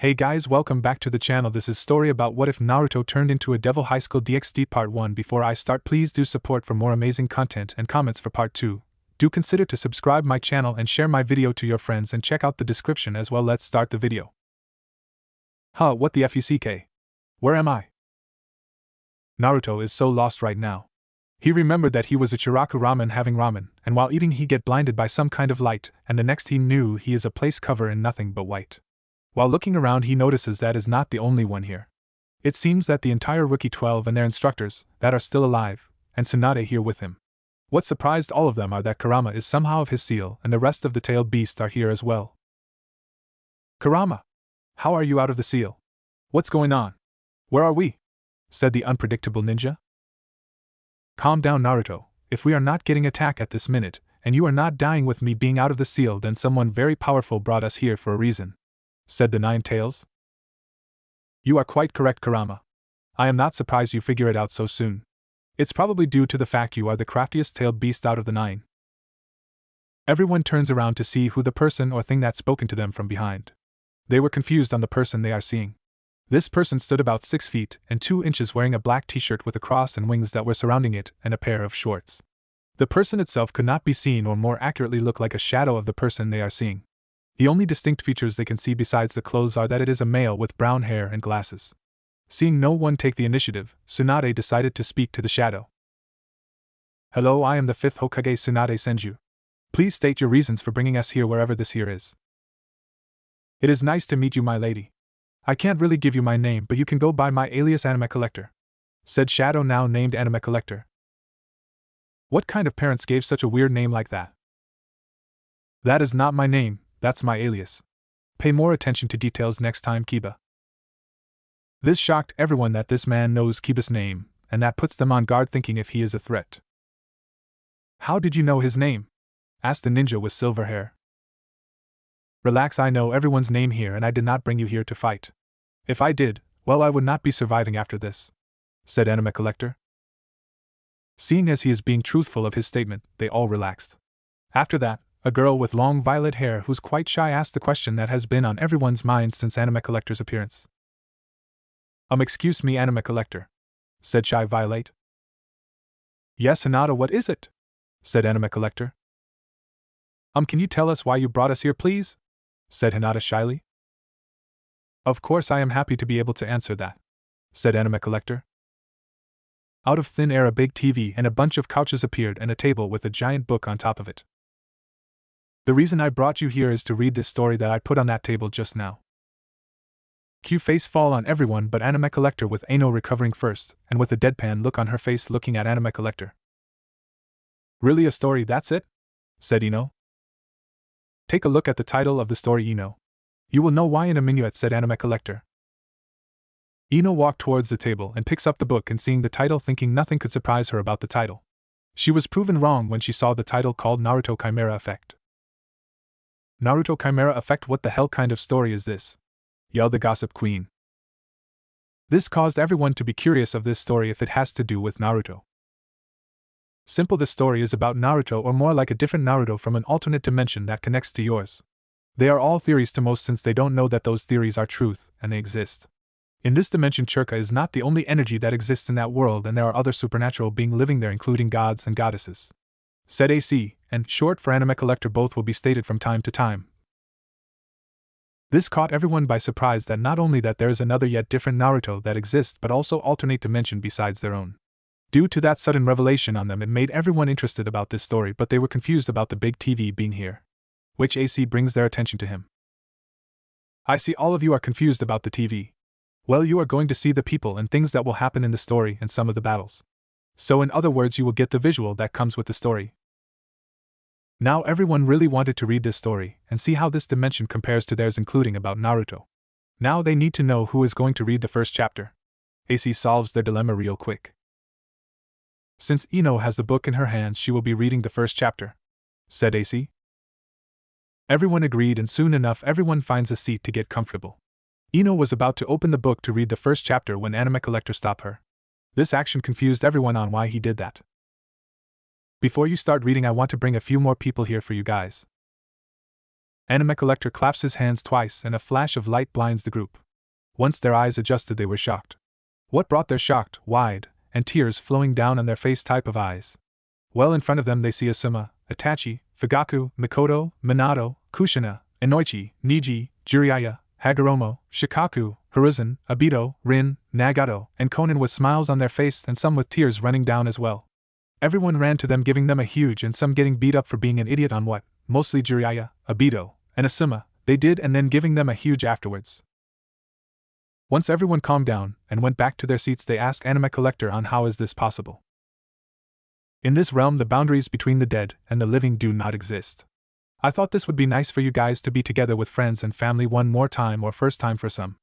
Hey guys, welcome back to the channel. This is story about what if Naruto turned into a devil. Highschool DxD Part 1. Before I start, please do support for more amazing content and comments for Part 2. Do consider to subscribe my channel and share my video to your friends and check out the description as well. Let's start the video. What the fuck? Where am I? Naruto is so lost right now. He remembered that he was a Chiraku ramen having ramen, and while eating he get blinded by some kind of light, and the next he knew he is a place covered in nothing but white. While looking around he notices that is not the only one here. It seems that the entire Rookie 12 and their instructors, that are still alive, and Tsunade here with him. What surprised all of them are that Kurama is somehow of his seal and the rest of the tailed beasts are here as well. Kurama! How are you out of the seal? What's going on? Where are we? Said the unpredictable ninja. Calm down, Naruto. If we are not getting attacked at this minute, and you are not dying with me being out of the seal, then someone very powerful brought us here for a reason, said the Nine Tails. You are quite correct, Kurama. I am not surprised you figure it out so soon. It's probably due to the fact you are the craftiest tailed beast out of the 9. Everyone turns around to see who the person or thing that's spoken to them from behind. They were confused on the person they are seeing. This person stood about 6 feet and 2 inches wearing a black t-shirt with a cross and wings that were surrounding it and a pair of shorts. The person itself could not be seen, or more accurately look like a shadow of the person they are seeing. The only distinct features they can see besides the clothes are that it is a male with brown hair and glasses. Seeing no one take the initiative, Tsunade decided to speak to the shadow. Hello, I am the 5th Hokage Tsunade Senju. Please state your reasons for bringing us here wherever this here is. It is nice to meet you, my lady. I can't really give you my name, but you can go by my alias Anime Collector, said Shadow, now named Anime Collector. What kind of parents gave such a weird name like that? That is not my name. That's my alias. Pay more attention to details next time, Kiba. This shocked everyone that this man knows Kiba's name, and that puts them on guard, thinking if he is a threat. How did you know his name? Asked the ninja with silver hair. Relax, I know everyone's name here and I did not bring you here to fight. If I did, well, I would not be surviving after this, said Anime Collector. Seeing as he is being truthful of his statement, they all relaxed. After that, a girl with long violet hair who's quite shy asked the question that has been on everyone's mind since Anime Collector's appearance. Excuse me, Anime Collector, said Shy Violet. Yes, Hinata, what is it? Said Anime Collector. Can you tell us why you brought us here, please? Said Hinata shyly. Of course, I am happy to be able to answer that, said Anime Collector. Out of thin air, a big TV and a bunch of couches appeared and a table with a giant book on top of it. The reason I brought you here is to read this story that I put on that table just now. Q face fall on everyone but Anime Collector, with Ano recovering first, and with a deadpan look on her face looking at Anime Collector. Really, a story, that's it? Said Ino. Take a look at the title of the story, Ino. You will know why in a minute, said Anime Collector. Ino walked towards the table and picks up the book, and seeing the title, thinking nothing could surprise her about the title. She was proven wrong when she saw the title called Naruto Chimera Effect. Naruto Chimera Effect? What the hell kind of story is this? Yelled the gossip queen. This caused everyone to be curious of this story if it has to do with Naruto. Simple, the story is about Naruto, or more like a different Naruto from an alternate dimension that connects to yours. They are all theories to most, since they don't know that those theories are truth, and they exist. In this dimension, Chirka is not the only energy that exists in that world, and there are other supernatural beings living there, including gods and goddesses. Said AC, and short for Anime Collector, both will be stated from time to time. This caught everyone by surprise, that not only that there is another yet different Naruto that exists, but also alternate dimension besides their own. Due to that sudden revelation on them, it made everyone interested about this story, but they were confused about the big TV being here, which AC brings their attention to him. I see all of you are confused about the TV. Well, you are going to see the people and things that will happen in the story and some of the battles. So in other words, you will get the visual that comes with the story. Now everyone really wanted to read this story and see how this dimension compares to theirs, including about Naruto. Now they need to know who is going to read the first chapter. AC solves their dilemma real quick. Since Ino has the book in her hands, she will be reading the first chapter, said AC. Everyone agreed, and soon enough everyone finds a seat to get comfortable. Ino was about to open the book to read the first chapter when Anime Collector stopped her. This action confused everyone on why he did that. Before you start reading, I want to bring a few more people here for you guys. Anime Collector claps his hands twice and a flash of light blinds the group. Once their eyes adjusted, they were shocked. What brought their shocked, wide, and tears flowing down on their face type of eyes? Well, in front of them they see Asuma, Itachi, Fugaku, Mikoto, Minato, Kushina, Inoichi, Niji, Jiraiya, Hagoromo, Shikaku, Hiruzen, Obito, Rin, Nagato, and Konan with smiles on their face and some with tears running down as well. Everyone ran to them, giving them a huge, and some getting beat up for being an idiot on what, mostly Jiraiya, Obito, and Asuma, they did, and then giving them a huge afterwards. Once everyone calmed down and went back to their seats, they asked Anime Collector on how is this possible. In this realm, the boundaries between the dead and the living do not exist. I thought this would be nice for you guys to be together with friends and family one more time, or first time for some.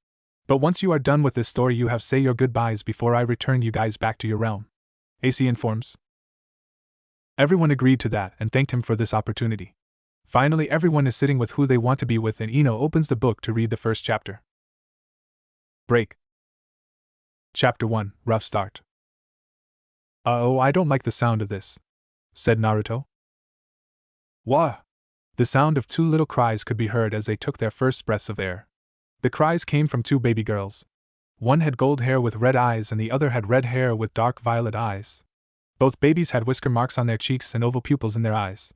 But once you are done with this story, you have say your goodbyes before I return you guys back to your realm. AC informs. Everyone agreed to that and thanked him for this opportunity. Finally, everyone is sitting with who they want to be with, and Ino opens the book to read the first chapter. Break. Chapter 1, Rough Start. Oh, I don't like the sound of this, said Naruto. Wah! The sound of two little cries could be heard as they took their first breaths of air. The cries came from two baby girls. One had gold hair with red eyes and the other had red hair with dark violet eyes. Both babies had whisker marks on their cheeks and oval pupils in their eyes.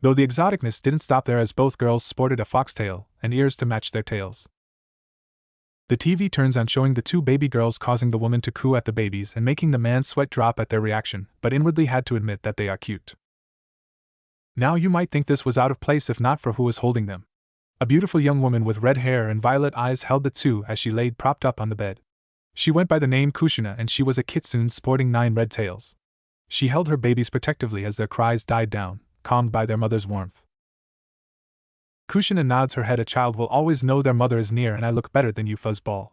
Though the exoticness didn't stop there, as both girls sported a foxtail and ears to match their tails. The TV turns on, showing the two baby girls causing the woman to coo at the babies and making the man's sweat drop at their reaction, but inwardly had to admit that they are cute. Now you might think this was out of place if not for who was holding them. A beautiful young woman with red hair and violet eyes held the two as she laid propped up on the bed. She went by the name Kushina, and she was a kitsune sporting 9 red tails. She held her babies protectively as their cries died down, calmed by their mother's warmth. Kushina nods her head. A child will always know their mother is near, and I look better than you, fuzzball.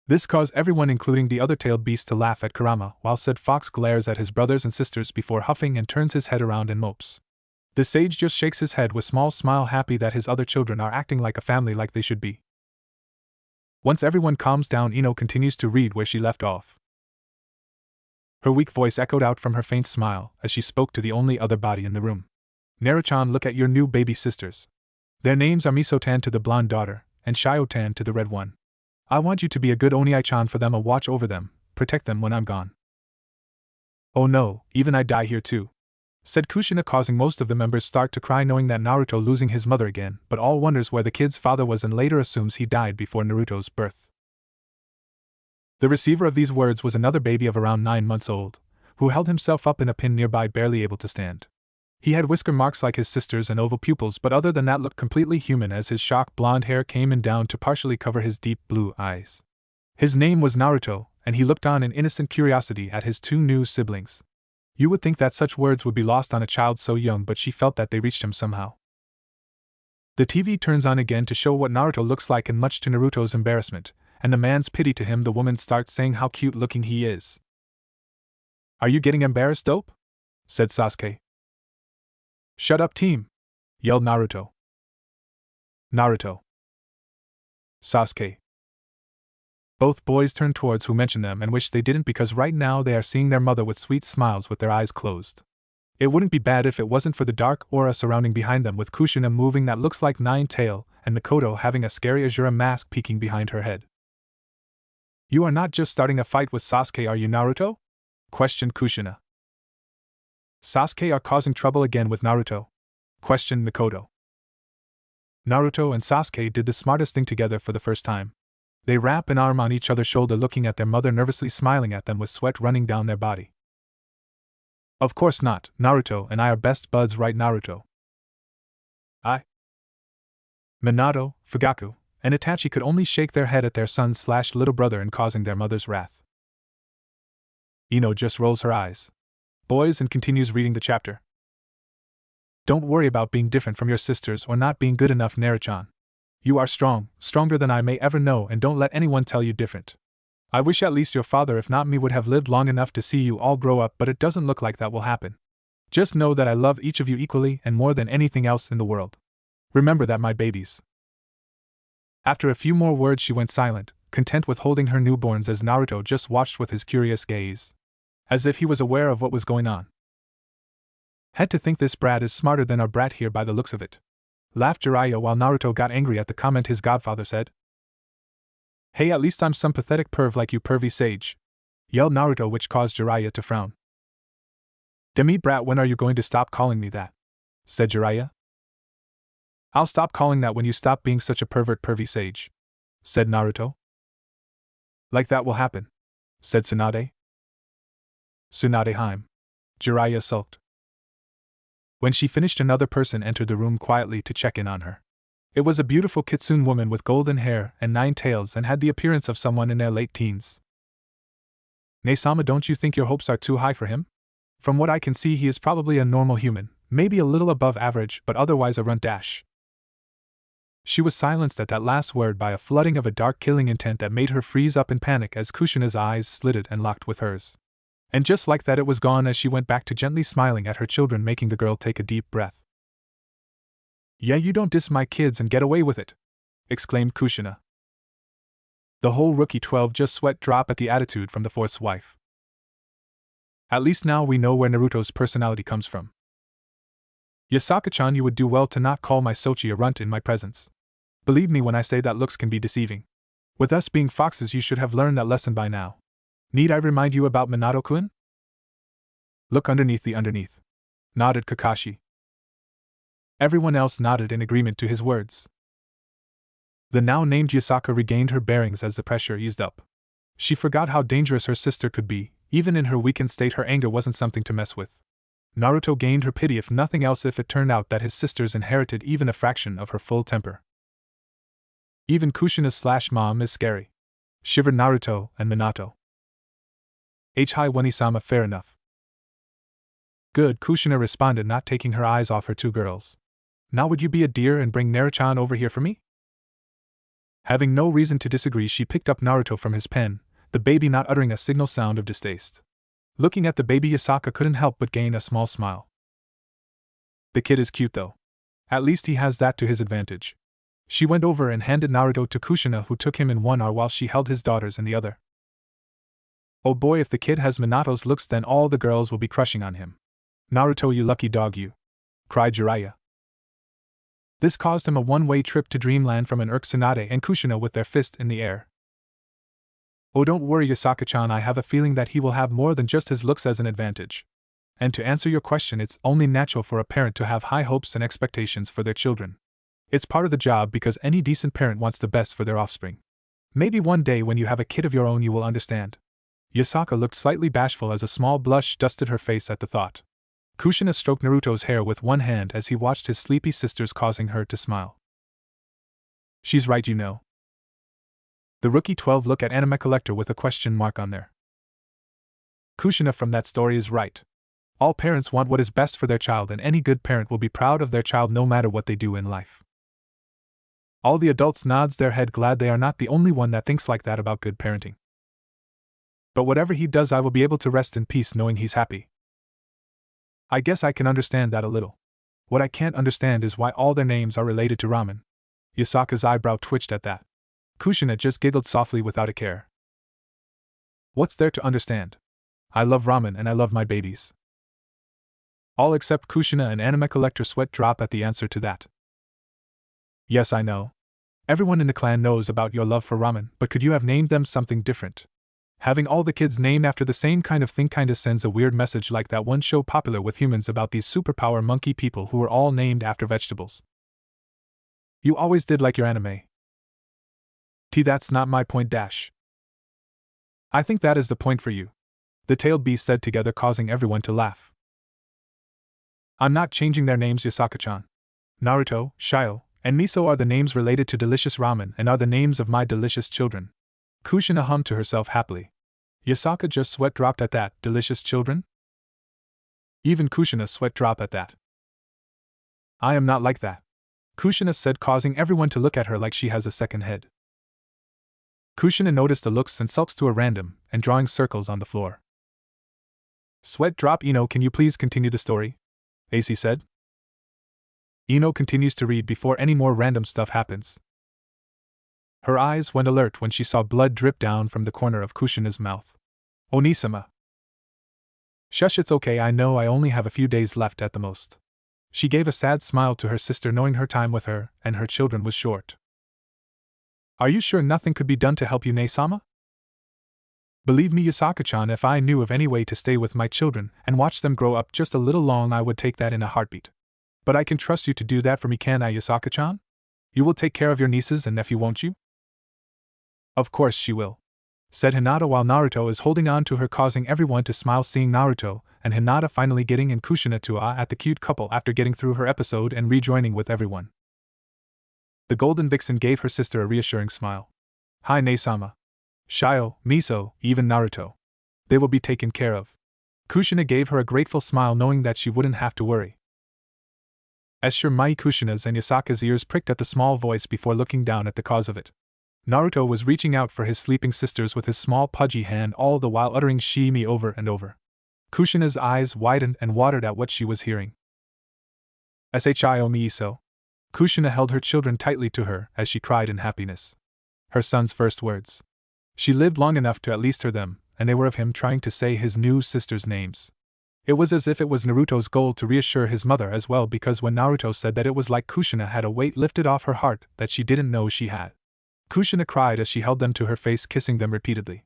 This caused everyone, including the other tailed beast, to laugh at Kurama, while said fox glares at his brothers and sisters before huffing and turns his head around and mopes. The sage just shakes his head with small smile, happy that his other children are acting like a family, like they should be. Once everyone calms down, Ino continues to read where she left off. Her weak voice echoed out from her faint smile as she spoke to the only other body in the room. Naruto-chan, look at your new baby sisters. Their names are Miso-tan to the blonde daughter, and Shio-tan to the red one. I want you to be a good Onii-chan for them, a watch over them, protect them when I'm gone. Oh no, even I die here too, said Kushina, causing most of the members start to cry, knowing that Naruto losing his mother again, but all wonders where the kid's father was and later assumes he died before Naruto's birth. The receiver of these words was another baby of around 9 months old, who held himself up in a pin nearby, barely able to stand. He had whisker marks like his sisters and oval pupils, but other than that looked completely human, as his shock blonde hair came in down to partially cover his deep blue eyes. His name was Naruto, and he looked on in innocent curiosity at his 2 new siblings. You would think that such words would be lost on a child so young, but she felt that they reached him somehow. The TV turns on again to show what Naruto looks like, and much to Naruto's embarrassment, and the man's pity to him, the woman starts saying how cute looking he is. Are you getting embarrassed, dope? Said Sasuke. Shut up, team! Yelled Naruto. Naruto. Sasuke. Both boys turn towards who mentioned them and wish they didn't, because right now they are seeing their mother with sweet smiles with their eyes closed. It wouldn't be bad if it wasn't for the dark aura surrounding behind them, with Kushina moving that looks like Nine-Tail, and Mikoto having a scary Azura mask peeking behind her head. You are not just starting a fight with Sasuke, are you, Naruto? Questioned Kushina. Sasuke are causing trouble again with Naruto? Questioned Mikoto. Naruto and Sasuke did the smartest thing together for the first time. They wrap an arm on each other's shoulder, looking at their mother nervously smiling at them with sweat running down their body. Of course not, Naruto and I are best buds, right, Naruto? Minato, Fugaku, and Itachi could only shake their head at their son/little brother and causing their mother's wrath. Ino just rolls her eyes. Boys, and continues reading the chapter. Don't worry about being different from your sisters or not being good enough, Naruto-chan. You are strong, stronger than I may ever know, and don't let anyone tell you different. I wish at least your father, if not me, would have lived long enough to see you all grow up, but it doesn't look like that will happen. Just know that I love each of you equally and more than anything else in the world. Remember that, my babies. After a few more words she went silent, content with holding her newborns, as Naruto just watched with his curious gaze, as if he was aware of what was going on. Had to think this brat is smarter than our brat here by the looks of it. laughed Jiraiya while Naruto got angry at the comment his godfather said. Hey, at least I'm some pathetic perv like you, pervy sage, yelled Naruto, which caused Jiraiya to frown. Demi brat, when are you going to stop calling me that? Said Jiraiya. I'll stop calling that when you stop being such a pervert, pervy sage, said Naruto. Like that will happen, said Tsunade. Tsunadeheim. Jiraiya sulked. When she finished, another person entered the room quietly to check in on her. It was a beautiful kitsune woman with golden hair and 9 tails and had the appearance of someone in their late teens. Ne-sama, don't you think your hopes are too high for him? From what I can see, he is probably a normal human, maybe a little above average, but otherwise a runt dash. She was silenced at that last word by a flooding of a dark killing intent that made her freeze up in panic as Kushina's eyes slitted and locked with hers. And just like that, it was gone as she went back to gently smiling at her children, making the girl take a deep breath. Yeah, you don't diss my kids and get away with it, exclaimed Kushina. The whole Rookie 12 just sweat drop at the attitude from the fourth's wife. At least now we know where Naruto's personality comes from. Yasaka-chan, you would do well to not call my Sochi a runt in my presence. Believe me when I say that looks can be deceiving. With us being foxes, you should have learned that lesson by now. Need I remind you about Minato-kun? Look underneath the underneath, nodded Kakashi. Everyone else nodded in agreement to his words. The now named Yasaka regained her bearings as the pressure eased up. She forgot how dangerous her sister could be. Even in her weakened state, her anger wasn't something to mess with. Naruto gained her pity, if nothing else, if it turned out that his sisters inherited even a fraction of her full temper. Even Kushina's/mom is scary, shivered Naruto and Minato. Hi Wani-sama, fair enough. Good, Kushina responded, not taking her eyes off her 2 girls. Now would you be a dear and bring Naruto-chan over here for me? Having no reason to disagree, she picked up Naruto from his pen, the baby not uttering a single sound of distaste. Looking at the baby, Yasaka couldn't help but gain a small smile. The kid is cute though. At least he has that to his advantage. She went over and handed Naruto to Kushina, who took him in one arm while she held his daughters in the other. Oh boy, if the kid has Minato's looks, then all the girls will be crushing on him. Naruto, you lucky dog you, cried Jiraiya. This caused him a one-way trip to dreamland from an irked Tsunade and Kushina with their fist in the air. Oh, don't worry, Yasaka-chan, I have a feeling that he will have more than just his looks as an advantage. And to answer your question, it's only natural for a parent to have high hopes and expectations for their children. It's part of the job because any decent parent wants the best for their offspring. Maybe one day when you have a kid of your own you will understand. Yasaka looked slightly bashful as a small blush dusted her face at the thought. Kushina stroked Naruto's hair with one hand as he watched his sleepy sisters, causing her to smile. She's right, you know. The Rookie 12 looked at Anime Collector with a question mark on there. Kushina from that story is right. All parents want what is best for their child, and any good parent will be proud of their child no matter what they do in life. All the adults nods their head, glad they are not the only one that thinks like that about good parenting. But whatever he does, I will be able to rest in peace knowing he's happy. I guess I can understand that a little. What I can't understand is why all their names are related to ramen. Yasaka's eyebrow twitched at that. Kushina just giggled softly without a care. What's there to understand? I love ramen and I love my babies. All except Kushina and Anime Collector sweat drop at the answer to that. Yes, I know. Everyone in the clan knows about your love for ramen, but could you have named them something different? Having all the kids named after the same kind of thing kinda sends a weird message, like that one show popular with humans about these superpower monkey people who were all named after vegetables. You always did like your anime. That's not my point dash. I think that is the point for you, the tailed beast said together, causing everyone to laugh. I'm not changing their names, Yasaka-chan. Naruto, Shio, and Miso are the names related to delicious ramen and are the names of my delicious children. Kushina hummed to herself happily. Yasaka just sweat dropped at that. Delicious children? Even Kushina sweat dropped at that. I am not like that, Kushina said, causing everyone to look at her like she has a second head. Kushina noticed the looks and sulks to a random, and drawing circles on the floor. Sweat drop. Ino, can you please continue the story? AC said. Ino continues to read before any more random stuff happens. Her eyes went alert when she saw blood drip down from the corner of Kushina's mouth. Onisama. Shush, it's okay, I know I only have a few days left at the most. She gave a sad smile to her sister, knowing her time with her and her children was short. Are you sure nothing could be done to help you, Ne-sama? Believe me, Yasaka-chan, if I knew of any way to stay with my children and watch them grow up just a little long, I would take that in a heartbeat. But I can trust you to do that for me, can I, Yasaka-chan? You will take care of your nieces and nephew, won't you? Of course she will, said Hinata while Naruto is holding on to her, causing everyone to smile seeing Naruto and Hinata finally getting in Kushina to at the cute couple after getting through her episode and rejoining with everyone. The Golden Vixen gave her sister a reassuring smile. Hi, Ne-sama. Shio, Miso, even Naruto. They will be taken care of. Kushina gave her a grateful smile, knowing that she wouldn't have to worry. As sure, Mai Kushina's and Yasaka's ears pricked at the small voice before looking down at the cause of it. Naruto was reaching out for his sleeping sisters with his small pudgy hand, all the while uttering "Shimi" over and over. Kushina's eyes widened and watered at what she was hearing. Shio Miso. Kushina held her children tightly to her as she cried in happiness. Her son's first words. She lived long enough to at least hear them, and they were of him trying to say his new sisters' names. It was as if it was Naruto's goal to reassure his mother as well, because when Naruto said that, it was like Kushina had a weight lifted off her heart that she didn't know she had. Kushina cried as she held them to her face, kissing them repeatedly.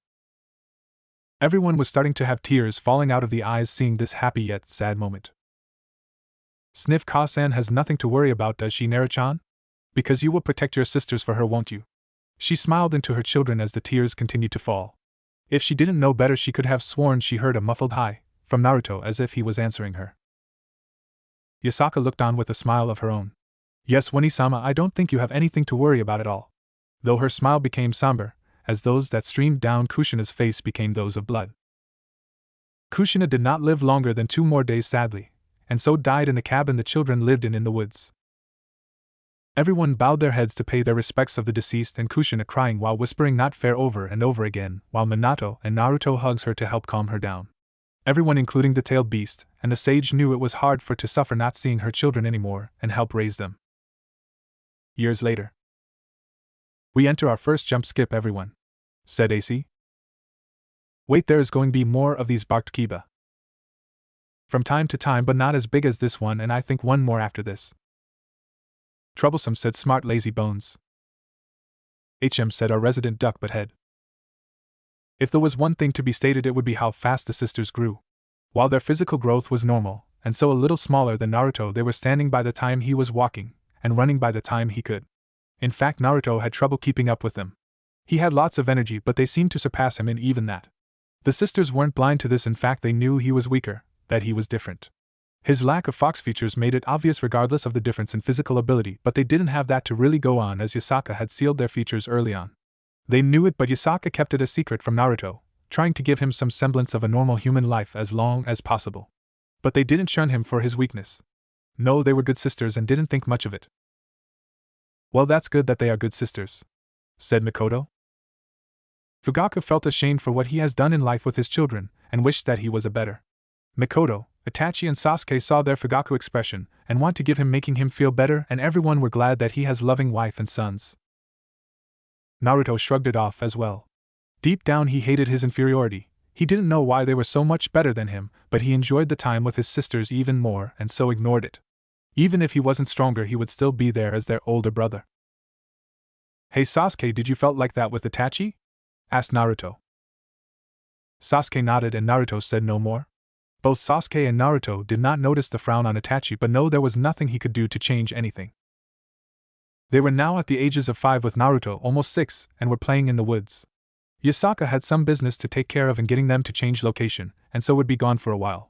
Everyone was starting to have tears falling out of the eyes seeing this happy yet sad moment. Sniff, Ka-san has nothing to worry about, does she, Naru-chan? Because you will protect your sisters for her, won't you? She smiled into her children as the tears continued to fall. If she didn't know better, she could have sworn she heard a muffled "hi" from Naruto as if he was answering her. Yasaka looked on with a smile of her own. Yes, Wani-sama, I don't think you have anything to worry about at all. Though her smile became somber, as those that streamed down Kushina's face became those of blood. Kushina did not live longer than 2 more days, sadly, and so died in the cabin the children lived in the woods. Everyone bowed their heads to pay their respects of the deceased, and Kushina crying while whispering "not fair" over and over again, while Minato and Naruto hugs her to help calm her down. Everyone, including the tailed beast and the sage, knew it was hard for her to suffer not seeing her children anymore and help raise them. Years later. We enter our first jump skip, everyone, said AC. Wait, there is going to be more of these, barked Kiba. From time to time, but not as big as this one, and I think one more after this. Troublesome, said Smart Lazy Bones. Said our resident duck butt head. If there was one thing to be stated, it would be how fast the sisters grew. While their physical growth was normal, and so a little smaller than Naruto, they were standing by the time he was walking, and running by the time he could. In fact, Naruto had trouble keeping up with them. He had lots of energy, but they seemed to surpass him in even that. The sisters weren't blind to this, in fact they knew he was weaker, that he was different. His lack of fox features made it obvious regardless of the difference in physical ability, but they didn't have that to really go on, as Yasaka had sealed their features early on. They knew it, but Yasaka kept it a secret from Naruto, trying to give him some semblance of a normal human life as long as possible. But they didn't shun him for his weakness. No, they were good sisters and didn't think much of it. Well, that's good that they are good sisters, said Mikoto. Fugaku felt ashamed for what he has done in life with his children, and wished that he was a better. Mikoto, Itachi and Sasuke saw their Fugaku expression, and want to give him, making him feel better, and everyone were glad that he has loving wife and sons. Naruto shrugged it off as well. Deep down he hated his inferiority. He didn't know why they were so much better than him, but he enjoyed the time with his sisters even more and so ignored it. Even if he wasn't stronger, he would still be there as their older brother. Hey Sasuke, did you felt like that with Itachi? Asked Naruto. Sasuke nodded and Naruto said no more. Both Sasuke and Naruto did not notice the frown on Itachi, but know there was nothing he could do to change anything. They were now at the ages of 5 with Naruto almost 6 and were playing in the woods. Yasaka had some business to take care of in getting them to change location, and so would be gone for a while.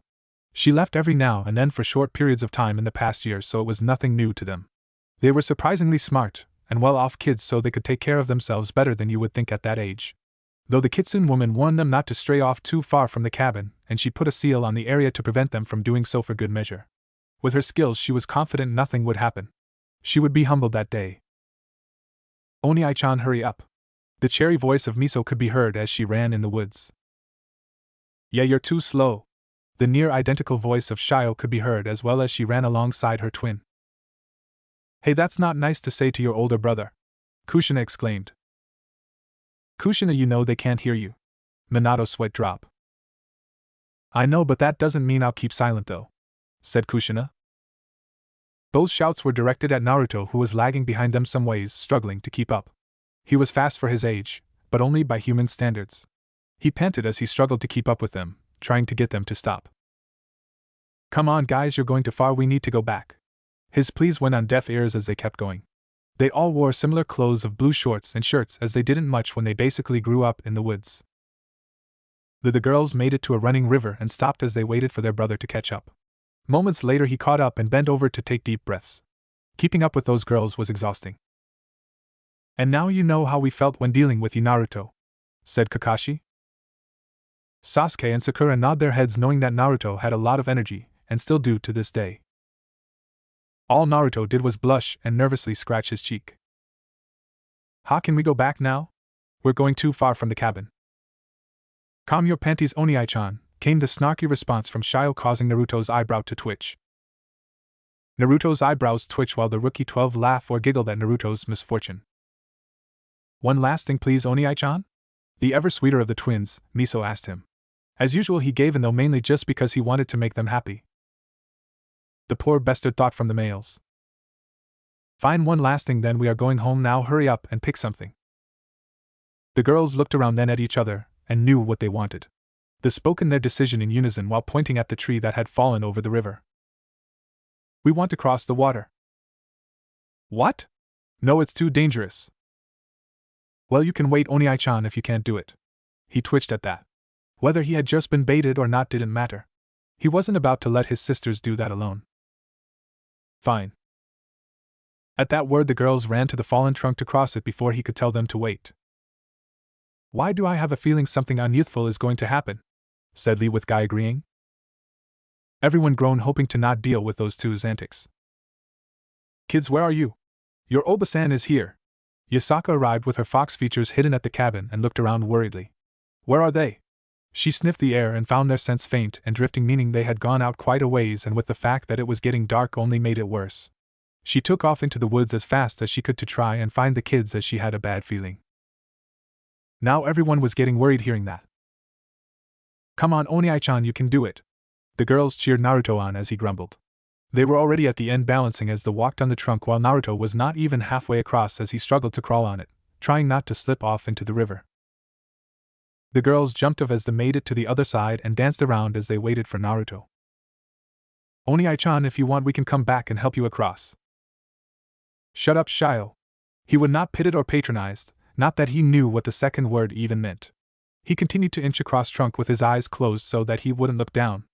She left every now and then for short periods of time in the past year, so it was nothing new to them. They were surprisingly smart and well-off kids, so they could take care of themselves better than you would think at that age. Though the kitsune woman warned them not to stray off too far from the cabin, and she put a seal on the area to prevent them from doing so for good measure. With her skills, she was confident nothing would happen. She would be humbled that day. Oni-chan, hurry up. The cherry voice of Miso could be heard as she ran in the woods. Yeah, you're too slow. The near-identical voice of Shio could be heard as well as she ran alongside her twin. Hey, that's not nice to say to your older brother, Kushina exclaimed. Kushina, you know they can't hear you. Minato's sweat drop. I know, but that doesn't mean I'll keep silent though, said Kushina. Those shouts were directed at Naruto, who was lagging behind them some ways, struggling to keep up. He was fast for his age, but only by human standards. He panted as he struggled to keep up with them, trying to get them to stop. "Come on guys, you're going too far, we need to go back." His pleas went on deaf ears as they kept going. They all wore similar clothes of blue shorts and shirts, as they didn't much when they basically grew up in the woods. The girls made it to a running river and stopped as they waited for their brother to catch up. Moments later he caught up and bent over to take deep breaths. Keeping up with those girls was exhausting. "And now you know how we felt when dealing with you, Naruto," said Kakashi. Sasuke and Sakura nod their heads, knowing that Naruto had a lot of energy, and still do to this day. All Naruto did was blush and nervously scratch his cheek. "Ha, can we go back now? We're going too far from the cabin." "Calm your panties, Oniai-chan," came the snarky response from Shio, causing Naruto's eyebrow to twitch. Naruto's eyebrows twitched while the rookie 12 laughed or giggled at Naruto's misfortune. "One last thing please, Oniai-chan?" The ever-sweeter of the twins, Miso, asked him. As usual he gave in, though mainly just because he wanted to make them happy. The poor bastard thought from the males. "Fine, one last thing then, we are going home now, hurry up and pick something." The girls looked around then at each other, and knew what they wanted. They spoke in their decision in unison while pointing at the tree that had fallen over the river. "We want to cross the water." "What? No, it's too dangerous." "Well, you can wait, Oniai-chan, if you can't do it." He twitched at that. Whether he had just been baited or not didn't matter. He wasn't about to let his sisters do that alone. "Fine." At that word the girls ran to the fallen trunk to cross it before he could tell them to wait. "Why do I have a feeling something unyouthful is going to happen?" said Lee, with Guy agreeing. Everyone groaned, hoping to not deal with those two's antics. "Kids, where are you? Your Oba-san is here." Yasaka arrived with her fox features hidden at the cabin and looked around worriedly. "Where are they?" She sniffed the air and found their scents faint and drifting, meaning they had gone out quite a ways, and with the fact that it was getting dark only made it worse. She took off into the woods as fast as she could to try and find the kids, as she had a bad feeling. Now everyone was getting worried hearing that. "Come on, Oniai-chan, you can do it." The girls cheered Naruto on as he grumbled. They were already at the end, balancing as they walked on the trunk, while Naruto was not even halfway across as he struggled to crawl on it, trying not to slip off into the river. The girls jumped off as they made it to the other side and danced around as they waited for Naruto. "Oniai-chan, if you want we can come back and help you across." "Shut up, Shio." He would not pit it or patronized, not that he knew what the second word even meant. He continued to inch across trunk with his eyes closed so that he wouldn't look down.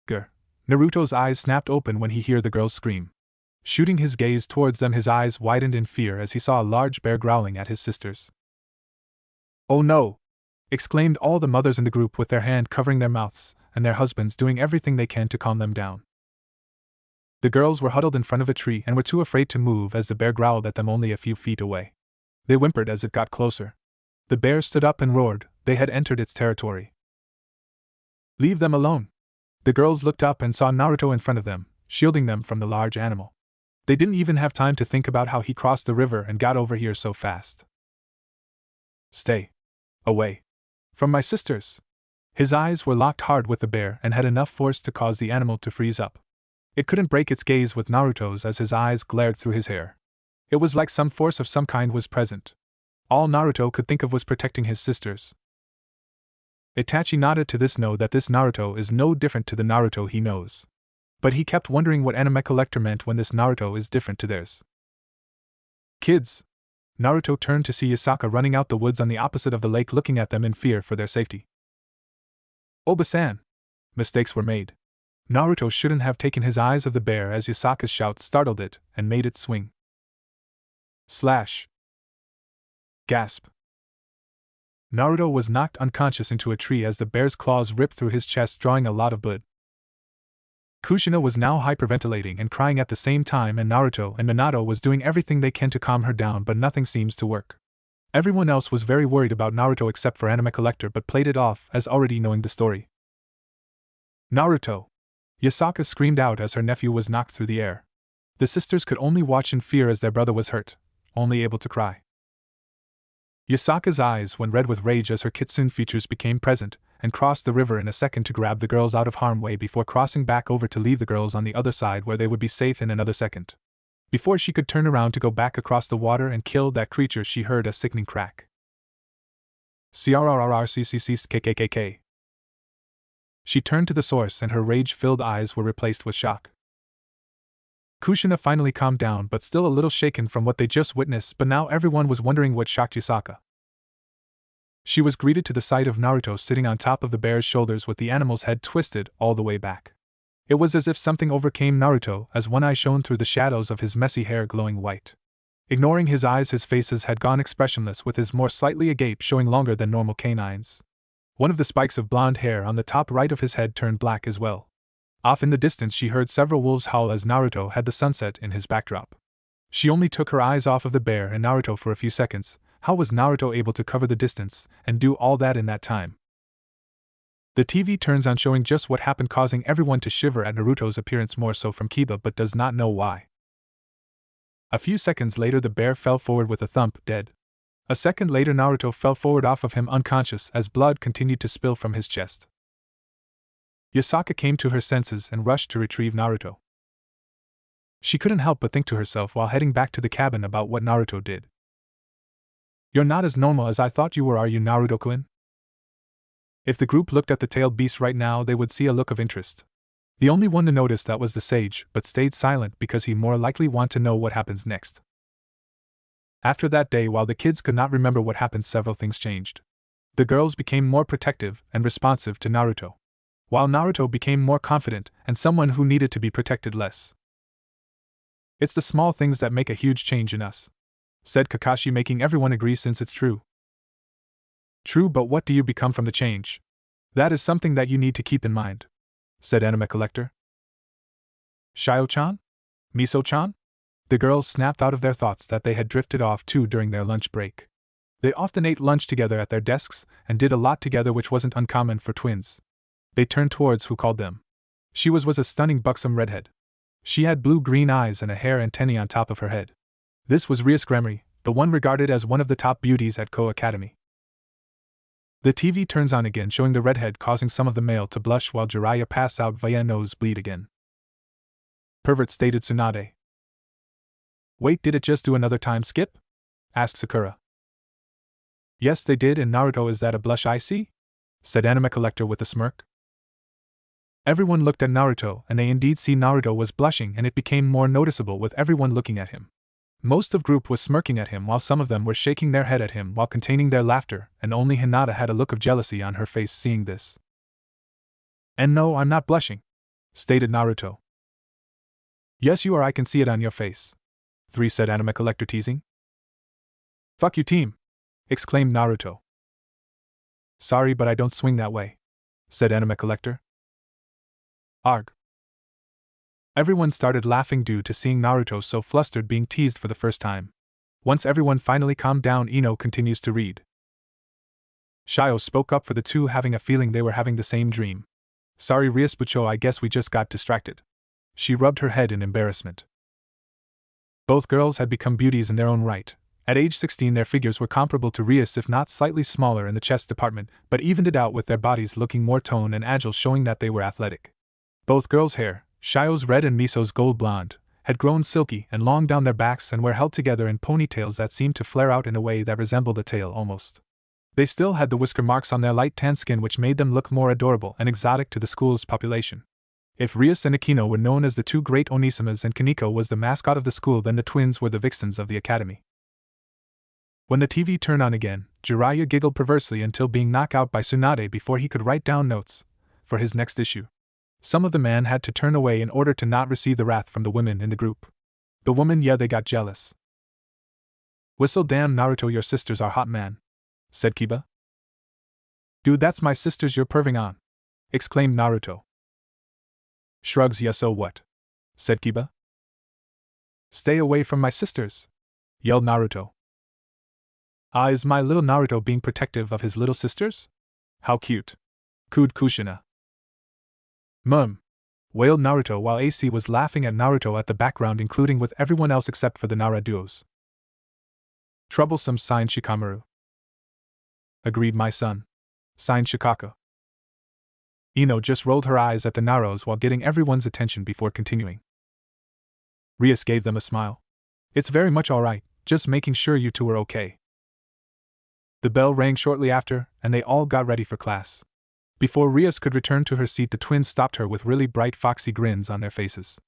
Grr. Naruto's eyes snapped open when he heard the girls scream. Shooting his gaze towards them, his eyes widened in fear as he saw a large bear growling at his sisters. "Oh no!" exclaimed all the mothers in the group, with their hand covering their mouths, and their husbands doing everything they can to calm them down. The girls were huddled in front of a tree and were too afraid to move as the bear growled at them only a few feet away. They whimpered as it got closer. The bear stood up and roared. They had entered its territory. "Leave them alone." The girls looked up and saw Naruto in front of them, shielding them from the large animal. They didn't even have time to think about how he crossed the river and got over here so fast. "Stay away from my sisters." His eyes were locked hard with the bear and had enough force to cause the animal to freeze up. It couldn't break its gaze with Naruto's as his eyes glared through his hair. It was like some force of some kind was present. All Naruto could think of was protecting his sisters. Itachi nodded to this, know that this Naruto is no different to the Naruto he knows. But he kept wondering what Anime Collector meant when this Naruto is different to theirs. "Kids!" Naruto turned to see Yasaka running out the woods on the opposite of the lake, looking at them in fear for their safety. "Oba-san!" Mistakes were made. Naruto shouldn't have taken his eyes of the bear as Yasaka's shout startled it and made it swing. Slash! Gasp! Naruto was knocked unconscious into a tree as the bear's claws ripped through his chest, drawing a lot of blood. Kushina was now hyperventilating and crying at the same time, and Naruto and Minato was doing everything they can to calm her down, but nothing seems to work. Everyone else was very worried about Naruto except for Anime Collector, but played it off as already knowing the story. "Naruto!" Yasaka screamed out as her nephew was knocked through the air. The sisters could only watch in fear as their brother was hurt, only able to cry. Yasaka's eyes went red with rage as her kitsune features became present, and crossed the river in a second to grab the girls out of harm's way before crossing back over to leave the girls on the other side where they would be safe in another second. Before she could turn around to go back across the water and kill that creature, she heard a sickening crack. CRRRCCCKKKK. She turned to the source and her rage-filled eyes were replaced with shock. Kushina finally calmed down, but still a little shaken from what they just witnessed, but now everyone was wondering what shocked Yasaka. She was greeted to the sight of Naruto sitting on top of the bear's shoulders with the animal's head twisted all the way back. It was as if something overcame Naruto as one eye shone through the shadows of his messy hair glowing white. Ignoring his eyes, his faces had gone expressionless, with his more slightly agape showing longer than normal canines. One of the spikes of blonde hair on the top right of his head turned black as well. Off in the distance she heard several wolves howl as Naruto had the sunset in his backdrop. She only took her eyes off of the bear and Naruto for a few seconds. How was Naruto able to cover the distance and do all that in that time? The TV turns on showing just what happened, causing everyone to shiver at Naruto's appearance, more so from Kiba, but does not know why. A few seconds later the bear fell forward with a thump, dead. A second later Naruto fell forward off of him unconscious as blood continued to spill from his chest. Yasaka came to her senses and rushed to retrieve Naruto. She couldn't help but think to herself while heading back to the cabin about what Naruto did. "You're not as normal as I thought you were, are you, Naruto-kun?" If the group looked at the tailed beast right now, they would see a look of interest. The only one to notice that was the sage, but stayed silent because he more likely wanted to know what happens next. After that day, while the kids could not remember what happened, several things changed. The girls became more protective and responsive to Naruto, while Naruto became more confident and someone who needed to be protected less. "It's the small things that make a huge change in us," said Kakashi, making everyone agree since it's true. "True, but what do you become from the change? That is something that you need to keep in mind," said Anime Collector. "Shio-chan? Miso-chan?" The girls snapped out of their thoughts that they had drifted off to during their lunch break. They often ate lunch together at their desks and did a lot together, which wasn't uncommon for twins. They turned towards who called them. She was a stunning buxom redhead. She had blue-green eyes and a hair antennae on top of her head. This was Rias Gremory, the one regarded as one of the top beauties at Ko Academy. The TV turns on again, showing the redhead causing some of the male to blush while Jiraiya passed out via nosebleed again. "Pervert," stated Tsunade. "Wait, did it just do another time skip?" asked Sakura. "Yes, they did, and Naruto, is that a blush I see?" said Anime Collector with a smirk. Everyone looked at Naruto, and they indeed see Naruto was blushing, and it became more noticeable with everyone looking at him. Most of group was smirking at him while some of them were shaking their head at him while containing their laughter, and only Hinata had a look of jealousy on her face seeing this. "And no, I'm not blushing," stated Naruto. "Yes you are, I can see it on your face," said Anime Collector, teasing. "Fuck you, team!" exclaimed Naruto. "Sorry, but I don't swing that way," said Anime Collector. "Arg." Everyone started laughing due to seeing Naruto so flustered being teased for the first time. Once everyone finally calmed down, Ino continues to read. Shio spoke up for the two, having a feeling they were having the same dream. "Sorry Rias Bucho, I guess we just got distracted." She rubbed her head in embarrassment. Both girls had become beauties in their own right. At age 16 their figures were comparable to Rias, if not slightly smaller in the chest department, but evened it out with their bodies looking more toned and agile, showing that they were athletic. Both girls' hair, Shio's red and Miso's gold blonde, had grown silky and long down their backs and were held together in ponytails that seemed to flare out in a way that resembled a tail almost. They still had the whisker marks on their light tan skin, which made them look more adorable and exotic to the school's population. If Rias and Akino were known as the two great Onisamas and Kaneko was the mascot of the school, then the twins were the vixens of the academy. When the TV turned on again, Jiraiya giggled perversely until being knocked out by Tsunade before he could write down notes for his next issue. Some of the men had to turn away in order to not receive the wrath from the women in the group. The women, yeah, they got jealous. "Whistle, damn Naruto, your sisters are hot, man," said Kiba. "Dude, that's my sisters you're perving on," exclaimed Naruto. "Shrugs, yeah, so what?" said Kiba. "Stay away from my sisters," yelled Naruto. "Ah, is my little Naruto being protective of his little sisters? How cute," cooed Kushina. "Mum," wailed Naruto while AC was laughing at Naruto at the background, including with everyone else except for the Nara duos. "Troublesome," signed Shikamaru. agreed my son. Signed Shikako. Ino just rolled her eyes at the Naros while getting everyone's attention before continuing. Rias gave them a smile. It's very much alright, just making sure you two are okay. The bell rang shortly after, and they all got ready for class. Before Rias could return to her seat, the twins stopped her with really bright foxy grins on their faces.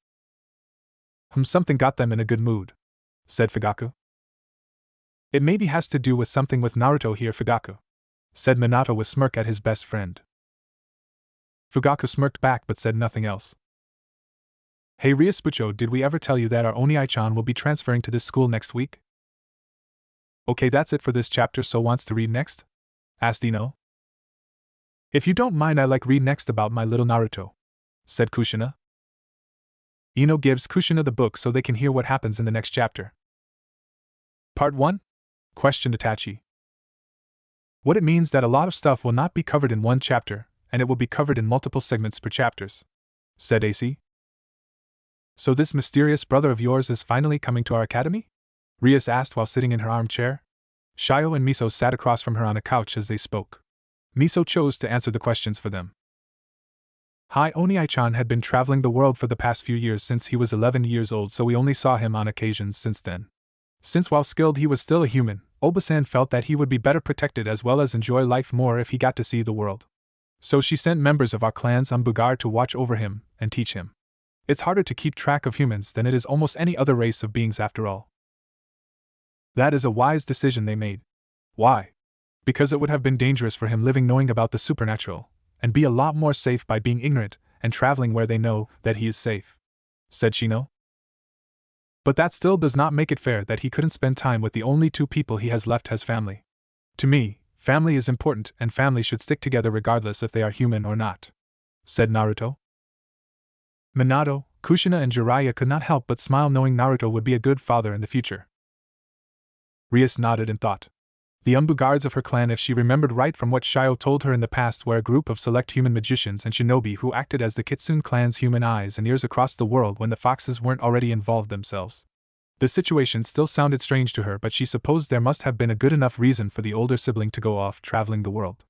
Something got them in a good mood, said Fugaku. It maybe has to do with something with Naruto here, Fugaku, said Minato with smirk at his best friend. Fugaku smirked back but said nothing else. Hey Ryaspucho, did we ever tell you that our Oni-chan will be transferring to this school next week? Okay, that's it for this chapter, so wants to read next? Asked Ino. If you don't mind, I like read next about my little Naruto, said Kushina. Ino gives Kushina the book so they can hear what happens in the next chapter. Part 1? Questioned Itachi. What it means that a lot of stuff will not be covered in one chapter, and it will be covered in multiple segments per chapters, said AC. So this mysterious brother of yours is finally coming to our academy? Rias asked while sitting in her armchair. Shio and Miso sat across from her on a couch as they spoke. Miso chose to answer the questions for them. Hi, Oni-chan had been traveling the world for the past few years since he was 11 years old, so we only saw him on occasions since then. Since while skilled he was still a human, Obasan felt that he would be better protected as well as enjoy life more if he got to see the world. So she sent members of our clans on Bugar to watch over him and teach him. It's harder to keep track of humans than it is almost any other race of beings after all. That is a wise decision they made. Why? Because it would have been dangerous for him living knowing about the supernatural, and be a lot more safe by being ignorant and traveling where they know that he is safe, said Shino. But that still does not make it fair that he couldn't spend time with the only two people he has left as family. To me, family is important and family should stick together regardless if they are human or not, said Naruto. Minato, Kushina and Jiraiya could not help but smile knowing Naruto would be a good father in the future. Rias nodded and thought. The Umbu-guards of her clan, if she remembered right from what Shio told her in the past, were a group of select human magicians and shinobi who acted as the Kitsune clan's human eyes and ears across the world when the foxes weren't already involved themselves. The situation still sounded strange to her, but she supposed there must have been a good enough reason for the older sibling to go off traveling the world.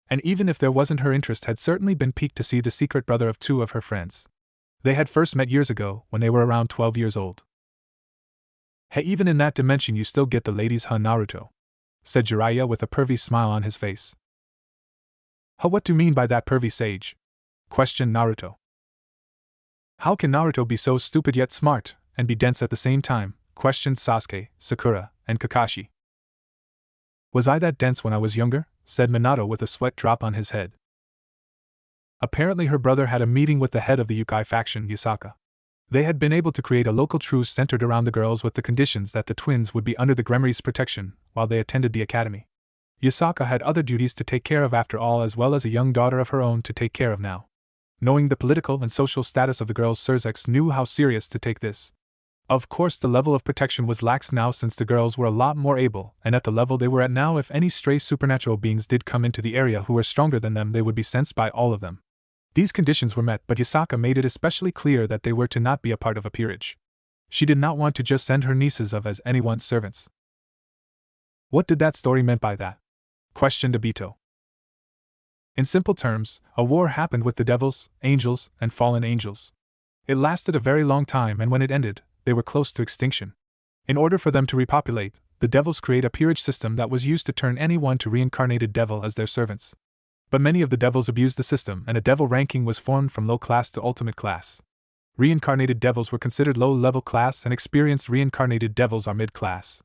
And even if there wasn't, her interest had certainly been piqued to see the secret brother of two of her friends. They had first met years ago, when they were around 12 years old. Hey, even in that dimension you still get the ladies, huh, Naruto? Said Jiraiya with a pervy smile on his face. Huh, what do you mean by that, pervy sage? Questioned Naruto. How can Naruto be so stupid yet smart, and be dense at the same time? Questioned Sasuke, Sakura, and Kakashi. Was I that dense when I was younger? Said Minato with a sweat drop on his head. Apparently her brother had a meeting with the head of the Yukai faction, Yasaka. They had been able to create a local truce centered around the girls with the conditions that the twins would be under the Gremmery's protection while they attended the academy. Yasaka had other duties to take care of after all, as well as a young daughter of her own to take care of now. Knowing the political and social status of the girls, Surzex knew how serious to take this. Of course the level of protection was lax now since the girls were a lot more able, and at the level they were at now, if any stray supernatural beings did come into the area who were stronger than them, they would be sensed by all of them. These conditions were met, but Yasaka made it especially clear that they were to not be a part of a peerage. She did not want to just send her nieces of as anyone's servants. What did that story mean by that? Questioned Obito. In simple terms, a war happened with the devils, angels, and fallen angels. It lasted a very long time, and when it ended, they were close to extinction. In order for them to repopulate, the devils create a peerage system that was used to turn anyone to reincarnated devil as their servants. But many of the devils abused the system, and a devil ranking was formed from low class to ultimate class. Reincarnated devils were considered low-level class, and experienced reincarnated devils are mid-class.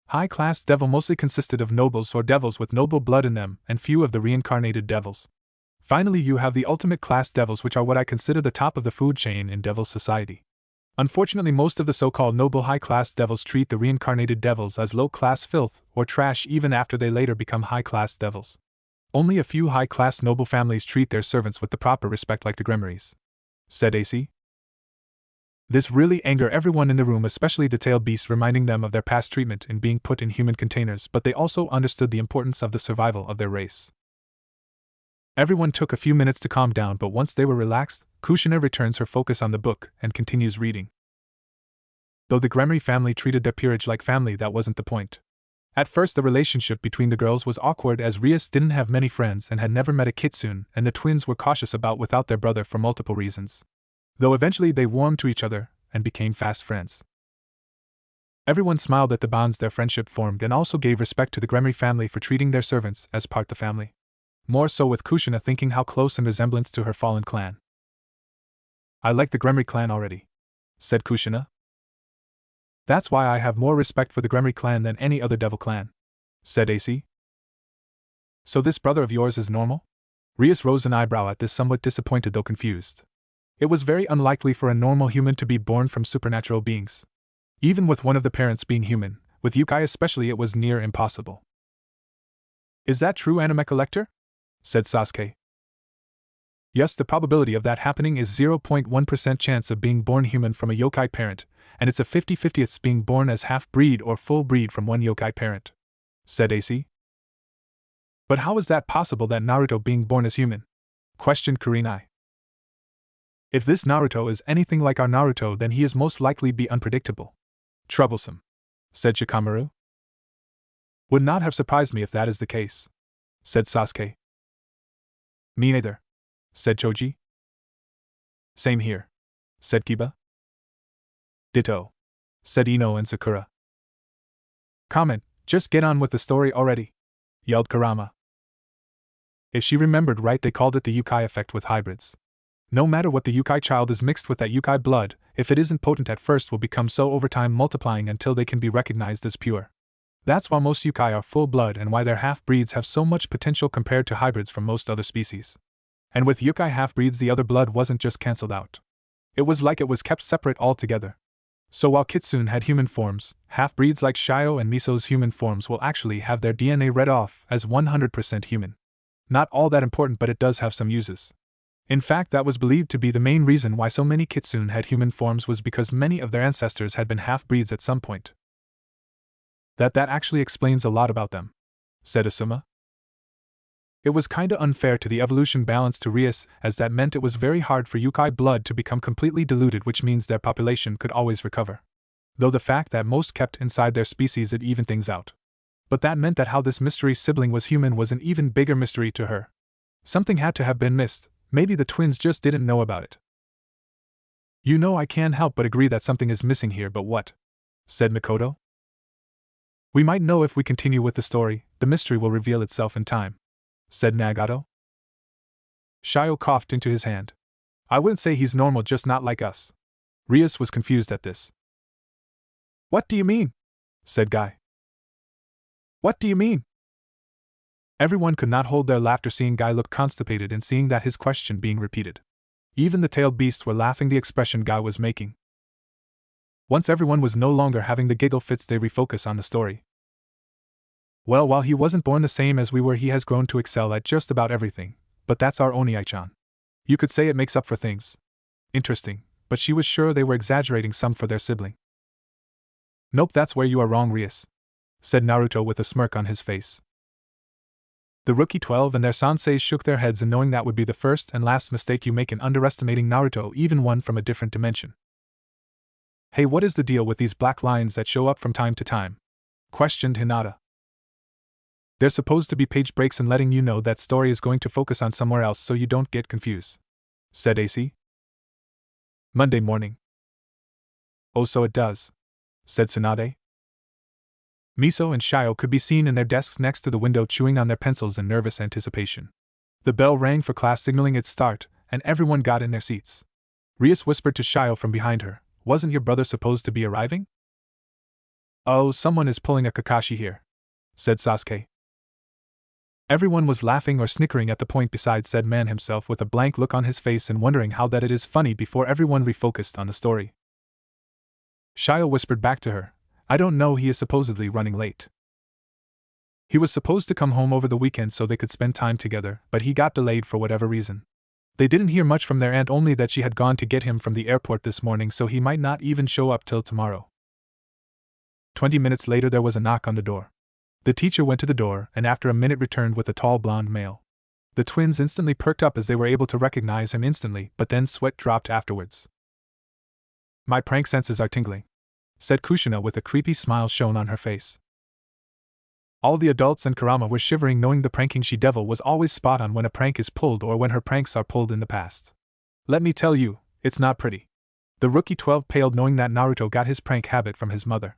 High-class devil mostly consisted of nobles or devils with noble blood in them, and few of the reincarnated devils. Finally, you have the ultimate class devils, which are what I consider the top of the food chain in devil society. Unfortunately, most of the so-called noble high-class devils treat the reincarnated devils as low-class filth or trash even after they later become high-class devils. Only a few high-class noble families treat their servants with the proper respect like the Gremmeries, said AC. This really angered everyone in the room, especially the tailed beasts, reminding them of their past treatment in being put in human containers, but they also understood the importance of the survival of their race. Everyone took a few minutes to calm down, but once they were relaxed, Kushina returns her focus on the book and continues reading. Though the Gremmery family treated their peerage like family, that wasn't the point. At first, the relationship between the girls was awkward as Rias didn't have many friends and had never met a kitsune, and the twins were cautious about without their brother for multiple reasons. Though eventually they warmed to each other and became fast friends. Everyone smiled at the bonds their friendship formed and also gave respect to the Gremry family for treating their servants as part of the family. More so with Kushina thinking how close in resemblance to her fallen clan. I like the Gremry clan already, said Kushina. That's why I have more respect for the Gremry clan than any other devil clan, said AC. So this brother of yours is normal? Rias rose an eyebrow at this, somewhat disappointed though confused. It was very unlikely for a normal human to be born from supernatural beings. Even with one of the parents being human, with Yukai especially it was near impossible. Is that true, anime collector? Said Sasuke. Yes, the probability of that happening is 0.1% chance of being born human from a yokai parent, and it's a 50-50th being born as half-breed or full-breed from one yokai parent, said AC. But how is that possible that Naruto being born as human? Questioned Kurenai. If this Naruto is anything like our Naruto, then he is most likely be unpredictable. Troublesome, said Shikamaru. Would not have surprised me if that is the case, said Sasuke. Me neither, said Choji. Same here, said Kiba. Ditto, said Ino and Sakura. Comment, just get on with the story already, yelled Kurama. If she remembered right, they called it the Yukai effect with hybrids. No matter what the Yukai child is mixed with that Yukai blood, if it isn't potent at first will become so over time multiplying until they can be recognized as pure. That's why most Yukai are full blood and why their half-breeds have so much potential compared to hybrids from most other species. And with Yukai half-breeds the other blood wasn't just cancelled out. It was like it was kept separate altogether. So while Kitsune had human forms, half-breeds like Shio and Miso's human forms will actually have their DNA read off as 100% human. Not all that important, but it does have some uses. In fact, that was believed to be the main reason why so many Kitsune had human forms, was because many of their ancestors had been half-breeds at some point. That actually explains a lot about them, said Asuma. It was kinda unfair to the evolution balance to Rias, as that meant it was very hard for Yukai blood to become completely diluted, which means their population could always recover. Though the fact that most kept inside their species it evened things out. But that meant that how this mystery sibling was human was an even bigger mystery to her. Something had to have been missed. Maybe the twins just didn't know about it. You know, I can't help but agree that something is missing here, but what? Said Mikoto. We might know if we continue with the story. The mystery will reveal itself in time, said Nagato. Shio coughed into his hand. I wouldn't say he's normal, just not like us. Rias was confused at this. What do you mean? Said Guy. What do you mean? Everyone could not hold their laughter, seeing Guy look constipated and seeing that his question being repeated. Even the tailed beasts were laughing the expression Guy was making. Once everyone was no longer having the giggle fits, they refocus on the story. Well, while he wasn't born the same as we were, he has grown to excel at just about everything, but that's our Oniai-chan. You could say it makes up for things. Interesting, but she was sure they were exaggerating some for their sibling. Nope, that's where you are wrong, Rias, said Naruto with a smirk on his face. The Rookie 12 and their senseis shook their heads in knowing that would be the first and last mistake you make in underestimating Naruto, even one from a different dimension. Hey, what is the deal with these black lines that show up from time to time? Questioned Hinata. They're supposed to be page breaks and letting you know that story is going to focus on somewhere else so you don't get confused, said AC. Monday morning. Oh, so it does, said Tsunade. Miso and Shio could be seen in their desks next to the window chewing on their pencils in nervous anticipation. The bell rang for class, signaling its start, and everyone got in their seats. Rias whispered to Shio from behind her, wasn't your brother supposed to be arriving? Oh, someone is pulling a Kakashi here, said Sasuke. Everyone was laughing or snickering at the point besides said man himself, with a blank look on his face and wondering how that it is funny before everyone refocused on the story. Shio whispered back to her, I don't know, he is supposedly running late. He was supposed to come home over the weekend so they could spend time together, but he got delayed for whatever reason. They didn't hear much from their aunt, only that she had gone to get him from the airport this morning, so he might not even show up till tomorrow. 20 minutes later there was a knock on the door. The teacher went to the door and after a minute returned with a tall blonde male. The twins instantly perked up as they were able to recognize him instantly, but then sweat dropped afterwards. My prank senses are tingling, said Kushina with a creepy smile shown on her face. All the adults and Kurama were shivering, knowing the pranking she-devil was always spot on when a prank is pulled or when her pranks are pulled in the past. Let me tell you, it's not pretty. The Rookie 12 paled, knowing that Naruto got his prank habit from his mother.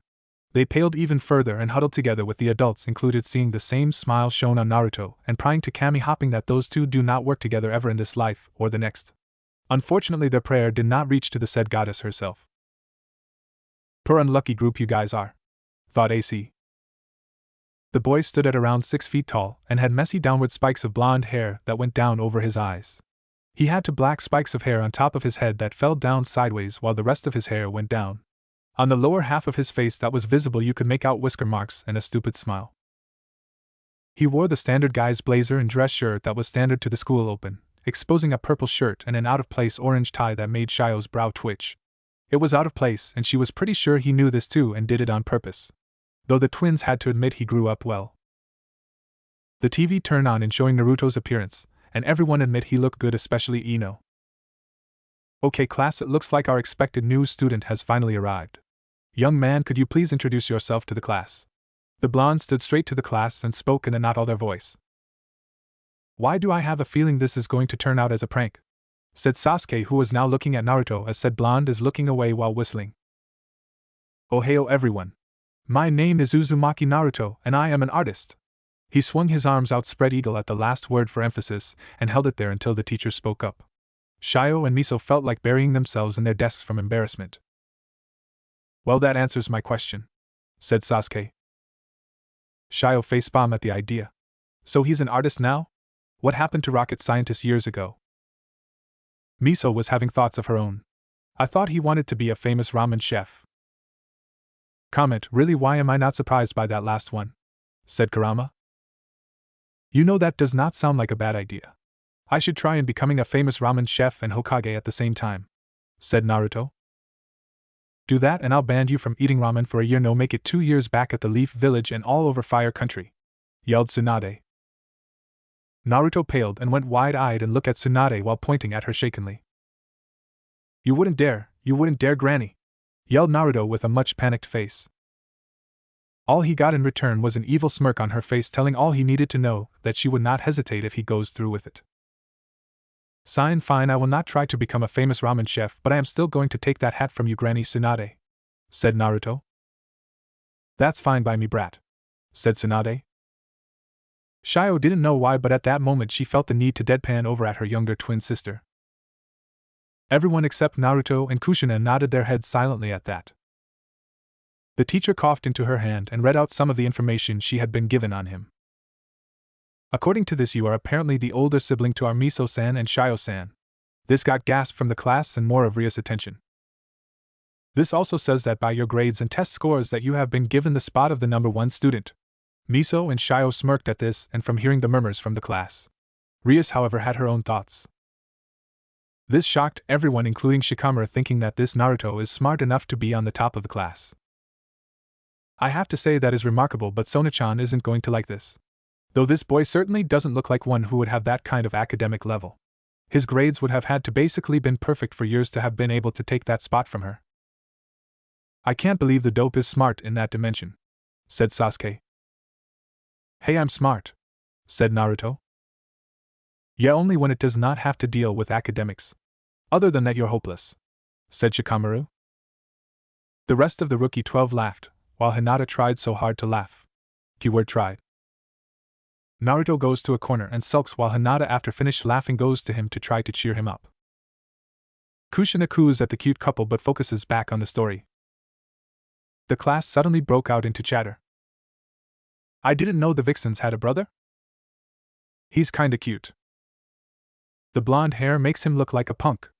They paled even further and huddled together, with the adults included, seeing the same smile shown on Naruto and prying to Kami, hopping that those two do not work together ever in this life or the next. Unfortunately, their prayer did not reach to the said goddess herself. "Poor unlucky group you guys are," thought AC. The boy stood at around 6 feet tall and had messy downward spikes of blonde hair that went down over his eyes. He had two black spikes of hair on top of his head that fell down sideways while the rest of his hair went down. On the lower half of his face that was visible you could make out whisker marks and a stupid smile. He wore the standard guy's blazer and dress shirt that was standard to the school open, exposing a purple shirt and an out-of-place orange tie that made Shio's brow twitch. It was out of place, and she was pretty sure he knew this too and did it on purpose. Though the twins had to admit he grew up well. The TV turned on, showing Naruto's appearance, and everyone admit he looked good, especially Ino. "Okay class, it looks like our expected new student has finally arrived. Young man, could you please introduce yourself to the class?" The blonde stood straight to the class and spoke in a not all their voice. "Why do I have a feeling this is going to turn out as a prank?" said Sasuke, who was now looking at Naruto as said blonde is looking away while whistling. "Ohayo everyone. My name is Uzumaki Naruto and I am an artist." He swung his arms out spread eagle at the last word for emphasis and held it there until the teacher spoke up. Shio and Miso felt like burying themselves in their desks from embarrassment. "Well, that answers my question," said Sasuke. Shio facepalmed at the idea. "So he's an artist now? What happened to rocket scientists years ago?" Miso was having thoughts of her own. "I thought he wanted to be a famous ramen chef." Comment, "Really, why am I not surprised by that last one?" said Kurama. "You know, that does not sound like a bad idea. I should try in becoming a famous ramen chef and Hokage at the same time," said Naruto. "Do that and I'll ban you from eating ramen for a year. No, make it 2 years back at the Leaf Village and all over Fire Country," yelled Tsunade. Naruto paled and went wide-eyed and looked at Tsunade while pointing at her shakenly. You wouldn't dare, Granny," yelled Naruto with a much panicked face. All he got in return was an evil smirk on her face, telling all he needed to know, that she would not hesitate if he goes through with it. Fine, I will not try to become a famous ramen chef, but I am still going to take that hat from you, Granny Tsunade," said Naruto. "That's fine by me, brat," said Tsunade. Shio didn't know why, but at that moment she felt the need to deadpan over at her younger twin sister. Everyone except Naruto and Kushina nodded their heads silently at that. The teacher coughed into her hand and read out some of the information she had been given on him. "According to this, you are apparently the older sibling to our Miso-san and Shio-san." This got gasped from the class and more of Ria's attention. "This also says that by your grades and test scores that you have been given the spot of the number 1 student." Miso and Shio smirked at this and from hearing the murmurs from the class. Rias, however, had her own thoughts. This shocked everyone, including Shikamaru, thinking that this Naruto is smart enough to be on the top of the class. "I have to say that is remarkable, but Sona-chan isn't going to like this. Though this boy certainly doesn't look like one who would have that kind of academic level. His grades would have had to basically been perfect for years to have been able to take that spot from her." "I can't believe the dope is smart in that dimension," said Sasuke. "Hey, I'm smart," said Naruto. "Yeah, only when it does not have to deal with academics. Other than that, you're hopeless," said Shikamaru. The rest of the Rookie 12 laughed, while Hinata tried so hard to laugh. Keyword tried. Naruto goes to a corner and sulks while Hinata, after finished laughing, goes to him to try to cheer him up. Kushina coos at the cute couple but focuses back on the story. The class suddenly broke out into chatter. "I didn't know the Vixens had a brother? He's kinda cute. The blonde hair makes him look like a punk.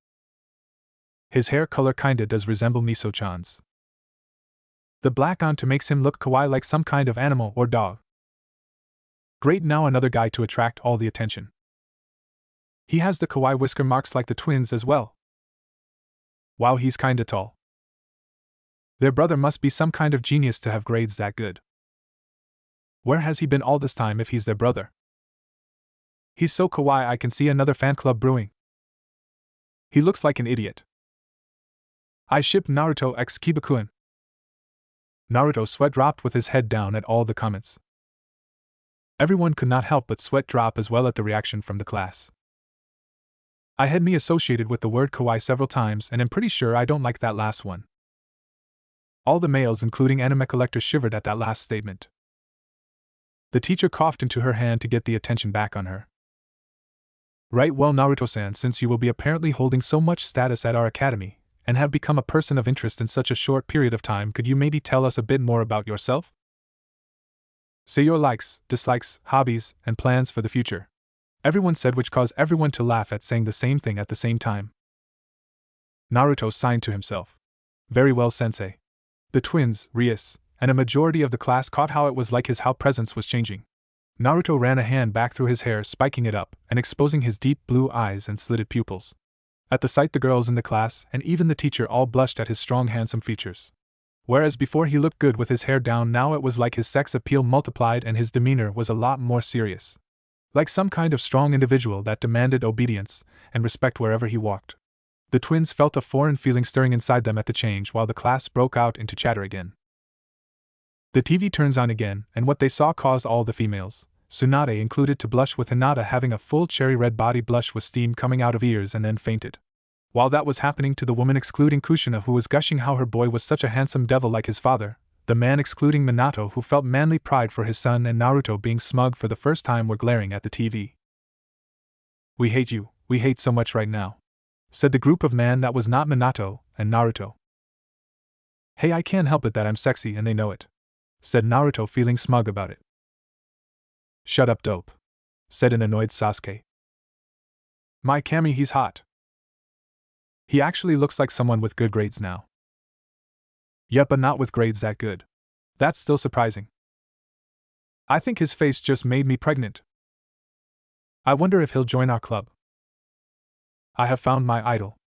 His hair color kinda does resemble Miso-chan's. The black onto makes him look kawaii like some kind of animal or dog. Great, now another guy to attract all the attention. He has the kawaii whisker marks like the twins as well. Wow, he's kinda tall. Their brother must be some kind of genius to have grades that good. Where has he been all this time if he's their brother? He's so kawaii, I can see another fan club brewing. He looks like an idiot. I ship Naruto x Kibakuin." Naruto sweat dropped with his head down at all the comments. Everyone could not help but sweat drop as well at the reaction from the class. I had me associated with the word kawaii several times and am pretty sure I don't like that last one. All the males, including anime collector, shivered at that last statement. The teacher coughed into her hand to get the attention back on her. Right, well, Naruto-san, since you will be apparently holding so much status at our academy, and have become a person of interest in such a short period of time, could you maybe tell us a bit more about yourself? Say your likes, dislikes, hobbies, and plans for the future. Everyone said, which caused everyone to laugh at saying the same thing at the same time. Naruto signed to himself. Very well, sensei. The twins, Rias, and a majority of the class caught how it was like his presence was changing. Naruto ran a hand back through his hair, spiking it up, and exposing his deep blue eyes and slitted pupils. At the sight, the girls in the class, and even the teacher, all blushed at his strong, handsome features. Whereas before he looked good with his hair down, now it was like his sex appeal multiplied and his demeanor was a lot more serious. Like some kind of strong individual that demanded obedience and respect wherever he walked. The twins felt a foreign feeling stirring inside them at the change, while the class broke out into chatter again. The TV turns on again, and what they saw caused all the females, Tsunade included, to blush, with Hinata having a full cherry red body blush with steam coming out of ears and then fainted. While that was happening to the woman, excluding Kushina, who was gushing how her boy was such a handsome devil like his father, the man, excluding Minato, who felt manly pride for his son, and Naruto, being smug for the first time, were glaring at the TV. We hate you, we hate so much right now, said the group of man that was not Minato and Naruto. Hey, I can't help it that I'm sexy and they know it, said Naruto, feeling smug about it. Shut up, dope, said an annoyed Sasuke. My Kami, he's hot. He actually looks like someone with good grades now. Yep, but not with grades that good. That's still surprising. I think his face just made me pregnant. I wonder if he'll join our club. I have found my idol.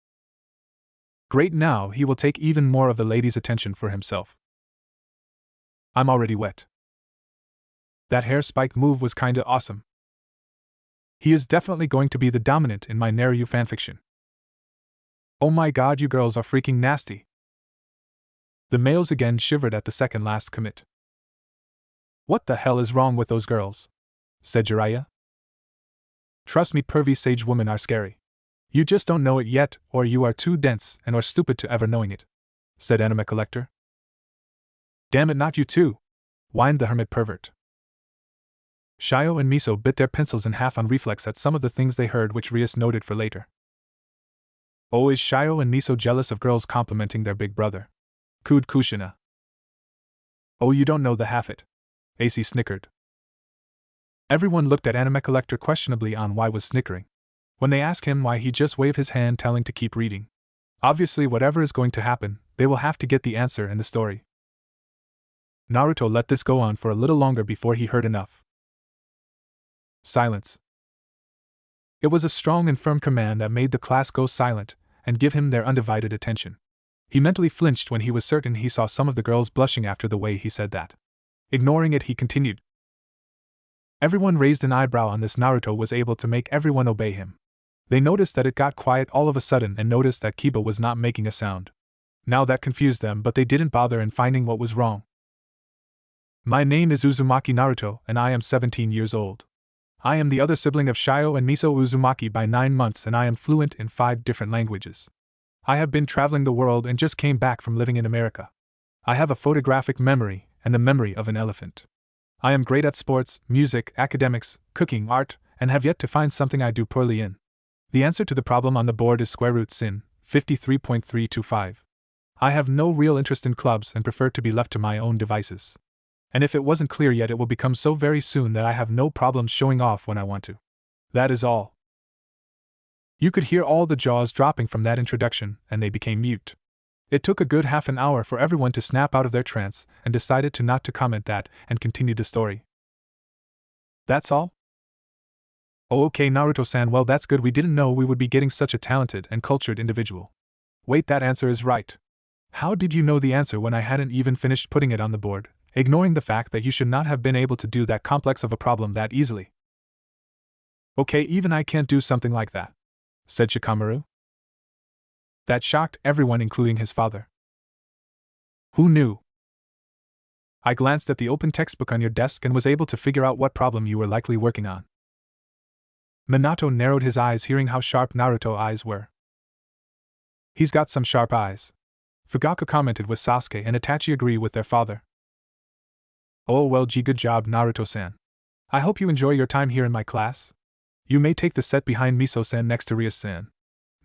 Great, now he will take even more of the ladies' attention for himself. I'm already wet. That hair spike move was kinda awesome. He is definitely going to be the dominant in my Naruto fanfiction. Oh my god, you girls are freaking nasty. The males again shivered at the second last commit. What the hell is wrong with those girls? Said Jiraiya. Trust me, pervy sage women are scary. You just don't know it yet, or you are too dense and or stupid to ever knowing it, said Anime Collector. Damn it, not you too, whined the hermit pervert. Shio and Miso bit their pencils in half on reflex at some of the things they heard, which Rias noted for later. Oh, is Shio and Miso jealous of girls complimenting their big brother? Cooed Kushina. Oh, you don't know the half it. AC snickered. Everyone looked at Anime Collector questionably on why was snickering. When they asked him why, he just waved his hand, telling to keep reading. Obviously, whatever is going to happen, they will have to get the answer in the story. Naruto let this go on for a little longer before he heard enough. Silence. It was a strong and firm command that made the class go silent and give him their undivided attention. He mentally flinched when he was certain he saw some of the girls blushing after the way he said that. Ignoring it, he continued. Everyone raised an eyebrow on this. Naruto was able to make everyone obey him. They noticed that it got quiet all of a sudden and noticed that Kiba was not making a sound. Now that confused them, but they didn't bother in finding what was wrong. My name is Uzumaki Naruto, and I am 17 years old. I am the other sibling of Shio and Miso Uzumaki by 9 months, and I am fluent in 5 different languages. I have been traveling the world and just came back from living in America. I have a photographic memory and the memory of an elephant. I am great at sports, music, academics, cooking, art, and have yet to find something I do poorly in. The answer to the problem on the board is square root sin, 53.325. I have no real interest in clubs and prefer to be left to my own devices. And if it wasn't clear yet, it will become so very soon that I have no problem showing off when I want to. That is all. You could hear all the jaws dropping from that introduction, and they became mute. It took a good half an hour for everyone to snap out of their trance and decided to not to comment that and continue the story. That's all? Oh, okay, Naruto-san, well, that's good. We didn't know we would be getting such a talented and cultured individual. Wait, that answer is right. How did you know the answer when I hadn't even finished putting it on the board, ignoring the fact that you should not have been able to do that complex of a problem that easily? Okay, even I can't do something like that, said Shikamaru. That shocked everyone, including his father. Who knew? I glanced at the open textbook on your desk and was able to figure out what problem you were likely working on. Minato narrowed his eyes hearing how sharp Naruto's eyes were. He's got some sharp eyes. Fugaku commented with Sasuke and Itachi agree with their father. Oh well good job Naruto-san. I hope you enjoy your time here in my class. You may take the set behind Miso-san next to Ria-san.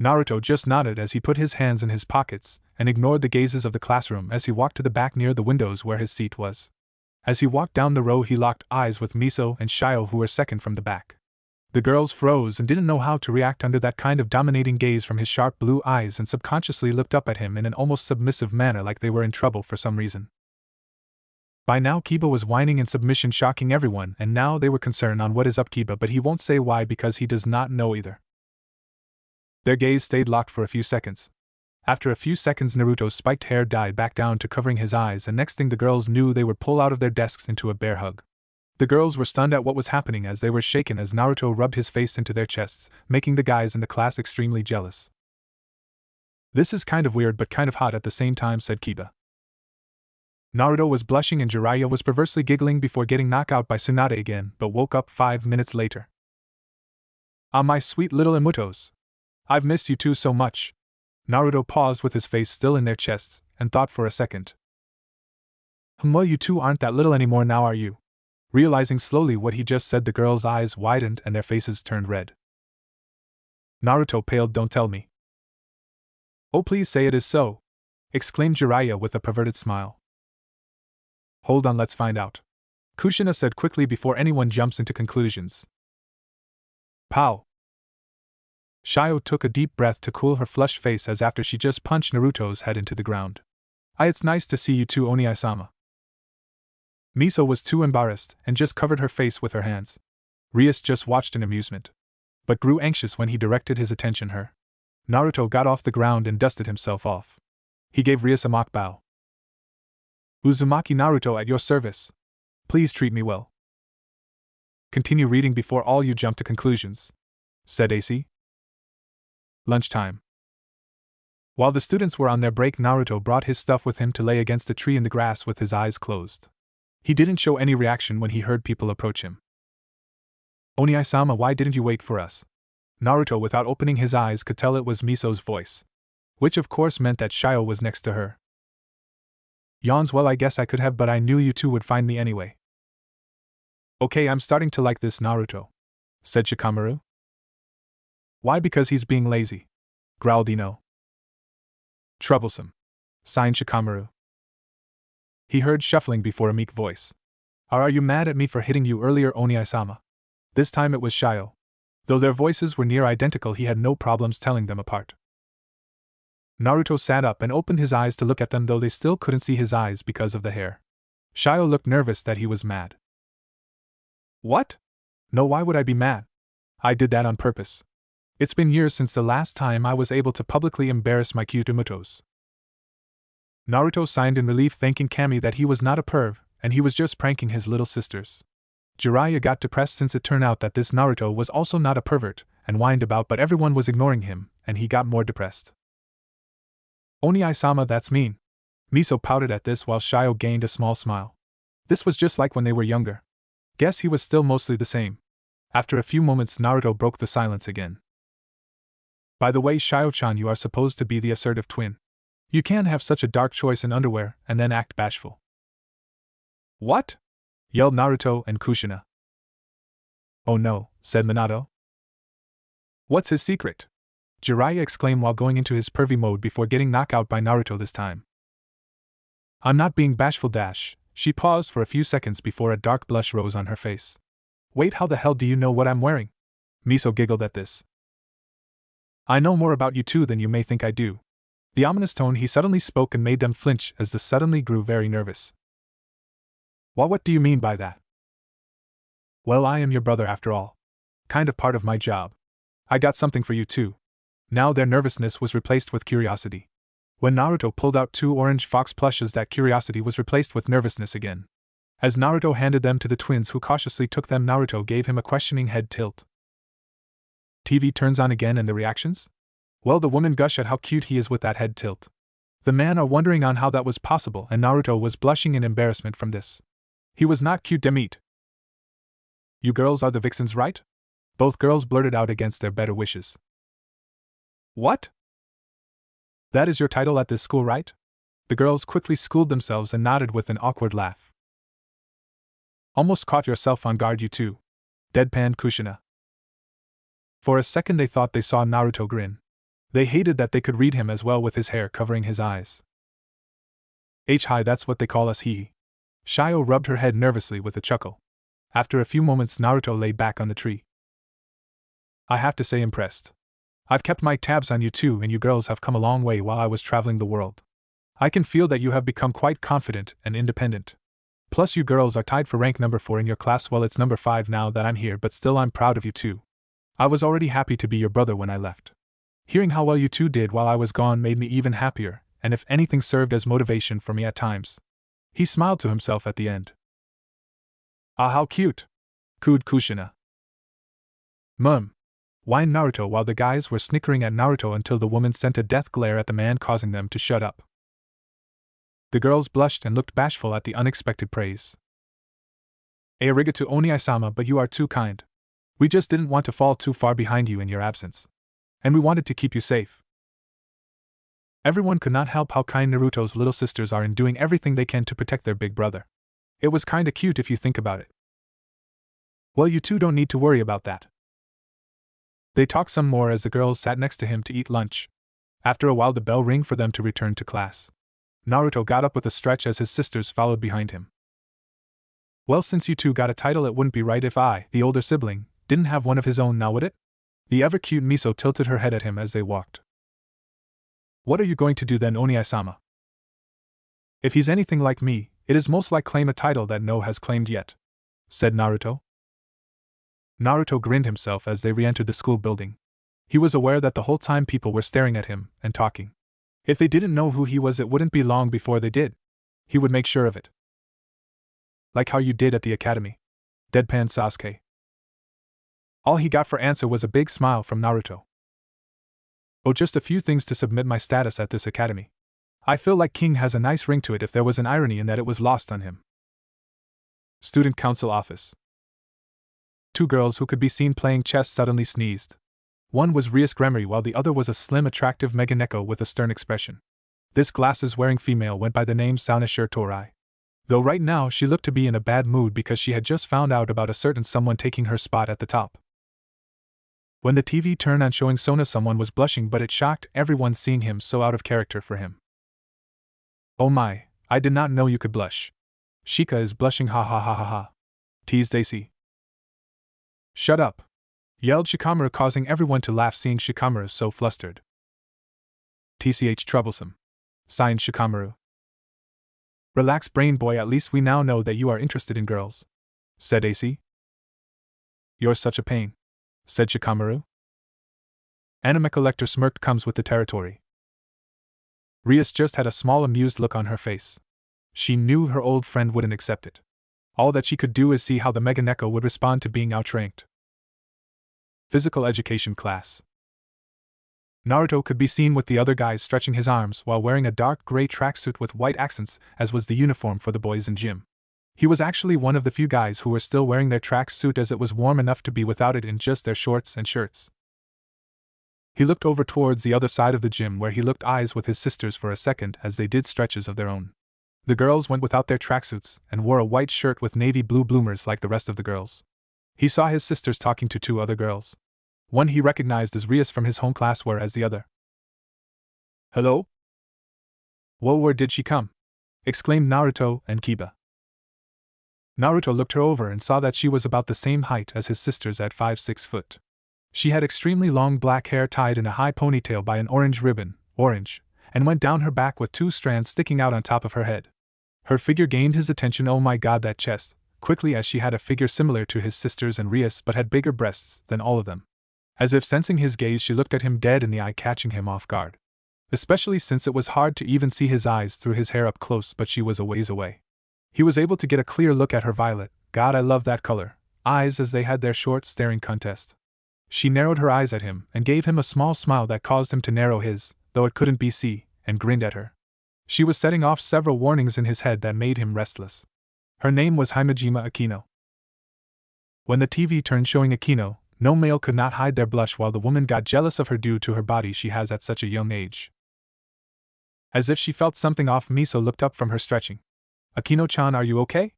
Naruto just nodded as he put his hands in his pockets and ignored the gazes of the classroom as he walked to the back near the windows where his seat was. As he walked down the row he locked eyes with Miso and Shio who were second from the back. The girls froze and didn't know how to react under that kind of dominating gaze from his sharp blue eyes and subconsciously looked up at him in an almost submissive manner like they were in trouble for some reason. By now Kiba was whining in submission shocking everyone and now they were concerned on what is up Kiba but he won't say why because he does not know either. Their gaze stayed locked for a few seconds. After a few seconds Naruto's spiked hair died back down to covering his eyes and next thing the girls knew they would pull out of their desks into a bear hug. The girls were stunned at what was happening as they were shaken as Naruto rubbed his face into their chests, making the guys in the class extremely jealous. This is kind of weird but kind of hot at the same time, said Kiba. Naruto was blushing and Jiraiya was perversely giggling before getting knocked out by Tsunade again, but woke up 5 minutes later. Ah, my sweet little Imutos. I've missed you two so much. Naruto paused with his face still in their chests, and thought for a second. Well, you two aren't that little anymore now, are you? Realizing slowly what he just said, the girls' eyes widened and their faces turned red. Naruto paled. Don't tell me. Oh, please say it is so, exclaimed Jiraiya with a perverted smile. Hold on, let's find out, Kushina said quickly before anyone jumps into conclusions. Pow! Shio took a deep breath to cool her flushed face as after she just punched Naruto's head into the ground. It's nice to see you too, Oni-sama. Miso was too embarrassed and just covered her face with her hands. Rias just watched in amusement, but grew anxious when he directed his attention her. Naruto got off the ground and dusted himself off. He gave Rias a mock bow. Uzumaki Naruto, at your service. Please treat me well. Continue reading before all you jump to conclusions, said AC. Lunchtime. While the students were on their break, Naruto brought his stuff with him to lay against a tree in the grass with his eyes closed. He didn't show any reaction when he heard people approach him. Oni-sama, why didn't you wait for us? Naruto, without opening his eyes, could tell it was Miso's voice, which of course meant that Shio was next to her. Yawns, well, I guess I could have, but I knew you two would find me anyway. Okay, I'm starting to like this Naruto, said Shikamaru. Why? Because he's being lazy, growled Ino. Troublesome, sighed Shikamaru. He heard shuffling before a meek voice. Are you mad at me for hitting you earlier, Oni-sama? This time it was Shio. Though their voices were near identical, he had no problems telling them apart. Naruto sat up and opened his eyes to look at them, though they still couldn't see his eyes because of the hair. Shio looked nervous that he was mad. What? No, why would I be mad? I did that on purpose. It's been years since the last time I was able to publicly embarrass my cute Imutos. Naruto sighed in relief, thanking Kami that he was not a perv, and he was just pranking his little sisters. Jiraiya got depressed since it turned out that this Naruto was also not a pervert, and whined about, but everyone was ignoring him, and he got more depressed. Oni-sama, that's mean. Miso pouted at this while Shio gained a small smile. This was just like when they were younger. Guess he was still mostly the same. After a few moments, Naruto broke the silence again. By the way, Shio-chan, you are supposed to be the assertive twin. You can't have such a dark choice in underwear and then act bashful. What? Yelled Naruto and Kushina. Oh no, said Minato. What's his secret? Jiraiya exclaimed while going into his pervy mode before getting knocked out by Naruto this time. I'm not being bashful dash. She paused for a few seconds before a dark blush rose on her face. Wait, how the hell do you know what I'm wearing? Miso giggled at this. I know more about you two than you may think I do. The ominous tone he suddenly spoke and made them flinch as the suddenly grew very nervous. What do you mean by that? Well, I am your brother after all. Kind of part of my job. I got something for you too. Now their nervousness was replaced with curiosity. When Naruto pulled out 2 orange fox plushes, that curiosity was replaced with nervousness again. As Naruto handed them to the twins who cautiously took them, Naruto gave him a questioning head tilt. TV turns on again and the reactions? Well, the woman gush at how cute he is with that head tilt. The men are wondering on how that was possible, and Naruto was blushing in embarrassment from this. He was not cute demit. You girls are the vixens, right? Both girls blurted out against their better wishes. What? That is your title at this school, right? The girls quickly schooled themselves and nodded with an awkward laugh. Almost caught yourself on guard, you two. Deadpanned Kushina. For a second they thought they saw Naruto grin. They hated that they could read him as well with his hair covering his eyes. Hi, that's what they call us, he. Shio rubbed her head nervously with a chuckle. After a few moments Naruto lay back on the tree. I have to say impressed. I've kept my tabs on you two and you girls have come a long way while I was traveling the world. I can feel that you have become quite confident and independent. Plus you girls are tied for rank number 4 in your class. Well, it's number 5 now that I'm here, but still I'm proud of you too. I was already happy to be your brother when I left. Hearing how well you two did while I was gone made me even happier, and if anything served as motivation for me at times. He smiled to himself at the end. Ah, how cute! Cooed Kushina. Whined Naruto while the guys were snickering at Naruto until the woman sent a death glare at the man, causing them to shut up. The girls blushed and looked bashful at the unexpected praise. Arigato Oniai-sama, but you are too kind. We just didn't want to fall too far behind you in your absence. And we wanted to keep you safe. Everyone could not help how kind Naruto's little sisters are in doing everything they can to protect their big brother. It was kinda cute if you think about it. Well, you two don't need to worry about that. They talked some more as the girls sat next to him to eat lunch. After a while the bell rang for them to return to class. Naruto got up with a stretch as his sisters followed behind him. Well, since you two got a title, it wouldn't be right if I, the older sibling, didn't have one of his own now, would it? The ever-cute Miso tilted her head at him as they walked. What are you going to do then, Oniai-sama? If he's anything like me, it is most like claim a title that no has claimed yet, said Naruto. Naruto grinned himself as they re-entered the school building. He was aware that the whole time people were staring at him and talking. If they didn't know who he was, it wouldn't be long before they did. He would make sure of it. Like how you did at the academy. Deadpan Sasuke. All he got for answer was a big smile from Naruto. Oh, just a few things to submit my status at this academy. I feel like King has a nice ring to it if there was an irony in that it was lost on him. Student Council Office. Two girls who could be seen playing chess suddenly sneezed. One was Rias Gremory while the other was a slim, attractive Meganeko with a stern expression. This glasses-wearing female went by the name Saunashir Torai. Though right now she looked to be in a bad mood because she had just found out about a certain someone taking her spot at the top. When the TV turned on showing Sona, someone was blushing, but it shocked everyone seeing him so out of character for him. Oh my, I did not know you could blush. Shika is blushing, ha ha ha ha ha. Teased AC. Shut up! Yelled Shikamaru, causing everyone to laugh seeing Shikamaru so flustered. TCH troublesome. Signed Shikamaru. Relax, brain boy, at least we now know that you are interested in girls, said AC. You're such a pain, said Shikamaru. Anime collector smirked, comes with the territory. Rias just had a small amused look on her face. She knew her old friend wouldn't accept it. All that she could do is see how the Meganeko would respond to being outranked. Physical education class. Naruto could be seen with the other guys stretching his arms while wearing a dark gray tracksuit with white accents, as was the uniform for the boys in gym. He was actually one of the few guys who were still wearing their tracksuit, as it was warm enough to be without it in just their shorts and shirts. He looked over towards the other side of the gym where he looked eyes with his sisters for a second as they did stretches of their own. The girls went without their tracksuits and wore a white shirt with navy blue bloomers like the rest of the girls. He saw his sisters talking to two other girls. One he recognized as Rias from his home class, whereas the other. Hello? Whoa, where did she come? Exclaimed Naruto and Kiba. Naruto looked her over and saw that she was about the same height as his sisters at 5'6". She had extremely long black hair tied in a high ponytail by an orange ribbon, and went down her back with two strands sticking out on top of her head. Her figure gained his attention. Oh my god, that chest, quickly, as she had a figure similar to his sister's and Rias but had bigger breasts than all of them. As if sensing his gaze, she looked at him dead in the eye, catching him off guard. Especially since it was hard to even see his eyes through his hair up close, but she was a ways away. He was able to get a clear look at her violet, god I love that color, eyes as they had their short staring contest. She narrowed her eyes at him and gave him a small smile that caused him to narrow his, though it couldn't be seen, and grinned at her. She was setting off several warnings in his head that made him restless. Her name was Himejima Akino. When the TV turned showing Akino, no male could not hide their blush while the woman got jealous of her due to her body she has at such a young age. As if she felt something off, Miso looked up from her stretching. Akino-chan, are you okay?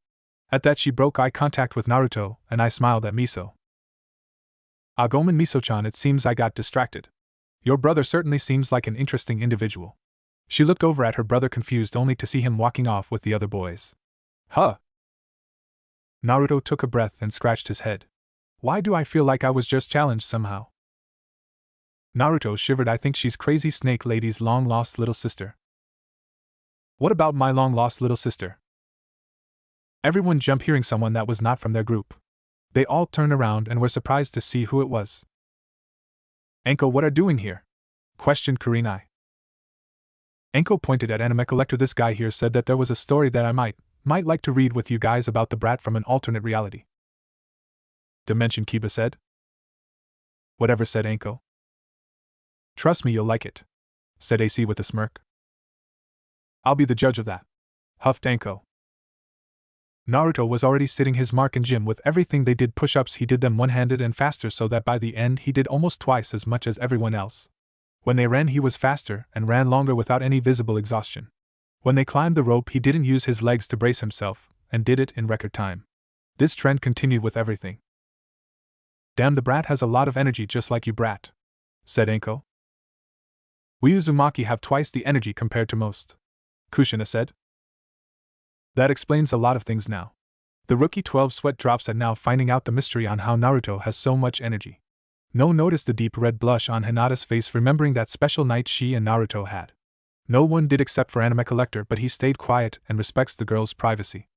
At that she broke eye contact with Naruto, and I smiled at Miso. Gomen Miso-chan, it seems I got distracted. Your brother certainly seems like an interesting individual. She looked over at her brother confused only to see him walking off with the other boys. Huh? Naruto took a breath and scratched his head. Why do I feel like I was just challenged somehow? Naruto shivered. I think she's Crazy Snake Lady's long-lost little sister. What about my long-lost little sister? Everyone jumped hearing someone that was not from their group. They all turned around and were surprised to see who it was. Enko, what are doing here? Questioned Kurenai. Enko pointed at Anime Collector. This guy here said that there was a story that I might like to read with you guys about the brat from an alternate reality. Dimension, Kiba said. Whatever, said Enko. Trust me, you'll like it, said AC with a smirk. I'll be the judge of that, huffed Enko. Naruto was already sitting his mark in gym with everything they did push-ups. He did them one-handed and faster so that by the end he did almost twice as much as everyone else. When they ran he was faster and ran longer without any visible exhaustion. When they climbed the rope he didn't use his legs to brace himself, and did it in record time. This trend continued with everything. Damn, the brat has a lot of energy just like you, brat, said Enko. We Uzumaki have twice the energy compared to most, Kushina said. That explains a lot of things now. The rookie 12 sweat drops at now finding out the mystery on how Naruto has so much energy. No noticed the deep red blush on Hinata's face remembering that special night she and Naruto had. No one did except for Anime Collector, but he stayed quiet and respects the girl's privacy.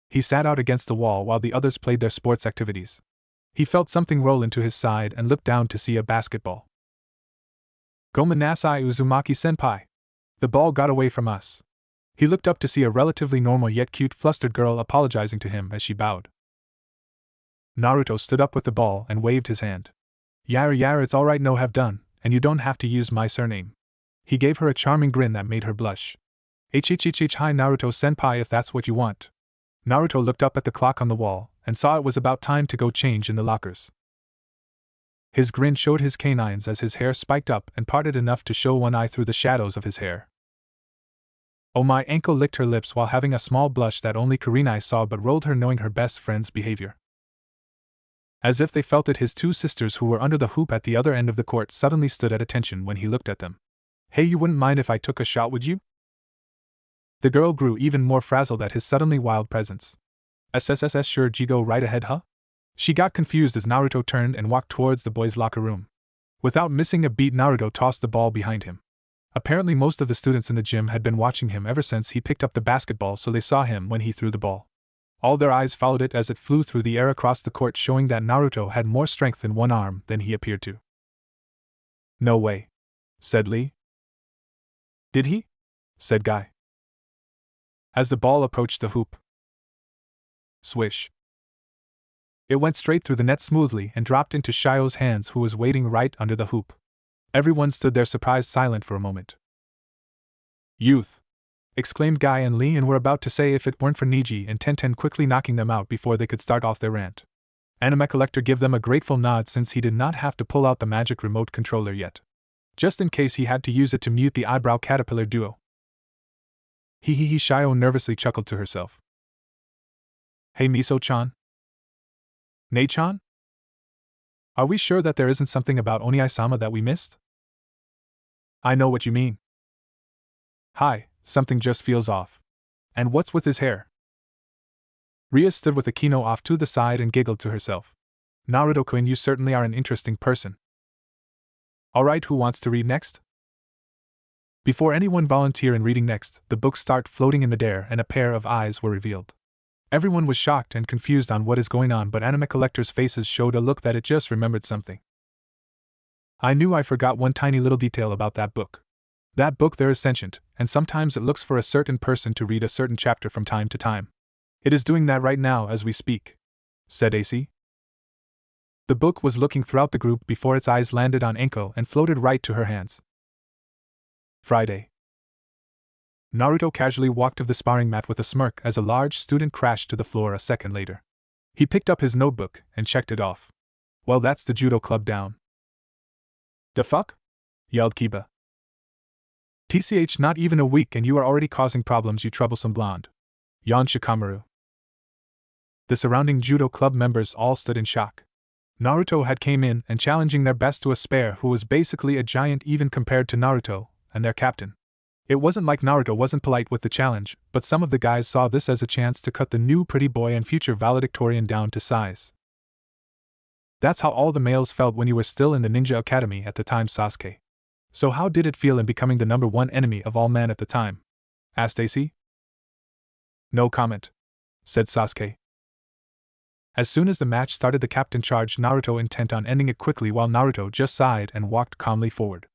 He sat out against the wall while the others played their sports activities. He felt something roll into his side and looked down to see a basketball. Gomen Nasai Uzumaki-senpai. The ball got away from us. He looked up to see a relatively normal yet cute flustered girl apologizing to him as she bowed. Naruto stood up with the ball and waved his hand. Yara, it's alright, no have done, and you don't have to use my surname. He gave her a charming grin that made her blush. Hi Naruto-senpai, if that's what you want. Naruto looked up at the clock on the wall and saw it was about time to go change in the lockers. His grin showed his canines as his hair spiked up and parted enough to show one eye through the shadows of his hair. Oh my, Enko licked her lips while having a small blush that only Kurenai saw but rolled her knowing her best friend's behavior. As if they felt it, his two sisters who were under the hoop at the other end of the court suddenly stood at attention when he looked at them. Hey, you wouldn't mind if I took a shot, would you? The girl grew even more frazzled at his suddenly wild presence. SSSS, sure, G, go right ahead, huh? She got confused as Naruto turned and walked towards the boys' locker room. Without missing a beat, Naruto tossed the ball behind him. Apparently most of the students in the gym had been watching him ever since he picked up the basketball, so they saw him when he threw the ball. All their eyes followed it as it flew through the air across the court, showing that Naruto had more strength in one arm than he appeared to. No way, said Lee. Did he? Said Guy. As the ball approached the hoop. Swish. It went straight through the net smoothly and dropped into Shio's hands, who was waiting right under the hoop. Everyone stood there surprised, silent for a moment. Youth! Exclaimed Guy and Lee, and were about to say if it weren't for Niji and Tenten quickly knocking them out before they could start off their rant. Anime Collector gave them a grateful nod since he did not have to pull out the magic remote controller yet. Just in case he had to use it to mute the eyebrow caterpillar duo. Shio nervously chuckled to herself. Hey Miso-chan? Nei-chan? Are we sure that there isn't something about Oniai-sama that we missed? I know what you mean. Hi, something just feels off. And what's with his hair? Ria stood with Akino off to the side and giggled to herself. Naruto-kun, you certainly are an interesting person. Alright, who wants to read next? Before anyone volunteered in reading next, the books start floating in midair and a pair of eyes were revealed. Everyone was shocked and confused on what is going on, but Anime Collector's faces showed a look that it just remembered something. I knew I forgot one tiny little detail about that book. That book there is sentient, and sometimes it looks for a certain person to read a certain chapter from time to time. It is doing that right now as we speak, said AC. The book was looking throughout the group before its eyes landed on Enko and floated right to her hands. Friday. Naruto casually walked to the sparring mat with a smirk as a large student crashed to the floor a second later. He picked up his notebook and checked it off. Well, that's the judo club down. The fuck? Yelled Kiba. TCH, not even a week and you are already causing problems, you troublesome blonde. Yawned Shikamaru. The surrounding judo club members all stood in shock. Naruto had came in and challenging their best to a spare who was basically a giant even compared to Naruto and their captain. It wasn't like Naruto wasn't polite with the challenge, but some of the guys saw this as a chance to cut the new pretty boy and future valedictorian down to size. That's how all the males felt when you were still in the ninja academy at the time, Sasuke. So how did it feel in becoming the number one enemy of all men at the time? Asked AC. No comment, said Sasuke. As soon as the match started, the captain charged Naruto, intent on ending it quickly, while Naruto just sighed and walked calmly forward.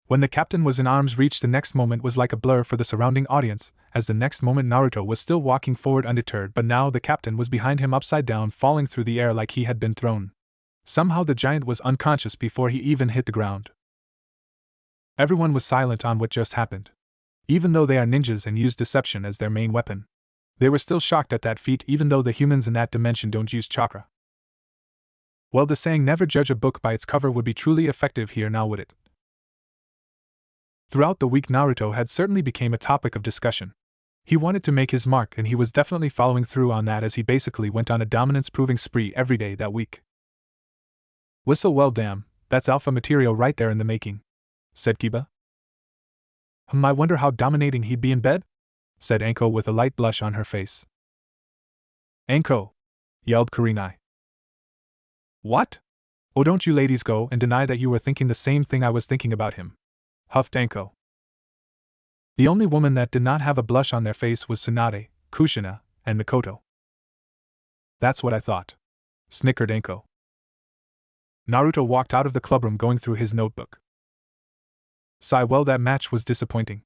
When the captain was in arm's reach, the next moment was like a blur for the surrounding audience, as the next moment Naruto was still walking forward undeterred, but now the captain was behind him upside down, falling through the air like he had been thrown. Somehow the giant was unconscious before he even hit the ground. Everyone was silent on what just happened. Even though they are ninjas and use deception as their main weapon, they were still shocked at that feat, even though the humans in that dimension don't use chakra. Well, the saying never judge a book by its cover would be truly effective here now, would it? Throughout the week, Naruto had certainly become a topic of discussion. He wanted to make his mark, and he was definitely following through on that, as he basically went on a dominance-proving spree every day that week. Whistle, well damn, that's alpha material right there in the making, said Kiba. I wonder how dominating he'd be in bed? Said Anko with a light blush on her face. Anko! Yelled Kurenai. What? Oh, don't you ladies go and deny that you were thinking the same thing I was thinking about him, huffed Anko. The only woman that did not have a blush on their face was Tsunade, Kushina, and Mikoto. That's what I thought, snickered Anko. Naruto walked out of the clubroom going through his notebook. Sigh, well, that match was disappointing.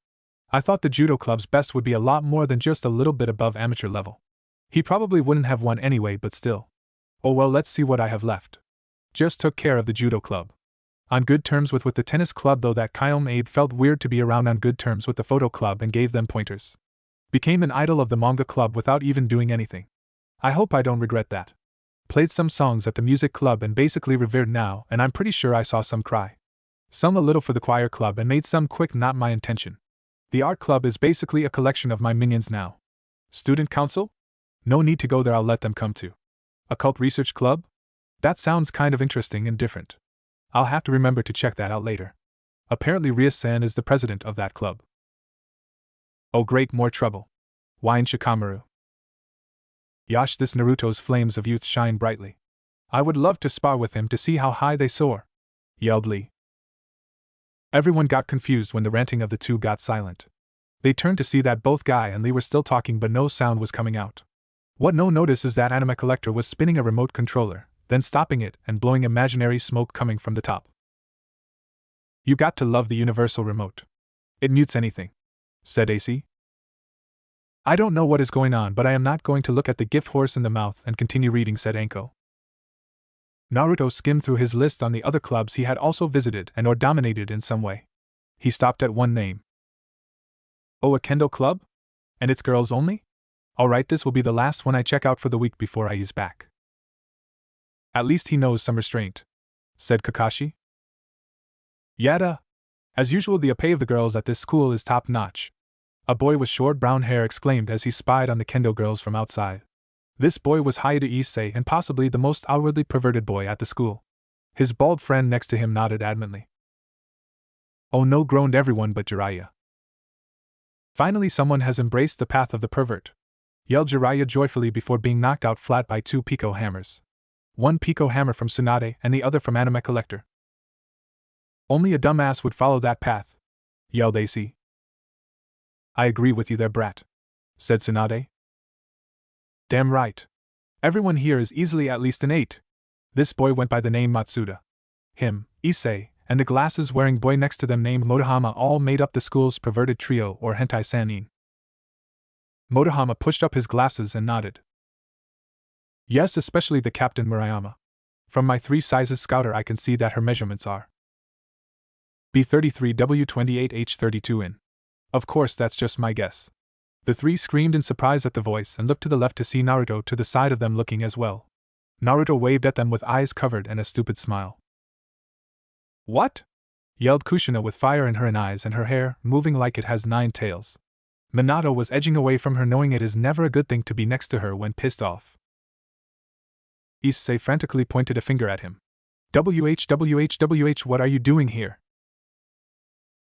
I thought the judo club's best would be a lot more than just a little bit above amateur level. He probably wouldn't have won anyway, but still. Oh well, let's see what I have left. Just took care of the judo club. On good terms with the tennis club, though that Kyome Abe felt weird to be around. On good terms with the photo club and gave them pointers. Became an idol of the manga club without even doing anything. I hope I don't regret that. Played some songs at the music club and basically revered now, and I'm pretty sure I saw some cry. Some a little for the choir club and made some quick, not my intention. The art club is basically a collection of my minions now. Student council? No need to go there, I'll let them come to. Occult research club? That sounds kind of interesting and different. I'll have to remember to check that out later. Apparently Ria-san is the president of that club. Oh great, more trouble. Whined Shikamaru. Yash, this Naruto's flames of youth shine brightly. I would love to spar with him to see how high they soar, yelled Lee. Everyone got confused when the ranting of the two got silent. They turned to see that both Guy and Lee were still talking, but no sound was coming out. What no notice is that Anime Collector was spinning a remote controller, then stopping it and blowing imaginary smoke coming from the top. You got to love the universal remote. It mutes anything, said AC. I don't know what is going on, but I am not going to look at the gift horse in the mouth and continue reading, said Anko. Naruto skimmed through his list on the other clubs he had also visited and or dominated in some way. He stopped at one name. Oh, a kendo club? And it's girls only? Alright, this will be the last one I check out for the week before I ease back. At least he knows some restraint, said Kakashi. Yada! As usual, the pay of the girls at this school is top-notch. A boy with short brown hair exclaimed as he spied on the kendo girls from outside. This boy was Hayato Issei and possibly the most outwardly perverted boy at the school. His bald friend next to him nodded adamantly. Oh no, groaned everyone but Jiraiya. Finally someone has embraced the path of the pervert, yelled Jiraiya joyfully before being knocked out flat by two Pico hammers. One Pico hammer from Tsunade and the other from Anime Collector. Only a dumbass would follow that path, yelled AC. I agree with you there, brat, said Tsunade. Damn right. Everyone here is easily at least an 8. This boy went by the name Matsuda. Him, Issei, and the glasses-wearing boy next to them named Motohama all made up the school's perverted trio or hentai sanin. Motohama pushed up his glasses and nodded. Yes, especially the Captain Murayama. From my 3 sizes scouter I can see that her measurements are B33 W28 H32 in. Of course, that's just my guess. The three screamed in surprise at the voice and looked to the left to see Naruto to the side of them looking as well. Naruto waved at them with eyes covered and a stupid smile. What? Yelled Kushina with fire in her eyes and her hair moving like it has 9 tails. Minato was edging away from her, knowing it is never a good thing to be next to her when pissed off. Issei frantically pointed a finger at him. WH, what are you doing here?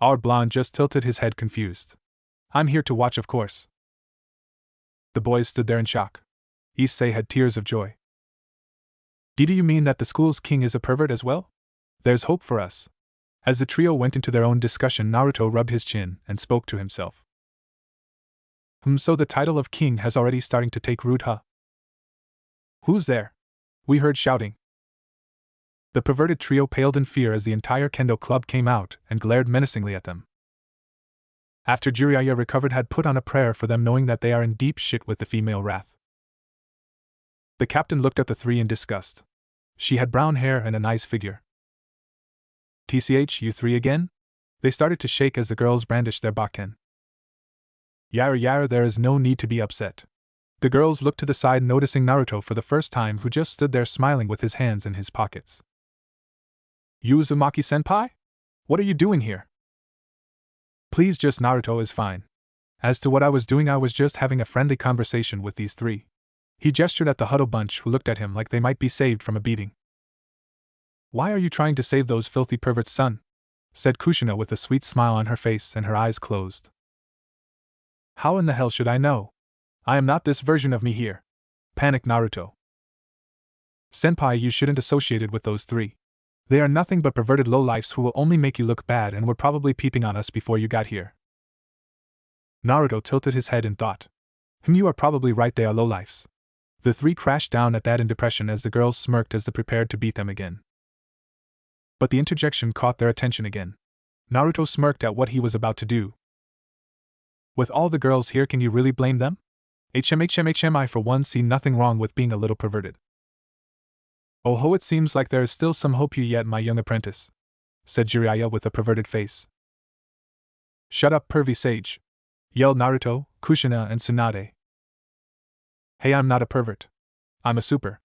Our blonde just tilted his head confused. I'm here to watch, of course. The boys stood there in shock. Issei had tears of joy. Do you mean that the school's king is a pervert as well? There's hope for us. As the trio went into their own discussion, Naruto rubbed his chin and spoke to himself. So the title of king has already starting to take root, huh? Who's there? We heard shouting. The perverted trio paled in fear as the entire kendo club came out and glared menacingly at them. After Jiraiya recovered, had put on a prayer for them, knowing that they are in deep shit with the female wrath. The captain looked at the three in disgust. She had brown hair and a nice figure. TCH, you three again? They started to shake as the girls brandished their bakken. Yara, there is no need to be upset. The girls looked to the side, noticing Naruto for the first time, who just stood there smiling with his hands in his pockets. You, Uzumaki-senpai? What are you doing here? Please, just Naruto is fine. As to what I was doing, I was just having a friendly conversation with these three. He gestured at the huddle bunch, who looked at him like they might be saved from a beating. Why are you trying to save those filthy perverts, son? Said Kushina with a sweet smile on her face and her eyes closed. How in the hell should I know? I am not this version of me here. Panicked Naruto. Senpai, you shouldn't associate with those three. They are nothing but perverted lowlifes who will only make you look bad and were probably peeping on us before you got here. Naruto tilted his head in thought. You are probably right, they are lowlifes. The three crashed down at that in depression as the girls smirked as they prepared to beat them again. But the interjection caught their attention again. Naruto smirked at what he was about to do. With all the girls here, can you really blame them? I for one see nothing wrong with being a little perverted. Oh ho, it seems like there is still some hope you yet, my young apprentice, said Jiraiya with a perverted face. Shut up, pervy sage, yelled Naruto, Kushina and Tsunade. Hey, I'm not a pervert. I'm a super.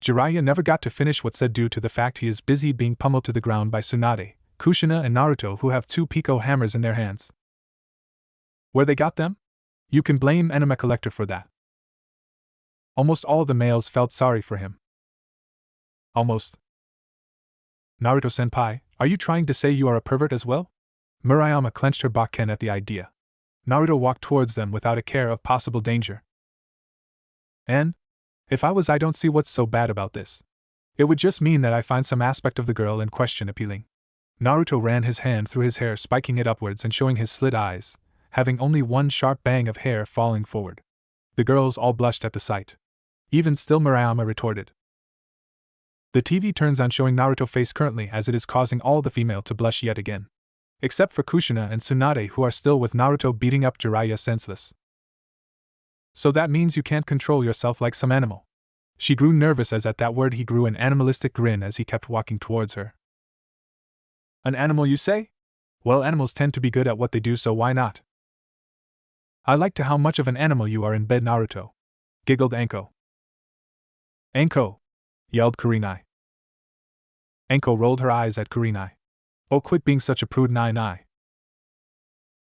Jiraiya never got to finish what said due to the fact he is busy being pummeled to the ground by Tsunade, Kushina and Naruto, who have 2 Pico hammers in their hands. Where they got them? You can blame Anime Collector for that. Almost all the males felt sorry for him. Almost. Naruto-senpai, are you trying to say you are a pervert as well? Murayama clenched her bakken at the idea. Naruto walked towards them without a care of possible danger. And? If I was, I don't see what's so bad about this. It would just mean that I find some aspect of the girl in question appealing. Naruto ran his hand through his hair, spiking it upwards and showing his slit eyes, having only one sharp bang of hair falling forward. The girls all blushed at the sight. Even still, Murayama retorted. The TV turns on, showing Naruto face currently, as it is causing all the female to blush yet again. Except for Kushina and Tsunade, who are still with Naruto beating up Jiraiya senseless. So that means you can't control yourself like some animal. She grew nervous as at that word he grew an animalistic grin as he kept walking towards her. An animal, you say? Well, animals tend to be good at what they do, so why not? I like to how much of an animal you are in bed, Naruto, giggled Anko. Anko, yelled Kurenai. Anko rolled her eyes at Kurenai. Oh, quit being such a prude, nai.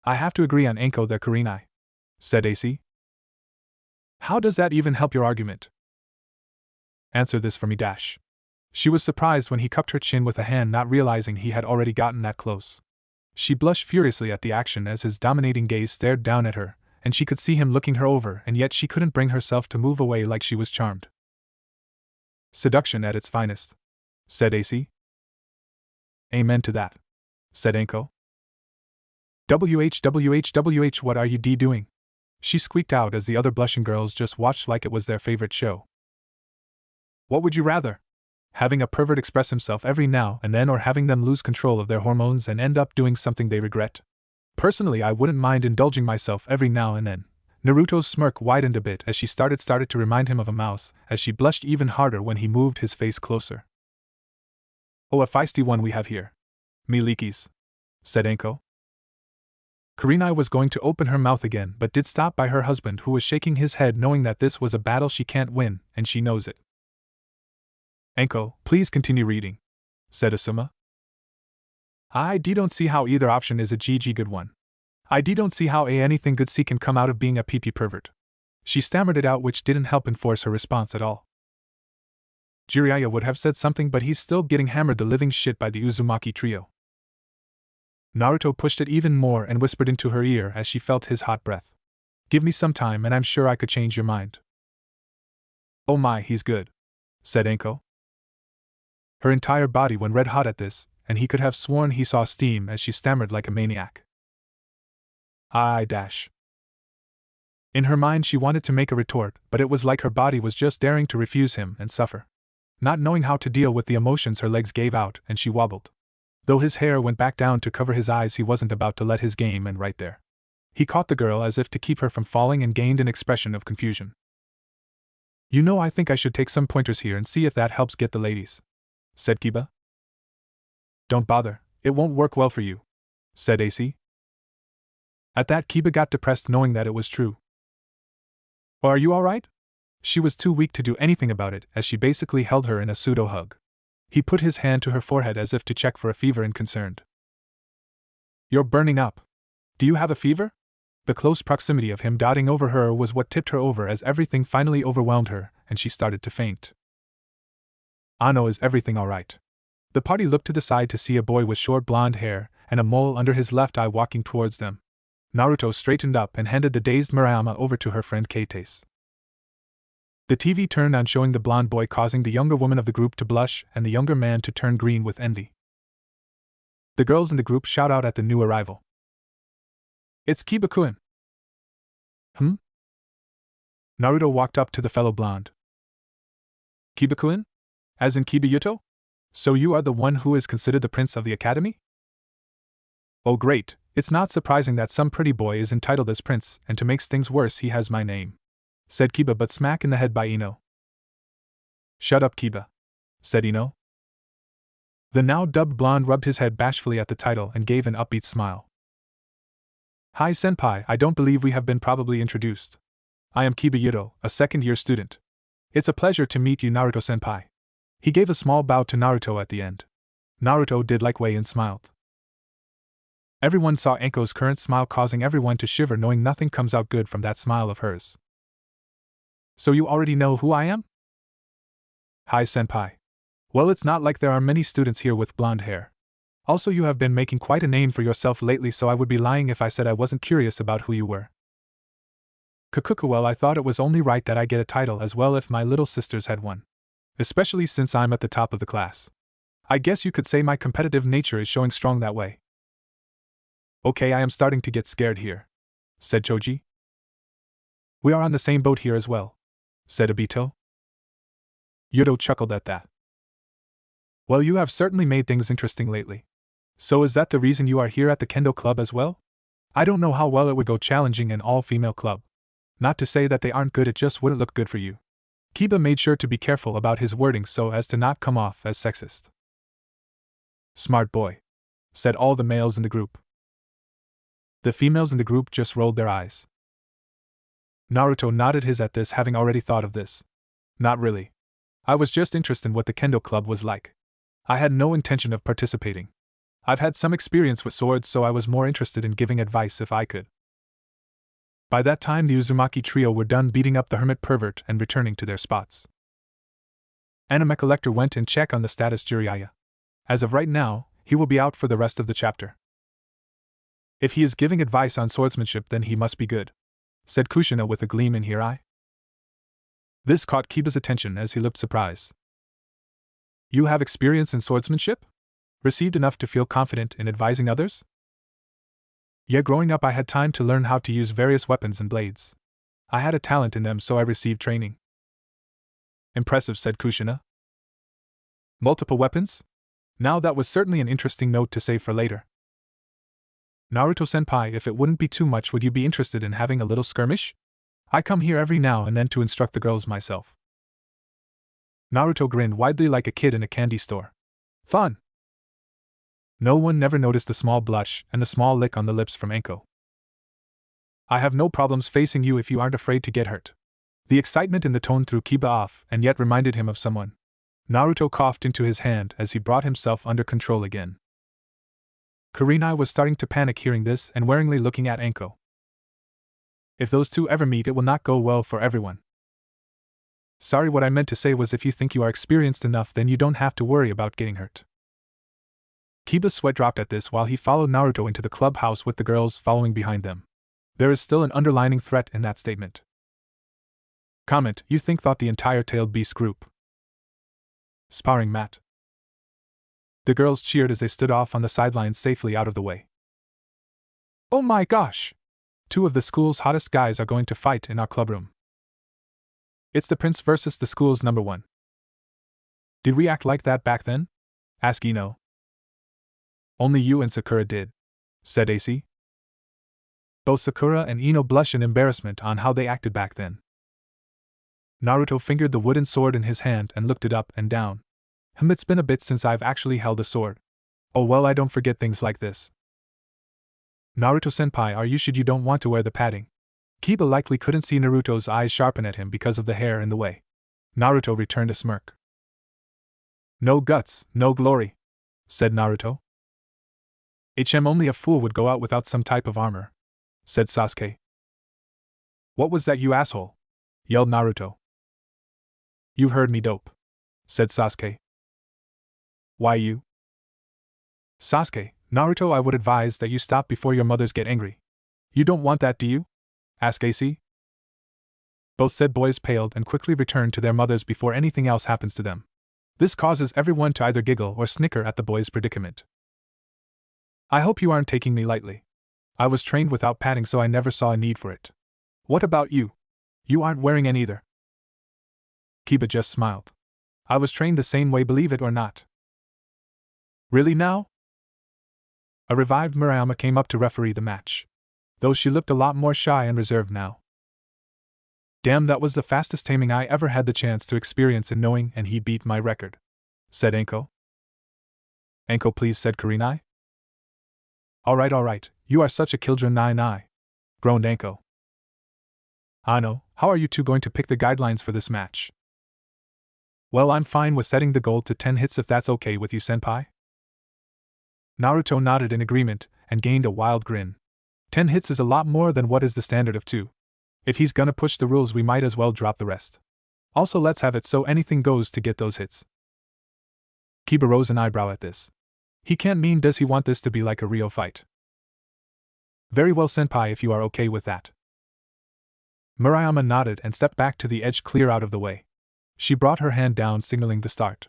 I have to agree on Anko there, Kurenai, said AC. How does that even help your argument? Answer this for me, dash. She was surprised when he cupped her chin with a hand, not realizing he had already gotten that close. She blushed furiously at the action as his dominating gaze stared down at her, and she could see him looking her over, and yet she couldn't bring herself to move away like she was charmed. Seduction at its finest, said AC. Amen to that, said Anko. WH, what are you doing? She squeaked out as the other blushing girls just watched like it was their favorite show. What would you rather? Having a pervert express himself every now and then, or having them lose control of their hormones and end up doing something they regret? Personally, I wouldn't mind indulging myself every now and then. Naruto's smirk widened a bit as she started to remind him of a mouse, as she blushed even harder when he moved his face closer. Oh, a feisty one we have here. Me leakies, said Anko. Kurenai was going to open her mouth again but did stop by her husband, who was shaking his head, knowing that this was a battle she can't win, and she knows it. "Enko, please continue reading," said Asuma. "I don't see how either option is a GG good one. I don't see how anything good C can come out of being a PP pervert." She stammered it out, which didn't help enforce her response at all. Jiraiya would have said something, but he's still getting hammered the living shit by the Uzumaki trio. Naruto pushed it even more and whispered into her ear as she felt his hot breath. "Give me some time and I'm sure I could change your mind." "Oh my, he's good," said Enko. Her entire body went red hot at this, and he could have sworn he saw steam as she stammered like a maniac. "I dash." In her mind she wanted to make a retort, but it was like her body was just daring to refuse him and suffer. Not knowing how to deal with the emotions, her legs gave out and she wobbled. Though his hair went back down to cover his eyes, he wasn't about to let his game end right there. He caught the girl as if to keep her from falling and gained an expression of confusion. "You know, I think I should take some pointers here and see if that helps get the ladies," said Kiba. "Don't bother, it won't work well for you," said AC. At that, Kiba got depressed knowing that it was true. "Are you alright?" She was too weak to do anything about it, as she basically held her in a pseudo-hug. He put his hand to her forehead as if to check for a fever and concerned. "You're burning up. Do you have a fever?" The close proximity of him dotting over her was what tipped her over, as everything finally overwhelmed her, and she started to faint. "Ano, is everything alright?" The party looked to the side to see a boy with short blonde hair and a mole under his left eye walking towards them. Naruto straightened up and handed the dazed Murayama over to her friend Kates. The TV turned on, showing the blonde boy causing the younger woman of the group to blush and the younger man to turn green with envy. The girls in the group shout out at the new arrival. "It's Kiba-kun." "Hmm?" Naruto walked up to the fellow blonde. "Kiba-kun? As in Kiba-yuto? So you are the one who is considered the prince of the academy?" "Oh great, it's not surprising that some pretty boy is entitled as prince, and to make things worse he has my name," said Kiba, but smack in the head by Ino. "Shut up, Kiba," said Ino. The now dubbed blonde rubbed his head bashfully at the title and gave an upbeat smile. "Hi senpai, I don't believe we have been properly introduced. I am Kiba Yuto, a second-year student. It's a pleasure to meet you, Naruto senpai." He gave a small bow to Naruto at the end. Naruto did like way and smiled. Everyone saw Enko's current smile, causing everyone to shiver, knowing nothing comes out good from that smile of hers. "So you already know who I am?" "Hi senpai. Well, it's not like there are many students here with blonde hair. Also, you have been making quite a name for yourself lately, so I would be lying if I said I wasn't curious about who you were." "Well, I thought it was only right that I get a title as well if my little sisters had one. Especially since I'm at the top of the class. I guess you could say my competitive nature is showing strong that way." "Okay, I am starting to get scared here," said Choji. "We are on the same boat here as well," said Obito. Yuto chuckled at that. "Well, you have certainly made things interesting lately. So is that the reason you are here at the Kendo Club as well? I don't know how well it would go challenging an all-female club. Not to say that they aren't good, it just wouldn't look good for you." Kiba made sure to be careful about his wording so as to not come off as sexist. "Smart boy," said all the males in the group. The females in the group just rolled their eyes. Naruto nodded his at this, having already thought of this. "Not really. I was just interested in what the Kendo Club was like. I had no intention of participating. I've had some experience with swords, so I was more interested in giving advice if I could." By that time the Uzumaki trio were done beating up the hermit pervert and returning to their spots. Anime Collector went and checked on the status Jiraiya. As of right now, he will be out for the rest of the chapter. "If he is giving advice on swordsmanship, then he must be good," said Kushina with a gleam in her eye. This caught Kiba's attention as he looked surprised. "You have experience in swordsmanship? Received enough to feel confident in advising others?" "Yeah, growing up I had time to learn how to use various weapons and blades. I had a talent in them, so I received training." "Impressive," said Kushina. "Multiple weapons? Now that was certainly an interesting note to save for later." "Naruto-senpai, if it wouldn't be too much, would you be interested in having a little skirmish? I come here every now and then to instruct the girls myself." Naruto grinned widely like a kid in a candy store. "Fun!" No one never noticed the small blush and the small lick on the lips from Enko. I have no problems facing you if you aren't afraid to get hurt. The excitement in the tone threw Kiba off and yet reminded him of someone. Naruto coughed into his hand as he brought himself under control again. Kurenai was starting to panic hearing this and waringly looking at Anko. If those two ever meet, it will not go well for everyone. Sorry, what I meant to say was if you think you are experienced enough, then you don't have to worry about getting hurt. Kiba's sweat dropped at this while he followed Naruto into the clubhouse with the girls following behind them. There is still an underlining threat in that statement. Comment, you thought the entire tailed beast group. Sparring mat. The girls cheered as they stood off on the sidelines safely out of the way. Oh my gosh! 2 of the school's hottest guys are going to fight in our clubroom. It's the prince versus the school's number 1. Did we act like that back then? Asked Ino. Only you and Sakura did, said AC. Both Sakura and Ino blushed in embarrassment on how they acted back then. Naruto fingered the wooden sword in his hand and looked it up and down. It's been a bit since I've actually held a sword. Oh well, I don't forget things like this. Naruto-senpai, are you sure you don't want to wear the padding? Kiba likely couldn't see Naruto's eyes sharpen at him because of the hair in the way. Naruto returned a smirk. No guts, no glory, said Naruto. Only a fool would go out without some type of armor, said Sasuke. What was that, you asshole? Yelled Naruto. You heard me, dope, said Sasuke. Why you? Sasuke, Naruto, I would advise that you stop before your mothers get angry. You don't want that, do you? Asked AC. Both said boys paled and quickly returned to their mothers before anything else happens to them. This causes everyone to either giggle or snicker at the boys' predicament. I hope you aren't taking me lightly. I was trained without padding, so I never saw a need for it. What about you? You aren't wearing any either. Kiba just smiled. I was trained the same way, believe it or not. Really now? A revived Murayama came up to referee the match, though she looked a lot more shy and reserved now. Damn, that was the fastest taming I ever had the chance to experience in knowing, and he beat my record, said Anko. Anko, please, said Kurenai. Alright, you are such a killjoy, nai, groaned Anko. Ano, how are you two going to pick the guidelines for this match? Well, I'm fine with setting the goal to 10 hits if that's okay with you, senpai. Naruto nodded in agreement and gained a wild grin. 10 hits is a lot more than what is the standard of 2. If he's gonna push the rules, we might as well drop the rest. Also, let's have it so anything goes to get those hits. Kiba rose an eyebrow at this. He can't mean, does he want this to be like a real fight? Very well, senpai, if you are okay with that. Murayama nodded and stepped back to the edge, clear out of the way. She brought her hand down, signaling the start.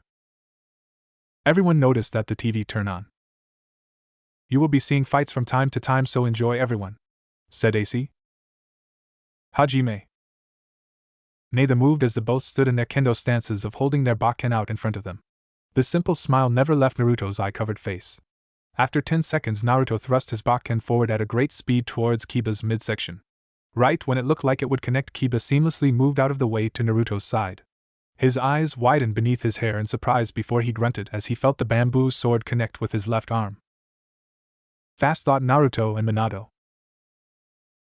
Everyone noticed that the TV turned on. You will be seeing fights from time to time, so enjoy, everyone, said AC. Hajime. Neither moved as the both stood in their kendo stances of holding their bakken out in front of them. The simple smile never left Naruto's eye-covered face. After 10 seconds, Naruto thrust his bakken forward at a great speed towards Kiba's midsection. Right when it looked like it would connect, Kiba seamlessly moved out of the way to Naruto's side. His eyes widened beneath his hair in surprise before he grunted as he felt the bamboo sword connect with his left arm. Fast, thought Naruto and Minato.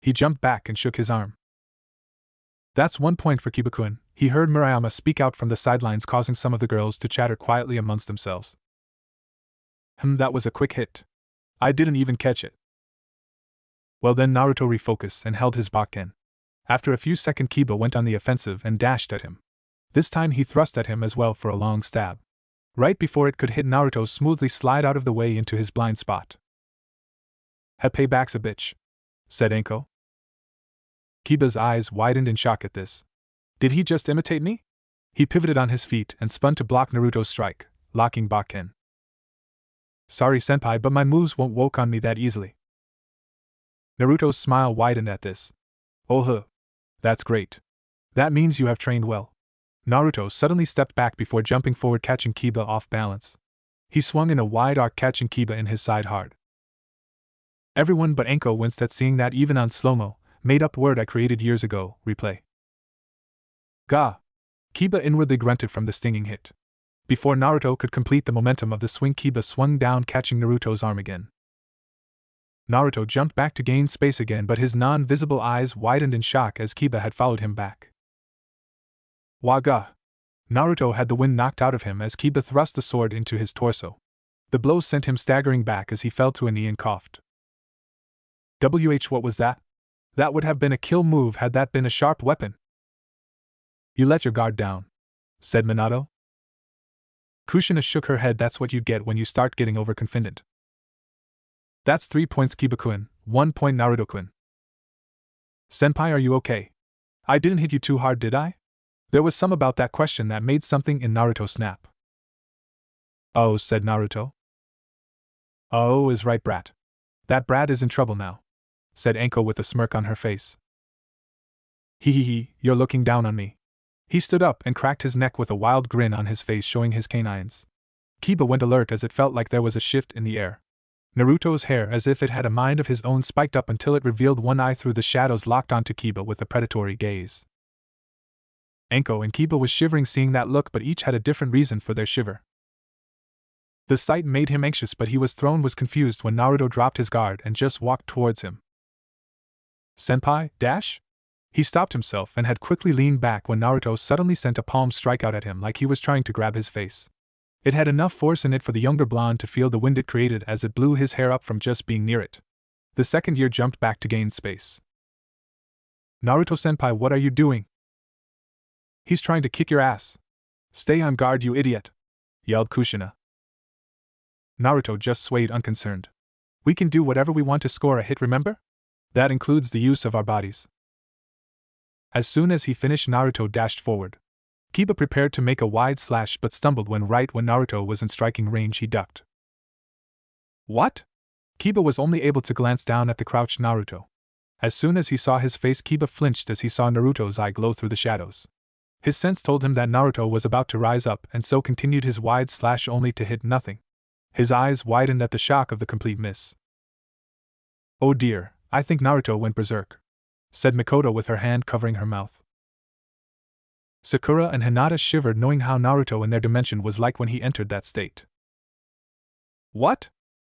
He jumped back and shook his arm. That's 1 point for Kiba-kun, he heard Murayama speak out from the sidelines, causing some of the girls to chatter quietly amongst themselves. That was a quick hit. I didn't even catch it. Well then, Naruto refocused and held his bakken. After a few seconds, Kiba went on the offensive and dashed at him. This time he thrust at him as well for a long stab. Right before it could hit, Naruto smoothly slid out of the way into his blind spot. Payback's a bitch, said Anko. Kiba's eyes widened in shock at this. Did he just imitate me? He pivoted on his feet and spun to block Naruto's strike, locking bakken. Sorry, senpai, but my moves won't work on me that easily. Naruto's smile widened at this. Oh, that's great. That means you have trained well. Naruto suddenly stepped back before jumping forward, catching Kiba off balance. He swung in a wide arc, catching Kiba in his side hard. Everyone but Anko winced at seeing that, even on slow-mo, made-up word I created years ago, replay. Gah! Kiba inwardly grunted from the stinging hit. Before Naruto could complete the momentum of the swing, Kiba swung down, catching Naruto's arm again. Naruto jumped back to gain space again, but his non-visible eyes widened in shock as Kiba had followed him back. Waga! Naruto had the wind knocked out of him as Kiba thrust the sword into his torso. The blow sent him staggering back as he fell to a knee and coughed. What was that? That would have been a kill move had that been a sharp weapon. You let your guard down, said Minato. Kushina shook her head. That's what you get when you start getting overconfident. That's 3 points Kiba-kun, 1 point Naruto-kun. Senpai, are you okay? I didn't hit you too hard, did I? There was some about that question that made something in Naruto snap. Oh, said Naruto. Oh, is right, brat. That brat is in trouble now, said Anko with a smirk on her face. Hee, you're looking down on me. He stood up and cracked his neck with a wild grin on his face, showing his canines. Kiba went alert as it felt like there was a shift in the air. Naruto's hair, as if it had a mind of his own, spiked up until it revealed one eye through the shadows, locked onto Kiba with a predatory gaze. Anko and Kiba was shivering seeing that look, but each had a different reason for their shiver. The sight made him anxious, but he was confused when Naruto dropped his guard and just walked towards him. Senpai, dash? He stopped himself and had quickly leaned back when Naruto suddenly sent a palm strike out at him like he was trying to grab his face. It had enough force in it for the younger blonde to feel the wind it created as it blew his hair up from just being near it. The second year jumped back to gain space. Naruto-senpai, what are you doing? He's trying to kick your ass. Stay on guard, you idiot, yelled Kushina. Naruto just swayed unconcerned. We can do whatever we want to score a hit, remember? That includes the use of our bodies. As soon as he finished, Naruto dashed forward. Kiba prepared to make a wide slash but stumbled when Naruto was in striking range he ducked. What? Kiba was only able to glance down at the crouched Naruto. As soon as he saw his face, Kiba flinched as he saw Naruto's eye glow through the shadows. His sense told him that Naruto was about to rise up and so continued his wide slash only to hit nothing. His eyes widened at the shock of the complete miss. Oh dear, I think Naruto went berserk, said Mikoto with her hand covering her mouth. Sakura and Hinata shivered knowing how Naruto in their dimension was like when he entered that state. What?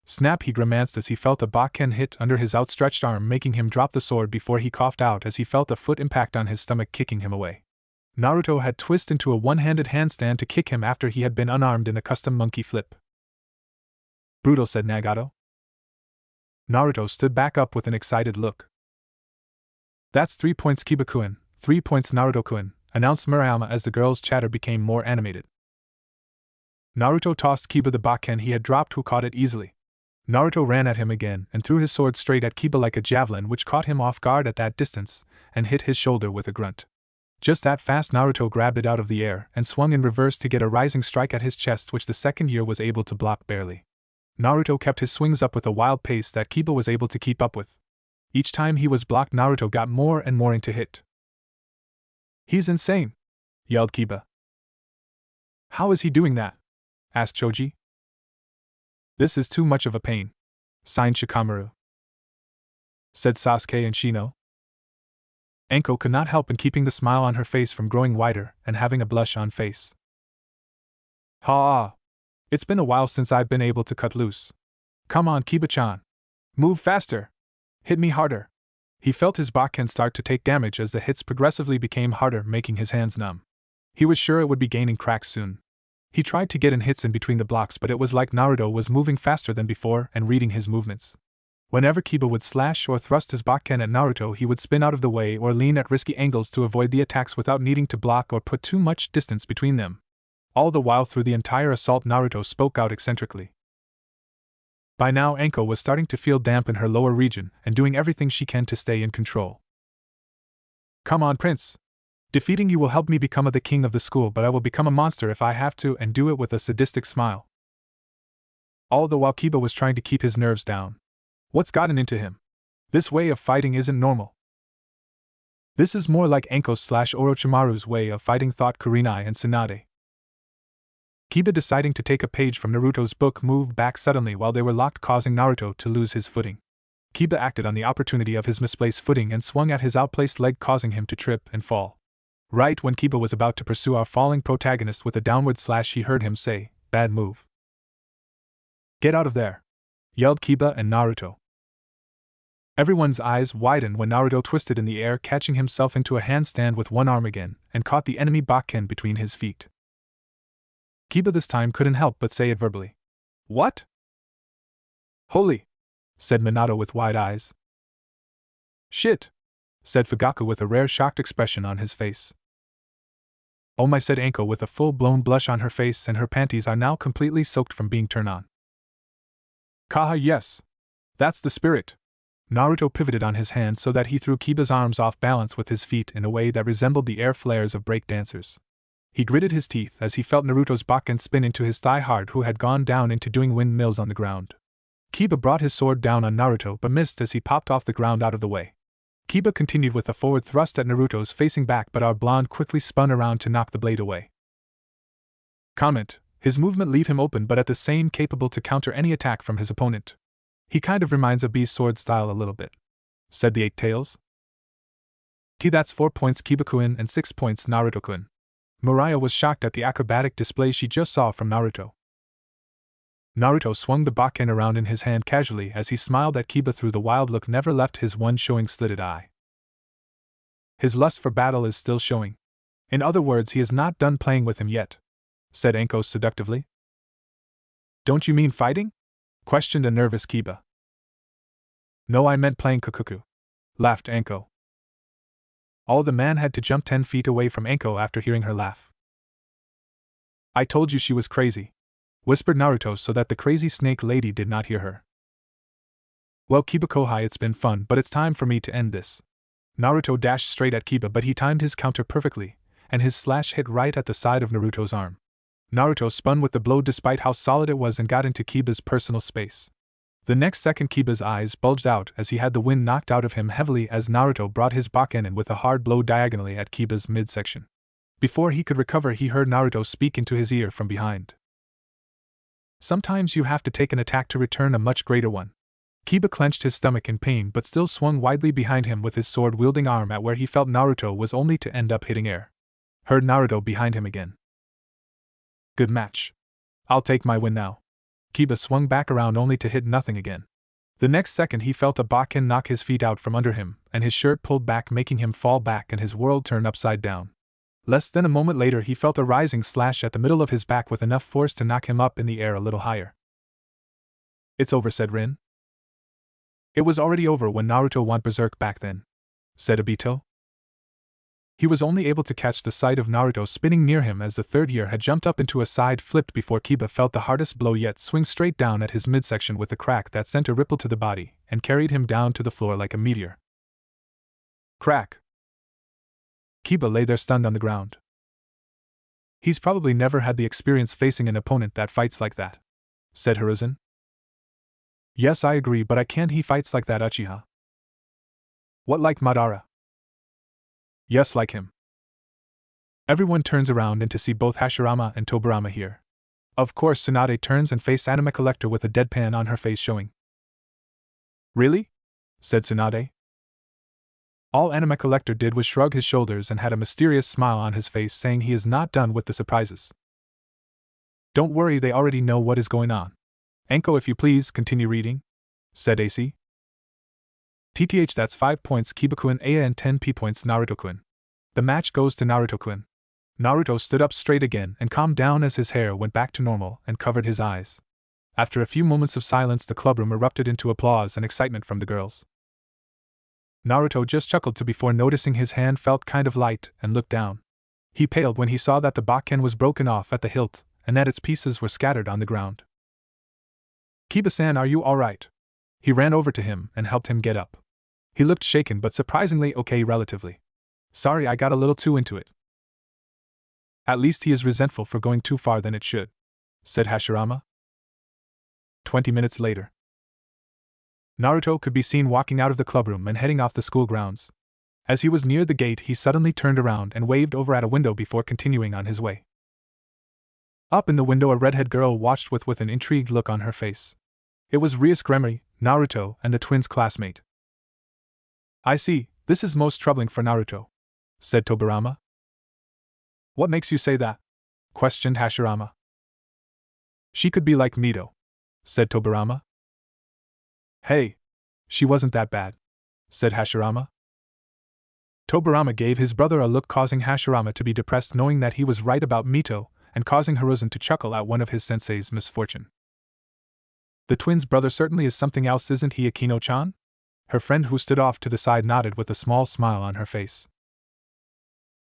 Snap, he grimaced as he felt a bakken hit under his outstretched arm, making him drop the sword before he coughed out as he felt a foot impact on his stomach, kicking him away. Naruto had twisted into a one-handed handstand to kick him after he had been unarmed in a custom monkey flip. Brutal, said Nagato. Naruto stood back up with an excited look. That's 3 points Kiba-kun, 3 points Naruto-kun, announced Murayama as the girl's chatter became more animated. Naruto tossed Kiba the bakken he had dropped, who caught it easily. Naruto ran at him again and threw his sword straight at Kiba like a javelin, which caught him off guard at that distance and hit his shoulder with a grunt. Just that fast, Naruto grabbed it out of the air and swung in reverse to get a rising strike at his chest, which the second year was able to block barely. Naruto kept his swings up with a wild pace that Kiba was able to keep up with. Each time he was blocked, Naruto got more and more into hit. He's insane, yelled Kiba. How is he doing that? Asked Choji. This is too much of a pain, signed Shikamaru. Said Sasuke and Shino. Anko could not help in keeping the smile on her face from growing wider and having a blush on face. Ha! It's been a while since I've been able to cut loose. Come on, Kiba-chan. Move faster. Hit me harder. He felt his bakken start to take damage as the hits progressively became harder, making his hands numb. He was sure it would be gaining cracks soon. He tried to get in hits in between the blocks, but it was like Naruto was moving faster than before and reading his movements. Whenever Kiba would slash or thrust his bakken at Naruto, he would spin out of the way or lean at risky angles to avoid the attacks without needing to block or put too much distance between them. All the while through the entire assault, Naruto spoke out eccentrically. By now, Anko was starting to feel damp in her lower region and doing everything she can to stay in control. Come on, Prince. Defeating you will help me become the king of the school, but I will become a monster if I have to, and do it with a sadistic smile. All the while Kiba was trying to keep his nerves down. What's gotten into him? This way of fighting isn't normal. This is more like Anko's/Orochimaru's way of fighting, thought Kurenai and Tsunade. Kiba, deciding to take a page from Naruto's book, moved back suddenly while they were locked, causing Naruto to lose his footing. Kiba acted on the opportunity of his misplaced footing and swung at his outplaced leg, causing him to trip and fall. Right when Kiba was about to pursue our falling protagonist with a downward slash, he heard him say, "Bad move." "Get out of there!" yelled Kiba and Naruto. Everyone's eyes widened when Naruto twisted in the air, catching himself into a handstand with one arm again, and caught the enemy Bakken between his feet. Kiba this time couldn't help but say it verbally. What? Holy! Said Minato with wide eyes. Shit! Said Fugaku with a rare shocked expression on his face. Oh my, said Anko with a full-blown blush on her face, and her panties are now completely soaked from being turned on. Kaha, yes. That's the spirit. Naruto pivoted on his hand so that he threw Kiba's arms off balance with his feet in a way that resembled the air flares of break dancers. He gritted his teeth as he felt Naruto's Bakken spin into his thigh hard, who had gone down into doing windmills on the ground. Kiba brought his sword down on Naruto but missed as he popped off the ground out of the way. Kiba continued with a forward thrust at Naruto's facing back, but our blonde quickly spun around to knock the blade away. Comment: his movement leave him open but at the same capable to counter any attack from his opponent. He kind of reminds of B's sword style a little bit, said the Eight Tails. That's 4 points Kiba-kun and 6 points Naruto-kun. Mariah was shocked at the acrobatic display she just saw from Naruto. Naruto swung the Bakken around in his hand casually as he smiled at Kiba through the wild look never left his one showing slitted eye. His lust for battle is still showing. In other words, he is not done playing with him yet, said Anko seductively. Don't you mean fighting? Questioned a nervous Kiba. No, I meant playing kukuku, laughed Anko. All the man had to jump 10 feet away from Anko after hearing her laugh. I told you she was crazy, whispered Naruto so that the crazy snake lady did not hear her. Well, Kiba Kohai, it's been fun, but it's time for me to end this. Naruto dashed straight at Kiba, but he timed his counter perfectly, and his slash hit right at the side of Naruto's arm. Naruto spun with the blow despite how solid it was and got into Kiba's personal space. The next second, Kiba's eyes bulged out as he had the wind knocked out of him heavily as Naruto brought his Bakken in with a hard blow diagonally at Kiba's midsection. Before he could recover, he heard Naruto speak into his ear from behind. Sometimes you have to take an attack to return a much greater one. Kiba clenched his stomach in pain but still swung widely behind him with his sword-wielding arm at where he felt Naruto was, only to end up hitting air. Heard Naruto behind him again. Good match. I'll take my win now. Kiba swung back around only to hit nothing again. The next second he felt a Bakken knock his feet out from under him, and his shirt pulled back, making him fall back and his world turn upside down. Less than a moment later he felt a rising slash at the middle of his back with enough force to knock him up in the air a little higher. It's over, said Rin. It was already over when Naruto went berserk back then, said Obito. He was only able to catch the sight of Naruto spinning near him as the third year had jumped up into a side flip before Kiba felt the hardest blow yet swing straight down at his midsection with a crack that sent a ripple to the body and carried him down to the floor like a meteor. Crack! Kiba lay there stunned on the ground. He's probably never had the experience facing an opponent that fights like that, said Hiruzen. Yes, I agree, but I can't. He fights like that, Uchiha. What, like Madara? Yes, like him. Everyone turns around and to see both Hashirama and Tobirama here. Of course, Tsunade turns and faced Anime Collector with a deadpan on her face showing. Really? Said Tsunade. All Anime Collector did was shrug his shoulders and had a mysterious smile on his face, saying he is not done with the surprises. Don't worry, they already know what is going on. Anko, if you please, continue reading, said AC. TTH, that's 5 points Kiba-kun Aya and 10 P points Naruto-kun. The match goes to Naruto-kun. Naruto stood up straight again and calmed down as his hair went back to normal and covered his eyes. After a few moments of silence, the clubroom erupted into applause and excitement from the girls. Naruto just chuckled to before noticing his hand felt kind of light and looked down. He paled when he saw that the Bakken was broken off at the hilt and that its pieces were scattered on the ground. Kiba-san, are you alright? He ran over to him and helped him get up. He looked shaken but surprisingly okay relatively. Sorry, I got a little too into it. At least he is resentful for going too far than it should, said Hashirama. 20 minutes later. Naruto could be seen walking out of the clubroom and heading off the school grounds. As he was near the gate, he suddenly turned around and waved over at a window before continuing on his way. Up in the window, a redhead girl watched with an intrigued look on her face. It was Rias Gremory, Naruto, and the twins' classmate. I see, this is most troubling for Naruto, said Tobirama. What makes you say that? Questioned Hashirama. She could be like Mito, said Tobirama. Hey, she wasn't that bad, said Hashirama. Tobirama gave his brother a look, causing Hashirama to be depressed, knowing that he was right about Mito, and causing Hiruzen to chuckle at one of his sensei's misfortune. The twins' brother certainly is something else, isn't he, Akino-chan? Her friend who stood off to the side nodded with a small smile on her face.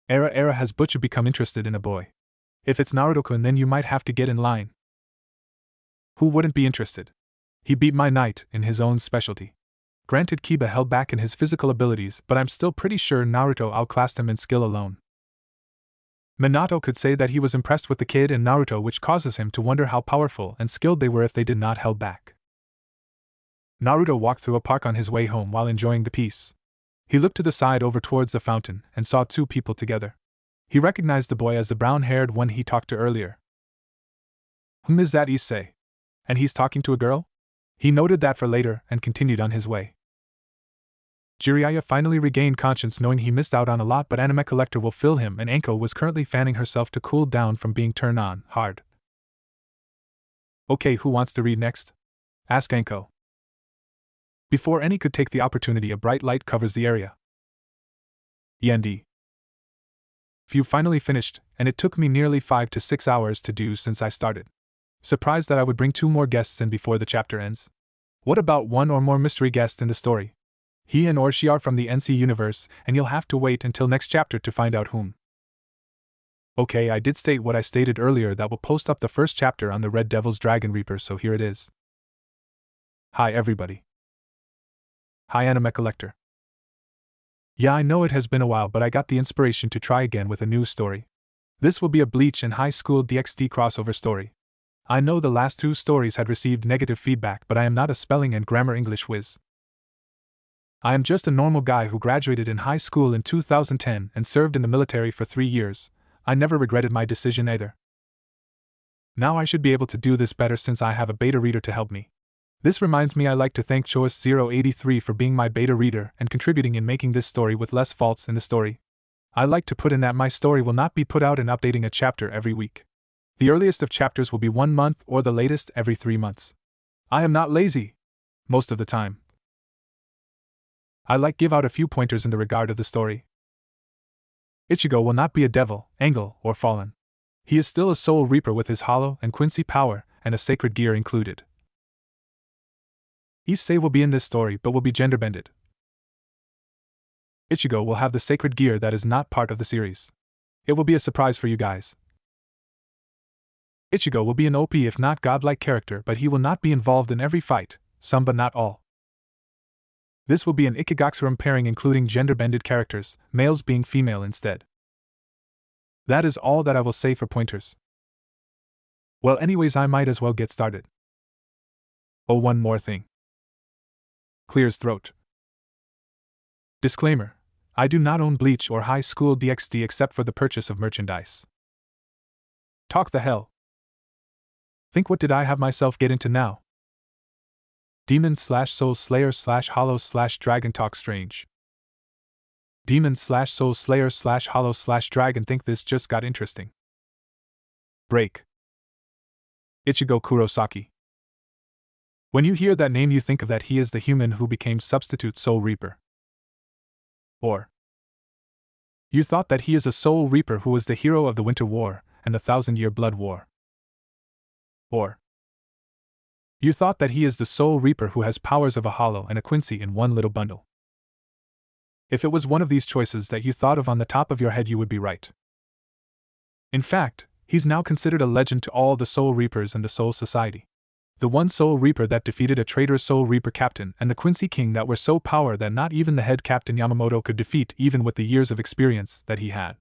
Era has Butcher become interested in a boy? If it's Naruto-kun, then you might have to get in line. Who wouldn't be interested? He beat my knight in his own specialty. Granted, Kiba held back in his physical abilities, but I'm still pretty sure Naruto outclassed him in skill alone. Minato could say that he was impressed with the kid and Naruto, which causes him to wonder how powerful and skilled they were if they did not held back. Naruto walked through a park on his way home while enjoying the peace. He looked to the side over towards the fountain and saw two people together. He recognized the boy as the brown-haired one he talked to earlier. Whom is that, Issei? And he's talking to a girl? He noted that for later and continued on his way. Jiraiya finally regained conscience, knowing he missed out on a lot, but Anime Collector will fill him, and Anko was currently fanning herself to cool down from being turned on hard. Okay, who wants to read next? Asked Anko. Before any could take the opportunity, a bright light covers the area. Yendi. Few finally finished, and it took me nearly 5 to 6 hours to do since I started. Surprised that I would bring 2 more guests in before the chapter ends. What about 1 or more mystery guests in the story? He and or she are from the NC universe, and you'll have to wait until next chapter to find out whom. Okay, I did state what I stated earlier, that we'll post up the first chapter on the Red Devil's Dragon Reaper, so here it is. Hi everybody. Hi Anime Collector. Yeah, I know it has been a while, but I got the inspiration to try again with a new story. This will be a Bleach and Highschool DxD crossover story. I know the last 2 stories had received negative feedback, but I am not a spelling and grammar English whiz. I am just a normal guy who graduated in high school in 2010 and served in the military for 3 years. I never regretted my decision either. Now I should be able to do this better since I have a beta reader to help me. This reminds me, I like to thank Choice083 for being my beta reader and contributing in making this story with less faults in the story. I like to put in that my story will not be put out and updating a chapter every week. The earliest of chapters will be 1 month or the latest every 3 months. I am not lazy. Most of the time. I like give out a few pointers in the regard of the story. Ichigo will not be a devil, angel, or fallen. He is still a soul reaper with his hollow and Quincy power, and a sacred gear included. Issei will be in this story but will be gender-bended. Ichigo will have the sacred gear that is not part of the series. It will be a surprise for you guys. Ichigo will be an OP if not godlike character, but he will not be involved in every fight, some but not all. This will be an Ikigatsurum pairing including gender-bended characters, males being female instead. That is all that I will say for pointers. Well, anyways, I might as well get started. Oh, one more thing. Clears throat. Disclaimer: I do not own Bleach or Highschool DxD except for the purchase of merchandise. Talk the hell. Think, what did I have myself get into now? Demon/Soul Slayer/Hollow/Dragon talk strange. Demon/Soul Slayer/Hollow/Dragon, think this just got interesting. Break. Ichigo Kurosaki. When you hear that name, you think of that he is the human who became substitute Soul Reaper. Or you thought that he is a Soul Reaper who was the hero of the Winter War and the 1,000-Year Blood War. Or you thought that he is the Soul Reaper who has powers of a Hollow and a Quincy in one little bundle. If it was one of these choices that you thought of on the top of your head, you would be right. In fact, he's now considered a legend to all the Soul Reapers and the Soul Society. The one Soul Reaper that defeated a traitorous Soul Reaper captain and the Quincy King that were so powerful that not even the head captain Yamamoto could defeat, even with the years of experience that he had.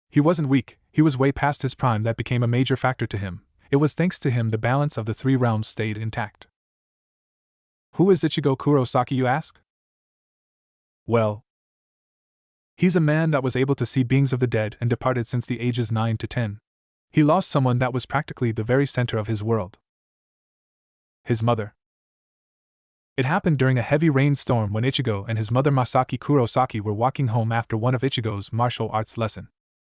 He wasn't weak, he was way past his prime. That became a major factor to him. It was thanks to him the balance of the 3 realms stayed intact. Who is Ichigo Kurosaki, you ask? Well, he's a man that was able to see beings of the dead and departed since the ages 9 to 10. He lost someone that was practically the very center of his world. His mother. It happened during a heavy rainstorm when Ichigo and his mother Masaki Kurosaki were walking home after one of Ichigo's martial arts lesson.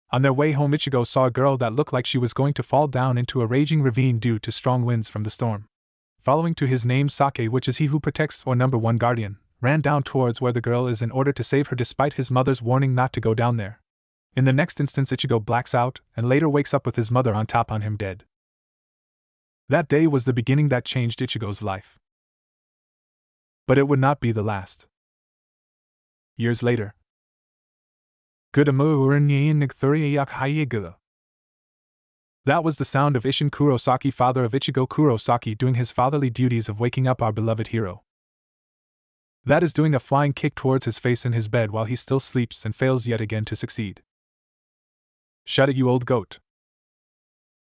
On their way home, Ichigo saw a girl that looked like she was going to fall down into a raging ravine due to strong winds from the storm. Following to his name Sake, which is he who protects or number 1 guardian, ran down towards where the girl is in order to save her despite his mother's warning not to go down there. In the next instance, Ichigo blacks out and later wakes up with his mother on top on him dead. That day was the beginning that changed Ichigo's life. But it would not be the last. Years later. That was the sound of Isshin Kurosaki, father of Ichigo Kurosaki, doing his fatherly duties of waking up our beloved hero. That is doing a flying kick towards his face in his bed while he still sleeps and fails yet again to succeed. Shut it, you old goat.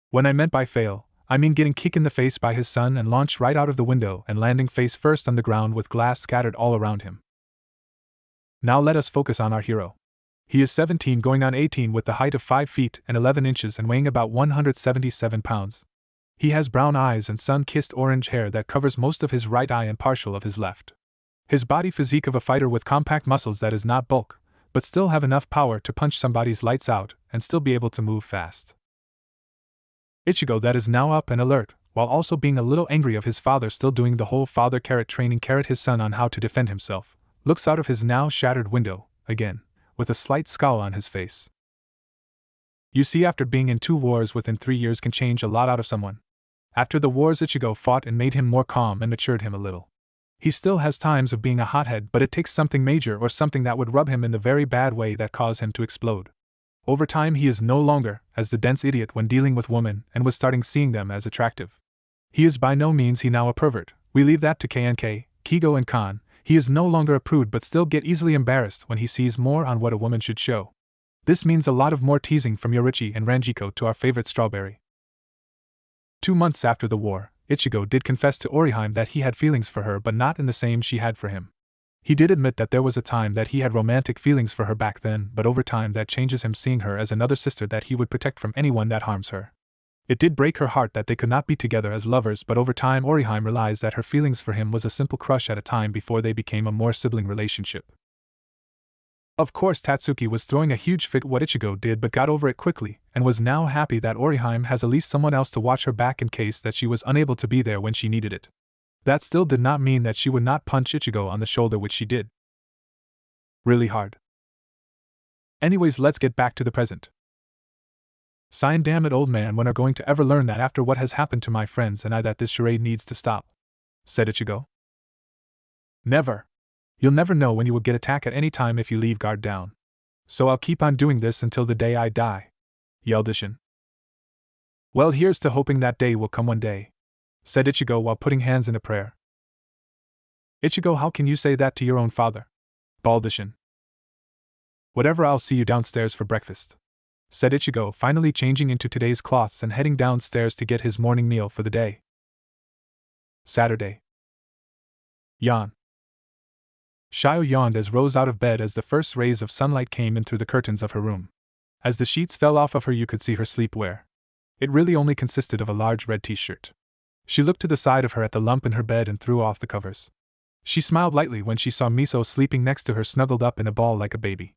When I meant by fail, I mean getting kicked in the face by his son and launched right out of the window and landing face first on the ground with glass scattered all around him. Now let us focus on our hero. He is 17 going on 18 with the height of 5 feet and 11 inches and weighing about 177 pounds. He has brown eyes and sun-kissed orange hair that covers most of his right eye and partial of his left. His body physique of a fighter with compact muscles that is not bulk, but still have enough power to punch somebody's lights out and still be able to move fast. Ichigo that is now up and alert, while also being a little angry of his father still doing the whole father training his son on how to defend himself, looks out of his now shattered window, again, with a slight scowl on his face. You see, after being in 2 wars within 3 years can change a lot out of someone. After the wars, Ichigo fought and made him more calm and matured him a little. He still has times of being a hothead, but it takes something major or something that would rub him in the very bad way that cause him to explode. Over time he is no longer as the dense idiot when dealing with women and was starting seeing them as attractive. He is by no means he now a pervert, we leave that to KNK, Kigo and Khan. He is no longer a prude but still get easily embarrassed when he sees more on what a woman should show. This means a lot of more teasing from Yorichi and Ranjiko to our favorite Strawberry. 2 months after the war, Ichigo did confess to Oriheim that he had feelings for her but not in the same she had for him. He did admit that there was a time that he had romantic feelings for her back then, but over time that changes him seeing her as another sister that he would protect from anyone that harms her. It did break her heart that they could not be together as lovers, but over time Oriheim realized that her feelings for him was a simple crush at a time before they became a more sibling relationship. Of course Tatsuki was throwing a huge fit what Ichigo did but got over it quickly, and was now happy that Oriheim has at least someone else to watch her back in case that she was unable to be there when she needed it. That still did not mean that she would not punch Ichigo on the shoulder, which she did. Really hard. Anyways, let's get back to the present. Sign, damn it, old man, when are going to ever learn that after what has happened to my friends and I that this charade needs to stop? Said Ichigo. Never. You'll never know when you will get attacked at any time if you leave guard down. So I'll keep on doing this until the day I die, yelled Isshin. Well, here's to hoping that day will come one day, said Ichigo while putting hands in a prayer. Ichigo, how can you say that to your own father? Bawled Isshin. Whatever, I'll see you downstairs for breakfast, said Ichigo, finally changing into today's clothes and heading downstairs to get his morning meal for the day. Saturday. Yawn. Shio yawned as rose out of bed as the first rays of sunlight came in through the curtains of her room. As the sheets fell off of her, you could see her sleepwear. It really only consisted of a large red t-shirt. She looked to the side of her at the lump in her bed and threw off the covers. She smiled lightly when she saw Miso sleeping next to her, snuggled up in a ball like a baby.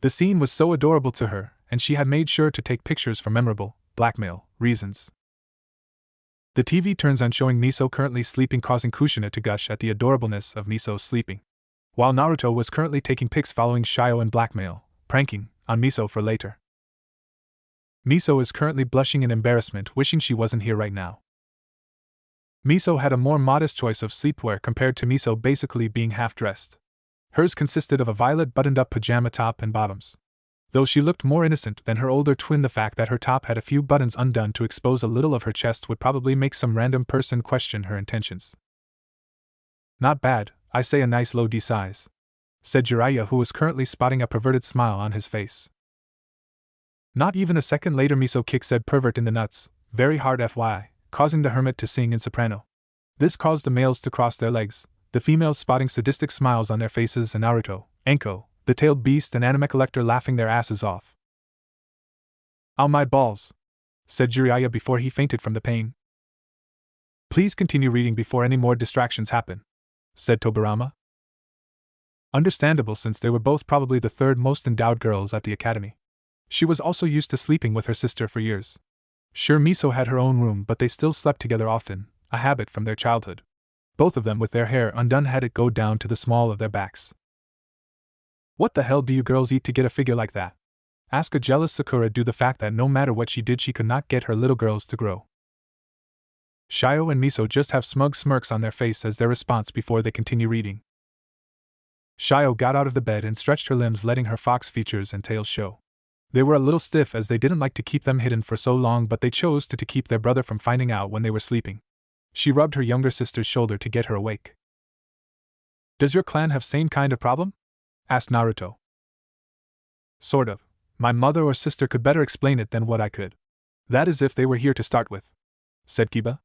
The scene was so adorable to her, and she had made sure to take pictures for memorable, blackmail, reasons. The TV turns on showing Miso currently sleeping, causing Kushina to gush at the adorableness of Miso sleeping. While Naruto was currently taking pics following Shio and blackmail, pranking, on Miso for later. Miso is currently blushing in embarrassment, wishing she wasn't here right now. Miso had a more modest choice of sleepwear compared to Miso basically being half-dressed. Hers consisted of a violet buttoned-up pajama top and bottoms. Though she looked more innocent than her older twin, the fact that her top had a few buttons undone to expose a little of her chest would probably make some random person question her intentions. Not bad, I say, a nice low D size, said Jiraiya, who was currently spotting a perverted smile on his face. Not even a second later, Miso kick said pervert in the nuts, very hard FYI, causing the hermit to sing in soprano. This caused the males to cross their legs, the females spotting sadistic smiles on their faces, and Naruto, Enko, the tailed beast, and anime collector laughing their asses off. Ow, my balls, said Jiraiya before he fainted from the pain. Please continue reading before any more distractions happen, said Tobirama. Understandable, since they were both probably the third most endowed girls at the academy. She was also used to sleeping with her sister for years. Sure, Miso had her own room, but they still slept together often, a habit from their childhood. Both of them with their hair undone had it go down to the small of their backs. What the hell do you girls eat to get a figure like that? Asked a jealous Sakura due to the fact that no matter what she did she could not get her little girls to grow. Shio and Miso just have smug smirks on their face as their response before they continue reading. Shio got out of the bed and stretched her limbs, letting her fox features and tail show. They were a little stiff as they didn't like to keep them hidden for so long, but they chose to keep their brother from finding out when they were sleeping. She rubbed her younger sister's shoulder to get her awake. Does your clan have same kind of problem? Asked Naruto. Sort of. My mother or sister could better explain it than what I could. That is if they were here to start with, said Kiba.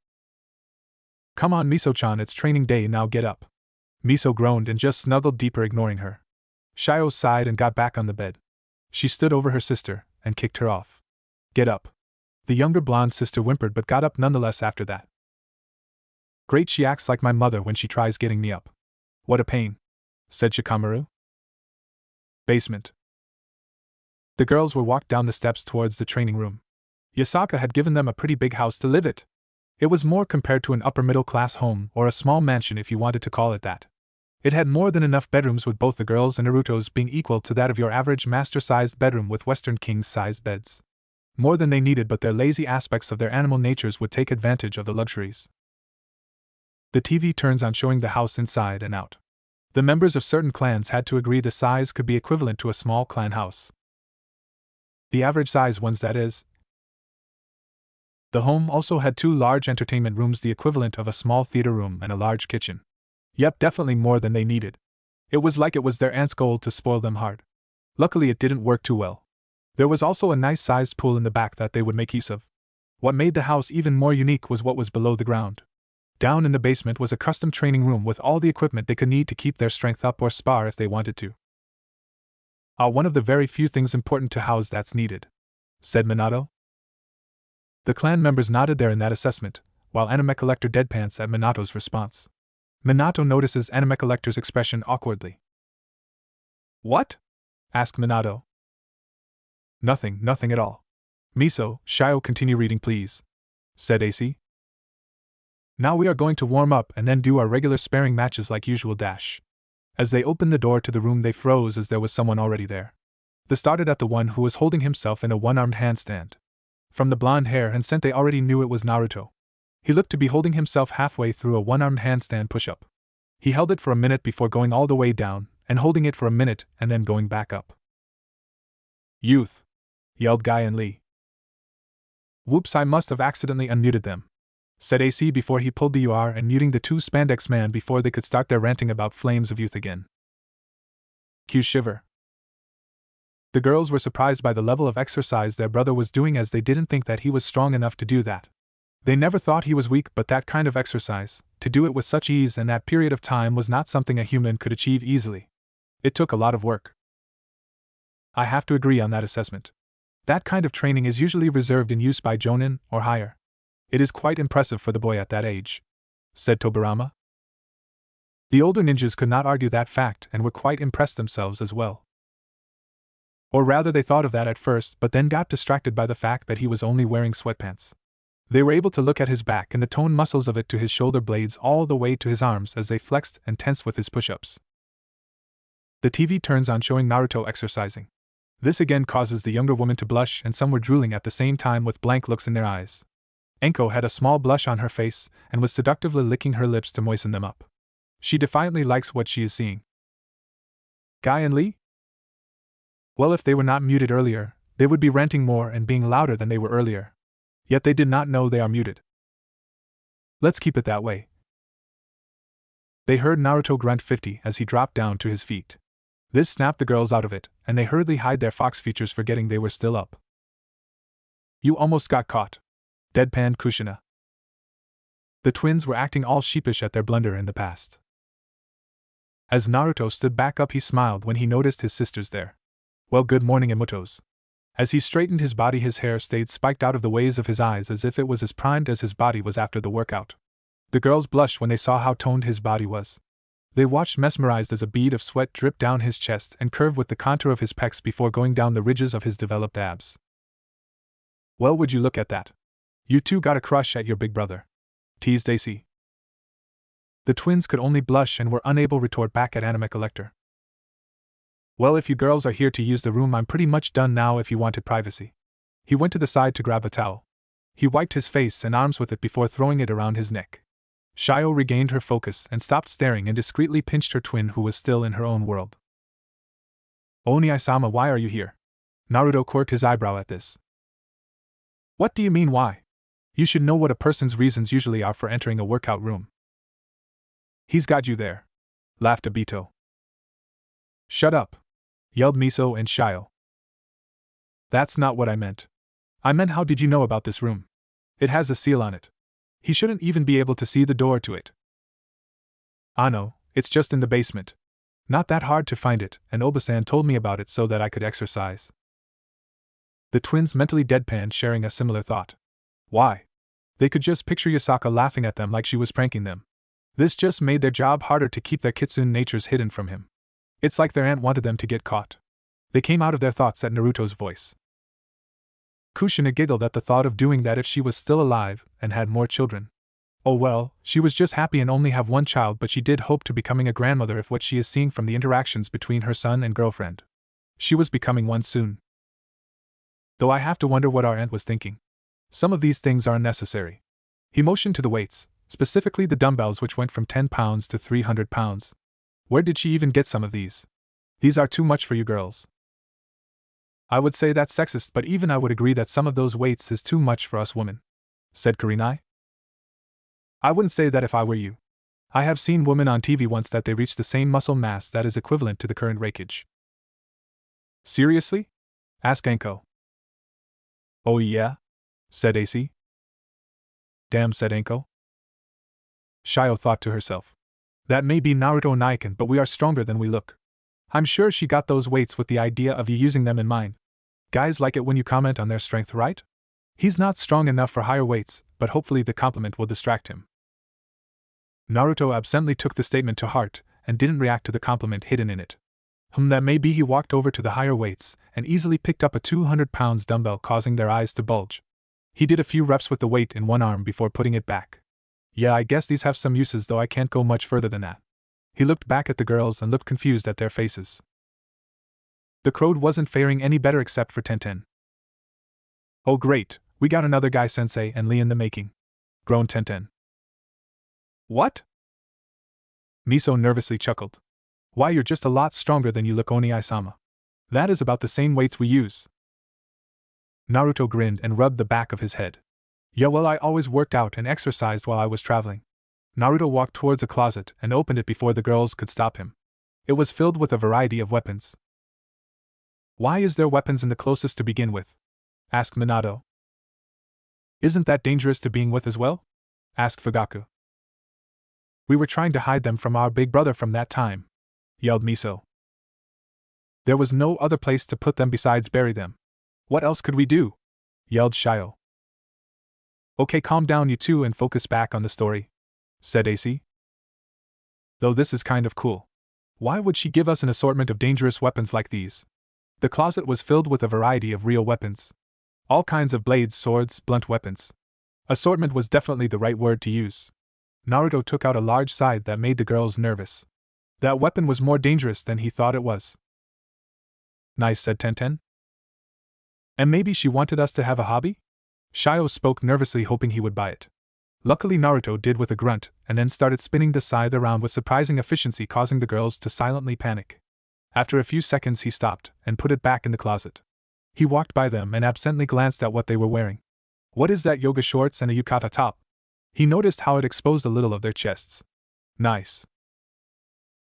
Come on, Miso-chan, it's training day, now get up. Miso groaned and just snuggled deeper, ignoring her. Shio sighed and got back on the bed. She stood over her sister and kicked her off. Get up. The younger blonde sister whimpered but got up nonetheless after that. Great, she acts like my mother when she tries getting me up. What a pain, said Shikamaru. Basement. The girls were walked down the steps towards the training room. Yasaka had given them a pretty big house to live in. It was more compared to an upper-middle-class home or a small mansion if you wanted to call it that. It had more than enough bedrooms, with both the girls' and Naruto's being equal to that of your average master-sized bedroom with Western king-sized beds. More than they needed, but their lazy aspects of their animal natures would take advantage of the luxuries. The TV turns on showing the house inside and out. The members of certain clans had to agree the size could be equivalent to a small clan house. The average size ones, that is. The home also had 2 large entertainment rooms, the equivalent of a small theater room, and a large kitchen. Yep, definitely more than they needed. It was like it was their aunt's goal to spoil them hard. Luckily it didn't work too well. There was also a nice-sized pool in the back that they would make use of. What made the house even more unique was what was below the ground. Down in the basement was a custom training room with all the equipment they could need to keep their strength up or spar if they wanted to. One of the very few things important to house that's needed, said Minato. The clan members nodded there in that assessment, while Anime Collector deadpans at Minato's response. Minato notices Anime Collector's expression awkwardly. What? Asked Minato. Nothing at all. Miso, Shio, continue reading please, said AC. Now we are going to warm up and then do our regular sparring matches like usual dash. As they opened the door to the room they froze as there was someone already there. They started at the one who was holding himself in a one-armed handstand. From the blonde hair and scent they already knew it was Naruto. He looked to be holding himself halfway through a one-armed handstand push-up. He held it for a minute before going all the way down, and holding it for a minute and then going back up. Youth! Yelled Guy and Lee. Whoops, I must have accidentally unmuted them, said AC before he pulled the UR and muting the 2 spandex man before they could start their ranting about flames of youth again. Cue shiver. The girls were surprised by the level of exercise their brother was doing, as they didn't think that he was strong enough to do that. They never thought he was weak, but that kind of exercise, to do it with such ease in that period of time, was not something a human could achieve easily. It took a lot of work. I have to agree on that assessment. That kind of training is usually reserved in use by Jonin or higher. It is quite impressive for the boy at that age, said Tobirama. The older ninjas could not argue that fact and were quite impressed themselves as well. Or rather, they thought of that at first, but then got distracted by the fact that he was only wearing sweatpants. They were able to look at his back and the toned muscles of it to his shoulder blades all the way to his arms as they flexed and tensed with his push-ups. The TV turns on showing Naruto exercising. This again causes the younger woman to blush, and some were drooling at the same time with blank looks in their eyes. Enko had a small blush on her face and was seductively licking her lips to moisten them up. She defiantly likes what she is seeing. Guy and Lee? Well, if they were not muted earlier, they would be ranting more and being louder than they were earlier. Yet they did not know they are muted. Let's keep it that way. They heard Naruto grunt 50 as he dropped down to his feet. This snapped the girls out of it, and they hurriedly hid their fox features, forgetting they were still up. You almost got caught, deadpanned Kushina. The twins were acting all sheepish at their blunder in the past. As Naruto stood back up, he smiled when he noticed his sisters there. Well, good morning, Emutos. As he straightened his body, his hair stayed spiked out of the ways of his eyes as if it was as primed as his body was after the workout. The girls blushed when they saw how toned his body was. They watched mesmerized as a bead of sweat dripped down his chest and curved with the contour of his pecs before going down the ridges of his developed abs. Well, would you look at that? You two got a crush at your big brother, teased AC. The twins could only blush and were unable to retort back at Anime Collector. Well, if you girls are here to use the room, I'm pretty much done now if you wanted privacy. He went to the side to grab a towel. He wiped his face and arms with it before throwing it around his neck. Shio regained her focus and stopped staring and discreetly pinched her twin, who was still in her own world. Oni-sama, why are you here? Naruto quirked his eyebrow at this. What do you mean why? You should know what a person's reasons usually are for entering a workout room. He's got you there, laughed Obito. Shut up, yelled Miso and Shio. That's not what I meant. I meant, how did you know about this room? It has a seal on it. He shouldn't even be able to see the door to it. I know, it's just in the basement. Not that hard to find it, and Obasan told me about it so that I could exercise. The twins mentally deadpanned, sharing a similar thought. Why? They could just picture Yasaka laughing at them like she was pranking them. This just made their job harder to keep their kitsune natures hidden from him. It's like their aunt wanted them to get caught. They came out of their thoughts at Naruto's voice. Kushina giggled at the thought of doing that if she was still alive and had more children. Oh well, she was just happy and only have one child, but she did hope to becoming a grandmother if what she is seeing from the interactions between her son and girlfriend. She was becoming one soon. Though I have to wonder what our aunt was thinking. Some of these things are unnecessary. He motioned to the weights, specifically the dumbbells, which went from 10 pounds to 300 pounds. Where did she even get some of these? These are too much for you girls. I would say that's sexist, but even I would agree that some of those weights is too much for us women, said Kurenai. I wouldn't say that if I were you. I have seen women on TV once that they reach the same muscle mass that is equivalent to the current rakeage. Seriously? Asked Anko. Oh yeah? Said AC. Damn, said Anko. Shio thought to herself. That may be Naruto Naiken, but we are stronger than we look. I'm sure she got those weights with the idea of you using them in mind. Guys like it when you comment on their strength, right? He's not strong enough for higher weights, but hopefully the compliment will distract him. Naruto absently took the statement to heart and didn't react to the compliment hidden in it. That may be. He walked over to the higher weights and easily picked up a 200 pounds dumbbell, causing their eyes to bulge. He did a few reps with the weight in one arm before putting it back. Yeah, I guess these have some uses, though I can't go much further than that. He looked back at the girls and looked confused at their faces. The crowd wasn't faring any better except for Tenten. Oh great, we got another guy sensei and Lee in the making, groaned Tenten. What? Miso nervously chuckled. Why, you're just a lot stronger than you look, Oni-sama. That is about the same weights we use. Naruto grinned and rubbed the back of his head. Yeah, well, I always worked out and exercised while I was traveling. Naruto walked towards a closet and opened it before the girls could stop him. It was filled with a variety of weapons. Why is there weapons in the closest to begin with? Asked Minato. Isn't that dangerous to being with as well? Asked Fugaku. We were trying to hide them from our big brother from that time, yelled Miso. There was no other place to put them besides bury them. What else could we do? Yelled Shio. Okay, calm down you two and focus back on the story, said AC. Though this is kind of cool. Why would she give us an assortment of dangerous weapons like these? The closet was filled with a variety of real weapons. All kinds of blades, swords, blunt weapons. Assortment was definitely the right word to use. Naruto took out a large scythe that made the girls nervous. That weapon was more dangerous than he thought it was. Nice, said Tenten. And maybe she wanted us to have a hobby? Shio spoke nervously, hoping he would buy it. Luckily Naruto did with a grunt, and then started spinning the scythe around with surprising efficiency, causing the girls to silently panic. After a few seconds he stopped, and put it back in the closet. He walked by them and absently glanced at what they were wearing. What is that, yoga shorts and a yukata top? He noticed how it exposed a little of their chests. Nice.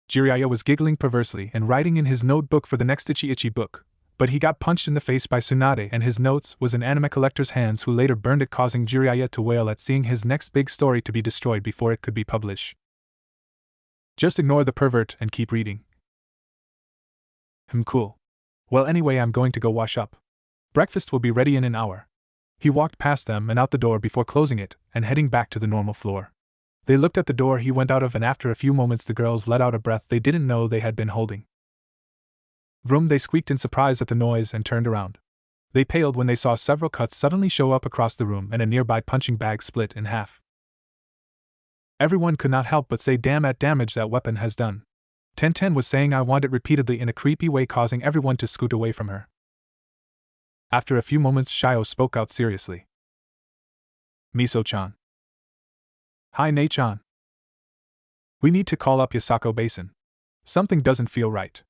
Jiraiya was giggling perversely and writing in his notebook for the next itchy book, but he got punched in the face by Tsunade, and his notes was in Anime Collector's hands, who later burned it, causing Jiraiya to wail at seeing his next big story to be destroyed before it could be published. Just ignore the pervert and keep reading. Cool. Well, anyway, I'm going to go wash up. Breakfast will be ready in an hour. He walked past them and out the door before closing it and heading back to the normal floor. They looked at the door he went out of, and after a few moments the girls let out a breath they didn't know they had been holding. Vroom, they squeaked in surprise at the noise and turned around. They paled when they saw several cuts suddenly show up across the room and a nearby punching bag split in half. Everyone could not help but say damn at damage that weapon has done. Tenten was saying I want it repeatedly in a creepy way, causing everyone to scoot away from her. After a few moments, Shio spoke out seriously. Miso-chan. Hi Ne-chan. We need to call up Yasako Basin. Something doesn't feel right.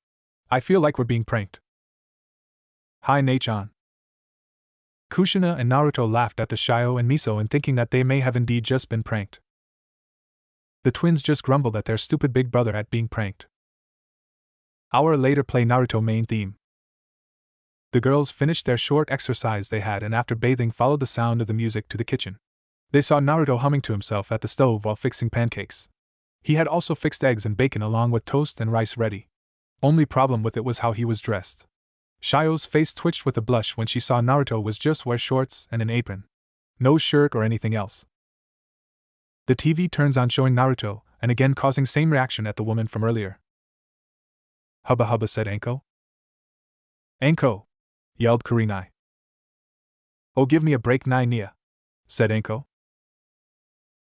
I feel like we're being pranked. Hi Ne-chan. Kushina and Naruto laughed at the Shio and Miso and thinking that they may have indeed just been pranked. The twins just grumbled at their stupid big brother at being pranked. Hour later, play Naruto main theme. The girls finished their short exercise they had and after bathing followed the sound of the music to the kitchen. They saw Naruto humming to himself at the stove while fixing pancakes. He had also fixed eggs and bacon along with toast and rice ready. Only problem with it was how he was dressed. Shio's face twitched with a blush when she saw Naruto was just wear shorts and an apron. No shirt or anything else. The TV turns on showing Naruto, and again causing same reaction at the woman from earlier. Hubba hubba, said Anko. Anko! Yelled Kurenai. Oh, give me a break, Nia, said Anko.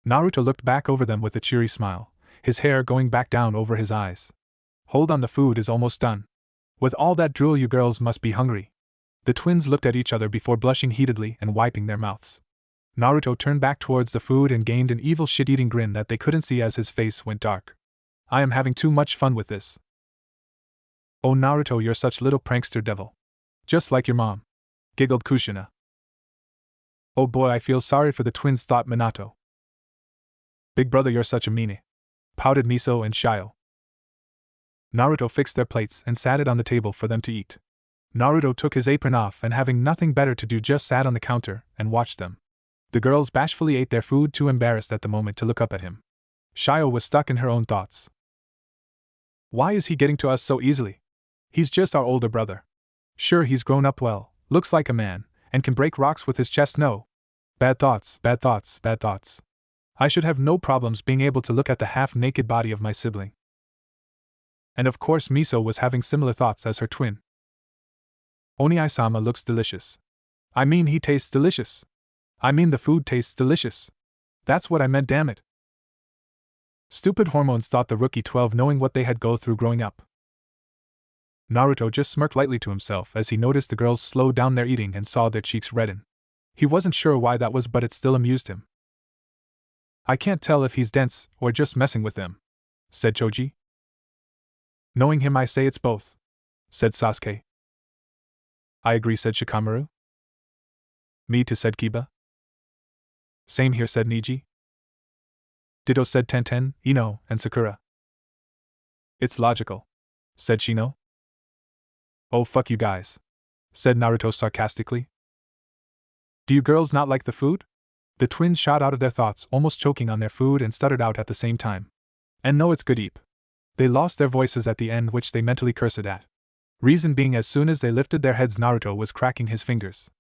Naruto looked back over them with a cheery smile, his hair going back down over his eyes. Hold on, the food is almost done. With all that drool, you girls must be hungry. The twins looked at each other before blushing heatedly and wiping their mouths. Naruto turned back towards the food and gained an evil shit-eating grin that they couldn't see as his face went dark. I am having too much fun with this. Oh Naruto, you're such little prankster devil. Just like your mom, giggled Kushina. Oh boy, I feel sorry for the twins, thought Minato. Big brother, you're such a meanie, pouted Miso and Shio. Naruto fixed their plates and sat it on the table for them to eat. Naruto took his apron off and having nothing better to do just sat on the counter and watched them. The girls bashfully ate their food, too embarrassed at the moment to look up at him. Shio was stuck in her own thoughts. Why is he getting to us so easily? He's just our older brother. Sure, he's grown up well, looks like a man, and can break rocks with his chest. No. Bad thoughts, bad thoughts, bad thoughts. I should have no problems being able to look at the half-naked body of my sibling. And of course Miso was having similar thoughts as her twin. Oni-sama looks delicious. I mean, he tastes delicious. I mean, the food tastes delicious. That's what I meant, damn it. Stupid hormones, thought the rookie 12, knowing what they had go through growing up. Naruto just smirked lightly to himself as he noticed the girls slow down their eating and saw their cheeks redden. He wasn't sure why that was, but it still amused him. I can't tell if he's dense or just messing with them, said Choji. Knowing him, I say it's both, said Sasuke. I agree, said Shikamaru. Me too, said Kiba. Same here, said Niji. Ditto, said Tenten, Ino, and Sakura. It's logical, said Shino. Oh, fuck you guys, said Naruto sarcastically. Do you girls not like the food? The twins shot out of their thoughts, almost choking on their food, and stuttered out at the same time. And no, it's good eep. They lost their voices at the end, which they mentally cursed at. Reason being, as soon as they lifted their heads, Naruto was cracking his fingers.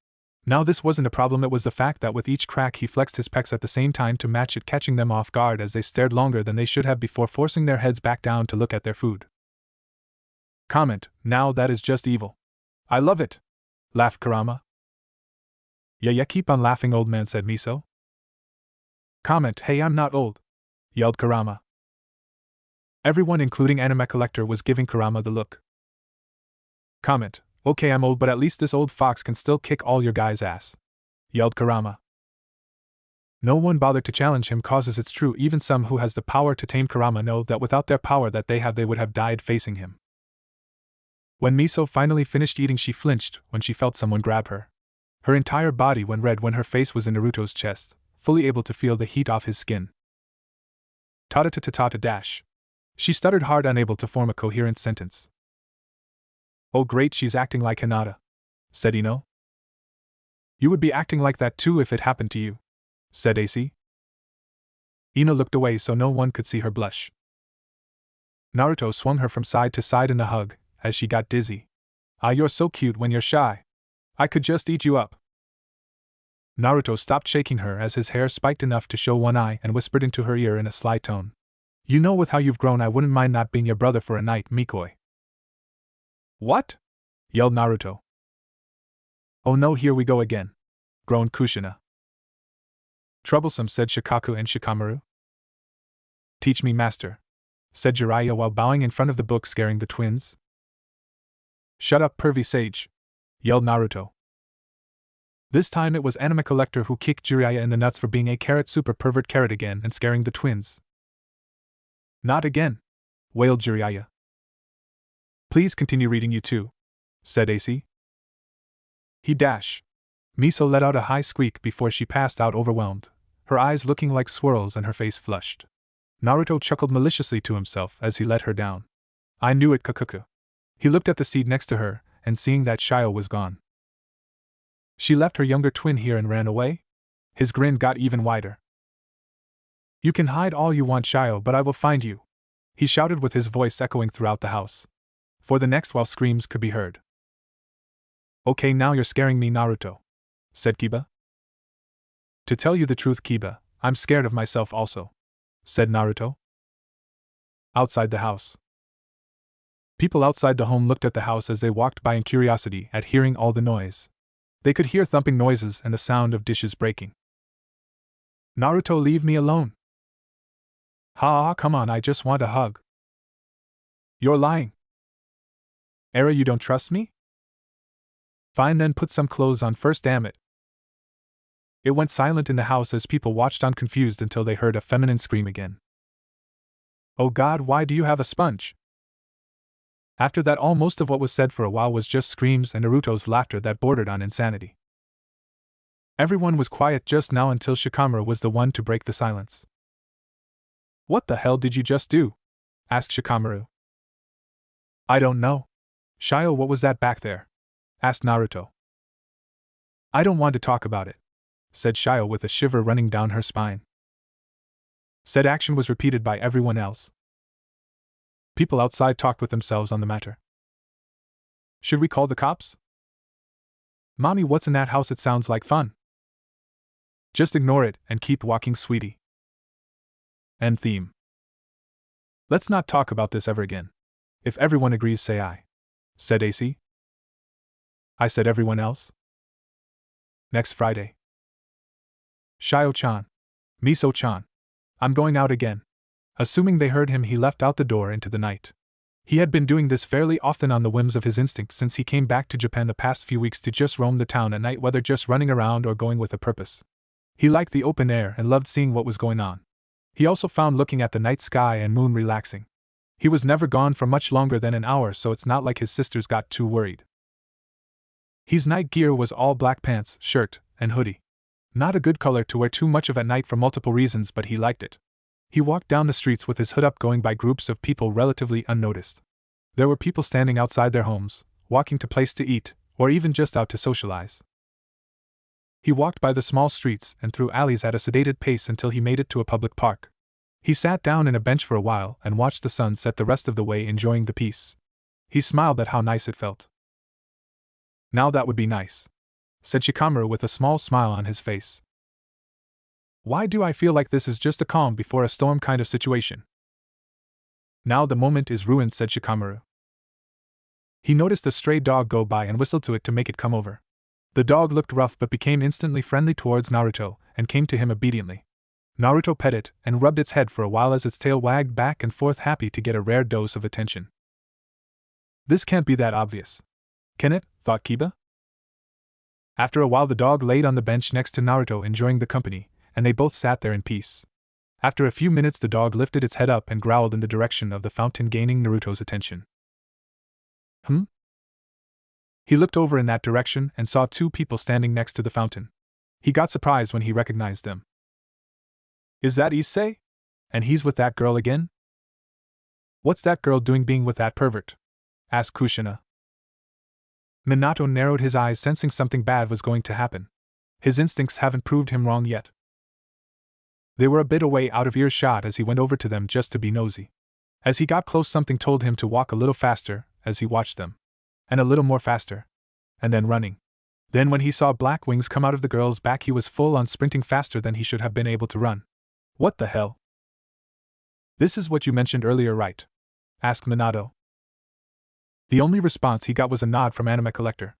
Now this wasn't a problem, it was the fact that with each crack he flexed his pecs at the same time to match it, catching them off guard as they stared longer than they should have before forcing their heads back down to look at their food. Comment, now that is just evil. I love it, laughed Kurama. Yeah, keep on laughing, old man, said Miso. Comment, hey, I'm not old, yelled Kurama. Everyone, including Anime Collector, was giving Kurama the look. Comment, okay, I'm old, but at least this old fox can still kick all your guys' ass, yelled Kurama. No one bothered to challenge him, causes it's true, even some who has the power to tame Kurama know that without their power that they have, they would have died facing him. When Miso finally finished eating, she flinched when she felt someone grab her. Her entire body went red when her face was in Naruto's chest, fully able to feel the heat off his skin. Tata dash. She stuttered hard, unable to form a coherent sentence. Oh great, she's acting like Hinata, said Ino. You would be acting like that too if it happened to you, said AC. Ino looked away so no one could see her blush. Naruto swung her from side to side in a hug, as she got dizzy. Ah, you're so cute when you're shy. I could just eat you up. Naruto stopped shaking her as his hair spiked enough to show one eye and whispered into her ear in a sly tone. You know, with how you've grown, I wouldn't mind not being your brother for a night, Mikoi. What? Yelled Naruto. Oh no, here we go again, groaned Kushina. Troublesome, said Shikaku and Shikamaru. Teach me, master, said Jiraiya while bowing in front of the book, scaring the twins. Shut up, pervy sage, yelled Naruto. This time it was Anime Collector who kicked Jiraiya in the nuts for being a super pervert again and scaring the twins. Not again, wailed Jiraiya. Please continue reading, you two, said AC. He dash. Miso let out a high squeak before she passed out overwhelmed, her eyes looking like swirls and her face flushed. Naruto chuckled maliciously to himself as he let her down. I knew it, Kakuku. He looked at the seat next to her, and seeing that Shio was gone. She left her younger twin here and ran away? His grin got even wider. You can hide all you want, Shio, but I will find you, he shouted with his voice echoing throughout the house. For the next while screams could be heard. Okay, now you're scaring me, Naruto, said Kiba. To tell you the truth, Kiba, I'm scared of myself also, said Naruto. Outside the house. People outside the home looked at the house as they walked by in curiosity at hearing all the noise. They could hear thumping noises and the sound of dishes breaking. Naruto, leave me alone. Ha, come on, I just want a hug. You're lying. Era, you don't trust me? Fine, then put some clothes on first, damn it. It went silent in the house as people watched on confused until they heard a feminine scream again. Oh God, why do you have a sponge? After that, all most of what was said for a while was just screams and Naruto's laughter that bordered on insanity. Everyone was quiet just now until Shikamaru was the one to break the silence. What the hell did you just do? Asked Shikamaru. I don't know. Shio, what was that back there? Asked Naruto. I don't want to talk about it, said Shio with a shiver running down her spine. Said action was repeated by everyone else. People outside talked with themselves on the matter. Should we call the cops? Mommy, what's in that house? It sounds like fun. Just ignore it and keep walking, sweetie. End theme. Let's not talk about this ever again. If everyone agrees, say aye, said AC. I said everyone else. Next Friday. Shio-chan. Miso-chan. I'm going out again. Assuming they heard him, he left out the door into the night. He had been doing this fairly often on the whims of his instinct since he came back to Japan the past few weeks to just roam the town at night, whether just running around or going with a purpose. He liked the open air and loved seeing what was going on. He also found looking at the night sky and moon relaxing. He was never gone for much longer than an hour, so it's not like his sisters got too worried. His night gear was all black pants, shirt, and hoodie. Not a good color to wear too much of at night for multiple reasons, but he liked it. He walked down the streets with his hood up, going by groups of people relatively unnoticed. There were people standing outside their homes, walking to place to eat, or even just out to socialize. He walked by the small streets and through alleys at a sedated pace until he made it to a public park. He sat down in a bench for a while and watched the sun set the rest of the way, enjoying the peace. He smiled at how nice it felt. Now that would be nice, said Shikamaru with a small smile on his face. Why do I feel like this is just a calm before a storm kind of situation? Now the moment is ruined, said Shikamaru. He noticed a stray dog go by and whistled to it to make it come over. The dog looked rough but became instantly friendly towards Naruto and came to him obediently. Naruto pet it and rubbed its head for a while as its tail wagged back and forth, happy to get a rare dose of attention. This can't be that obvious, can it? Thought Kiba. After a while the dog laid on the bench next to Naruto, enjoying the company, and they both sat there in peace. After a few minutes the dog lifted its head up and growled in the direction of the fountain, gaining Naruto's attention. He looked over in that direction and saw two people standing next to the fountain. He got surprised when he recognized them. Is that Issei? And he's with that girl again? What's that girl doing being with that pervert? Asked Kushina. Minato narrowed his eyes, sensing something bad was going to happen. His instincts haven't proved him wrong yet. They were a bit away out of earshot as he went over to them just to be nosy. As he got close, something told him to walk a little faster as he watched them. And a little more faster. And then running. Then when he saw black wings come out of the girl's back, he was full on sprinting faster than he should have been able to run. What the hell? This is what you mentioned earlier, right? Asked Minato. The only response he got was a nod from Anime Collector.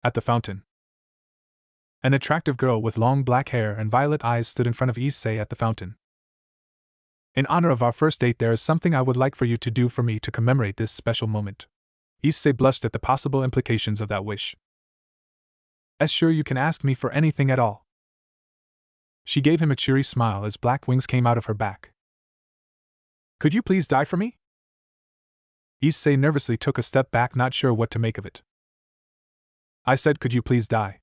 At the fountain. An attractive girl with long black hair and violet eyes stood in front of Issei at the fountain. In honor of our first date, there is something I would like for you to do for me to commemorate this special moment. Issei blushed at the possible implications of that wish. Sure, you can ask me for anything at all. She gave him a cheery smile as black wings came out of her back. Could you please die for me? Issei nervously took a step back, not sure what to make of it. I said, could you please die?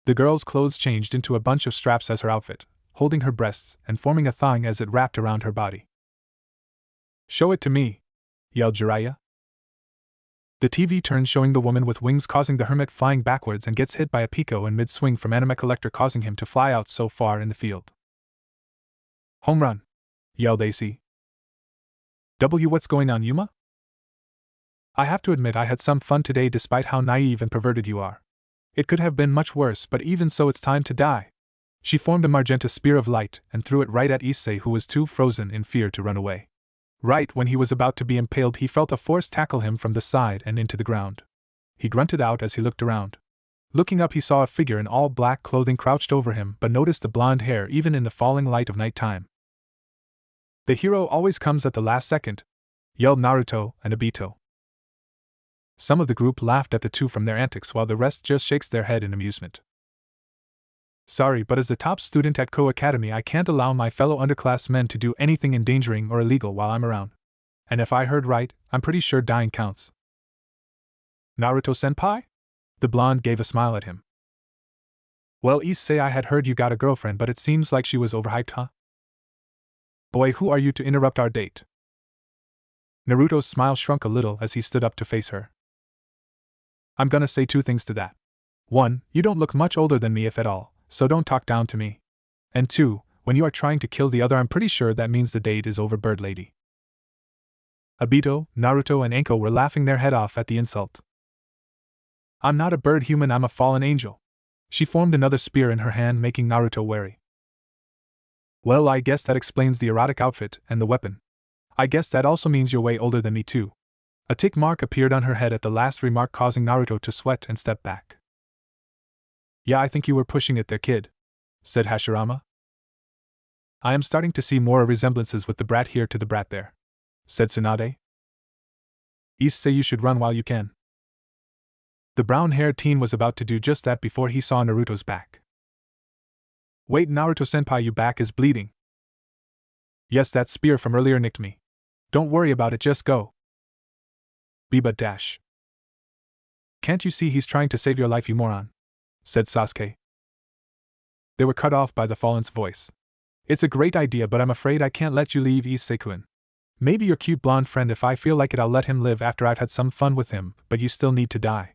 The girl's clothes changed into a bunch of straps as her outfit, holding her breasts and forming a thong as it wrapped around her body. Show it to me, yelled Jiraiya. The TV turns, showing the woman with wings causing the hermit flying backwards and gets hit by a Pico in mid-swing from Anime Collector, causing him to fly out so far in the field. Home run, yelled AC. What's going on, Yuma? I have to admit I had some fun today despite how naive and perverted you are. It could have been much worse, but even so it's time to die. She formed a magenta spear of light and threw it right at Issei, who was too frozen in fear to run away. Right when he was about to be impaled, he felt a force tackle him from the side and into the ground. He grunted out as he looked around. Looking up, he saw a figure in all black clothing crouched over him, but noticed the blonde hair even in the falling light of nighttime. The hero always comes at the last second, yelled Naruto and Obito. Some of the group laughed at the two from their antics, while the rest just shakes their head in amusement. Sorry, but as the top student at Ko Academy, I can't allow my fellow underclassmen to do anything endangering or illegal while I'm around. And if I heard right, I'm pretty sure dying counts. Naruto-senpai? The blonde gave a smile at him. Well, Issei, I had heard you got a girlfriend, but it seems like she was overhyped, huh? Boy, who are you to interrupt our date? Naruto's smile shrunk a little as he stood up to face her. I'm gonna say two things to that. 1, you don't look much older than me, if at all, so don't talk down to me. And 2, when you are trying to kill the other, I'm pretty sure that means the date is over, bird lady. Obito, Naruto, and Anko were laughing their head off at the insult. I'm not a bird human, I'm a fallen angel. She formed another spear in her hand, making Naruto wary. Well, I guess that explains the erotic outfit and the weapon. I guess that also means you're way older than me too. A tick mark appeared on her head at the last remark, causing Naruto to sweat and step back. Yeah, I think you were pushing it there, kid, said Hashirama. I am starting to see more resemblances with the brat here to the brat there, said Tsunade. Issei, you should run while you can. The brown-haired teen was about to do just that before he saw Naruto's back. Wait, Naruto-senpai, your back is bleeding. Yes, that spear from earlier nicked me. Don't worry about it, just go. Biba dash. Can't you see he's trying to save your life, you moron? Said Sasuke. They were cut off by the fallen's voice. It's a great idea, but I'm afraid I can't let you leave, Issei-kun. Maybe your cute blonde friend, if I feel like it, I'll let him live after I've had some fun with him, but you still need to die.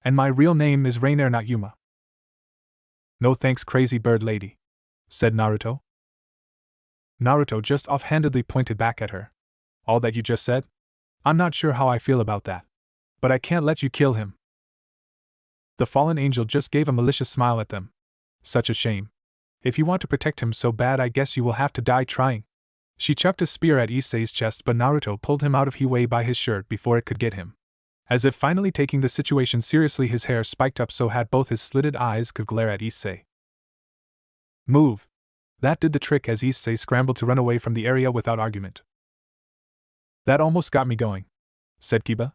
And my real name is Rainer, not Yuma. No thanks, crazy bird lady, said Naruto. Naruto just offhandedly pointed back at her. All that you just said? I'm not sure how I feel about that. But I can't let you kill him. The fallen angel just gave a malicious smile at them. Such a shame. If you want to protect him so bad, I guess you will have to die trying. She chucked a spear at Issei's chest, but Naruto pulled him out of Hiwei by his shirt before it could get him. As if finally taking the situation seriously, his hair spiked up so had both his slitted eyes could glare at Issei. Move! That did the trick as Issei scrambled to run away from the area without argument. That almost got me going, said Kiba.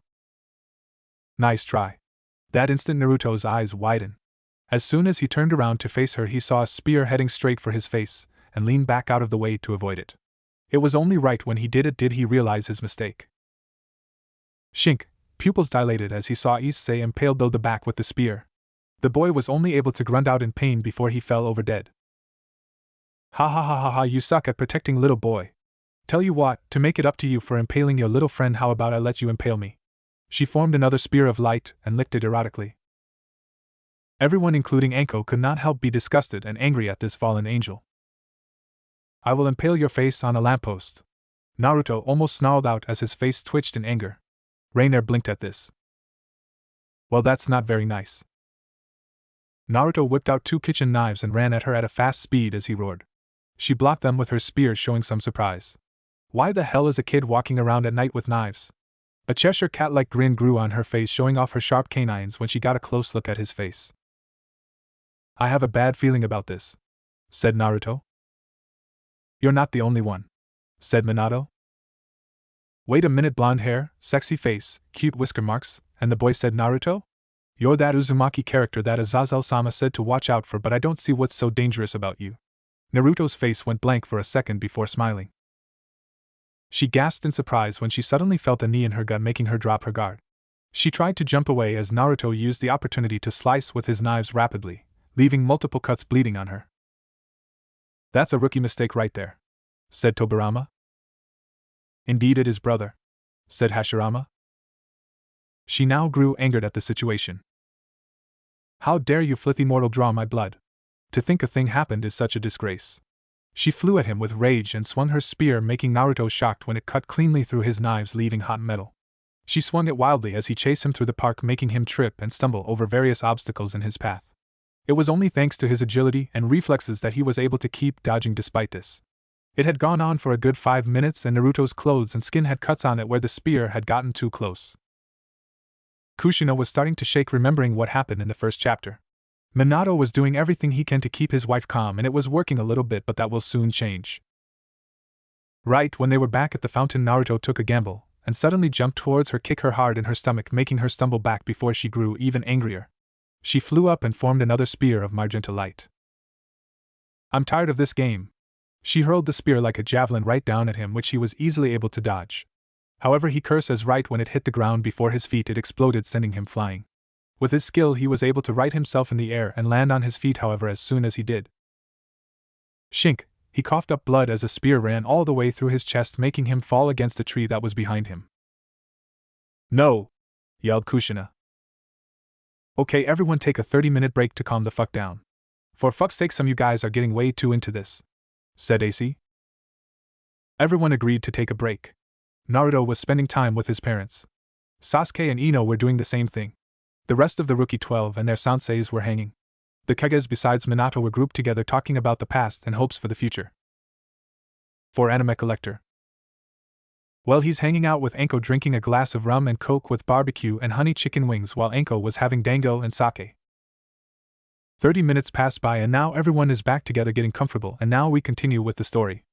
Nice try. That instant Naruto's eyes widened. As soon as he turned around to face her, he saw a spear heading straight for his face, and leaned back out of the way to avoid it. It was only right when he did he realize his mistake. Shink, pupils dilated as he saw Issei impaled through the back with the spear. The boy was only able to grunt out in pain before he fell over dead. Ha ha ha ha ha, you suck at protecting, little boy. Tell you what, to make it up to you for impaling your little friend, how about I let you impale me? She formed another spear of light and licked it erotically. Everyone, including Anko, could not help be disgusted and angry at this fallen angel. I will impale your face on a lamppost. Naruto almost snarled out as his face twitched in anger. Rainer blinked at this. Well, that's not very nice. Naruto whipped out 2 kitchen knives and ran at her at a fast speed as he roared. She blocked them with her spear, showing some surprise. Why the hell is a kid walking around at night with knives? A Cheshire cat-like grin grew on her face, showing off her sharp canines when she got a close look at his face. I have a bad feeling about this, said Naruto. You're not the only one, said Minato. Wait a minute, blonde hair, sexy face, cute whisker marks, and the boy said Naruto? You're that Uzumaki character that Azazel-sama said to watch out for, but I don't see what's so dangerous about you. Naruto's face went blank for a second before smiling. She gasped in surprise when she suddenly felt a knee in her gut making her drop her guard. She tried to jump away as Naruto used the opportunity to slice with his knives rapidly, leaving multiple cuts bleeding on her. That's a rookie mistake right there, said Tobirama. Indeed it is, brother, said Hashirama. She now grew angered at the situation. How dare you, filthy mortal, draw my blood? To think a thing happened is such a disgrace. She flew at him with rage and swung her spear, making Naruto shocked when it cut cleanly through his knives, leaving hot metal. She swung it wildly as he chased him through the park, making him trip and stumble over various obstacles in his path. It was only thanks to his agility and reflexes that he was able to keep dodging despite this. It had gone on for a good 5 minutes, and Naruto's clothes and skin had cuts on it where the spear had gotten too close. Kushina was starting to shake, remembering what happened in the first chapter. Minato was doing everything he can to keep his wife calm, and it was working a little bit, but that will soon change. Right when they were back at the fountain, Naruto took a gamble and suddenly jumped towards her, kick her hard in her stomach, making her stumble back before she grew even angrier. She flew up and formed another spear of magenta light. I'm tired of this game. She hurled the spear like a javelin right down at him, which he was easily able to dodge. However, he cursed as right when it hit the ground before his feet it exploded, sending him flying. With his skill he was able to right himself in the air and land on his feet, however as soon as he did, shink, he coughed up blood as the spear ran all the way through his chest, making him fall against a tree that was behind him. No! Yelled Kushina. Okay, everyone take a 30-minute break to calm the fuck down. For fuck's sake, some of you guys are getting way too into this, said AC. Everyone agreed to take a break. Naruto was spending time with his parents. Sasuke and Ino were doing the same thing. The rest of the Rookie 12 and their senseis were hanging. The Kages besides Minato were grouped together talking about the past and hopes for the future. For Anime Collector. Well, he's hanging out with Anko, drinking a glass of rum and coke with barbecue and honey chicken wings, while Anko was having dango and sake. 30 minutes passed by and now everyone is back together getting comfortable, and now we continue with the story.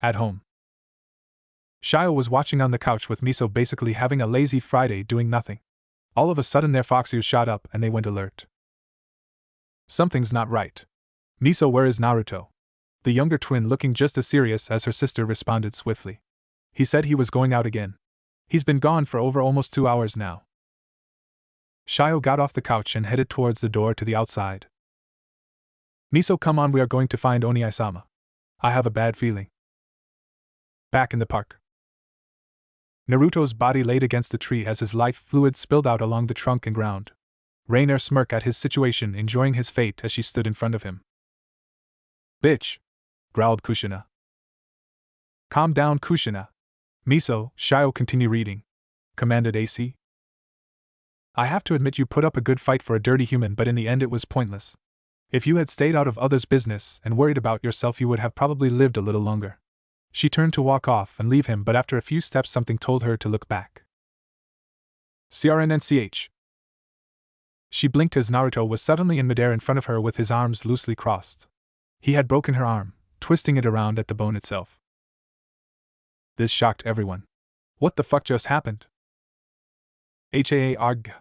At home. Shio was watching on the couch with Miso, basically having a lazy Friday doing nothing. All of a sudden their fox ears shot up and they went alert. Something's not right. Miso, where is Naruto? The younger twin, looking just as serious as her sister, responded swiftly. He said he was going out again. He's been gone for over almost 2 hours now. Shio got off the couch and headed towards the door to the outside. Miso, come on, we are going to find Oni-sama. I have a bad feeling. Back in the park. Naruto's body laid against the tree as his life fluid spilled out along the trunk and ground. Rainer smirked at his situation, enjoying his fate as she stood in front of him. Bitch! Growled Kushina. Calm down, Kushina. Miso, Shio, continue reading, commanded AC. I have to admit you put up a good fight for a dirty human, but in the end it was pointless. If you had stayed out of others' business and worried about yourself, you would have probably lived a little longer. She turned to walk off and leave him, but after a few steps something told her to look back. CRNNCH. She blinked as Naruto was suddenly in midair in front of her with his arms loosely crossed. He had broken her arm, twisting it around at the bone itself. This shocked everyone. What the fuck just happened? HAA-ARG.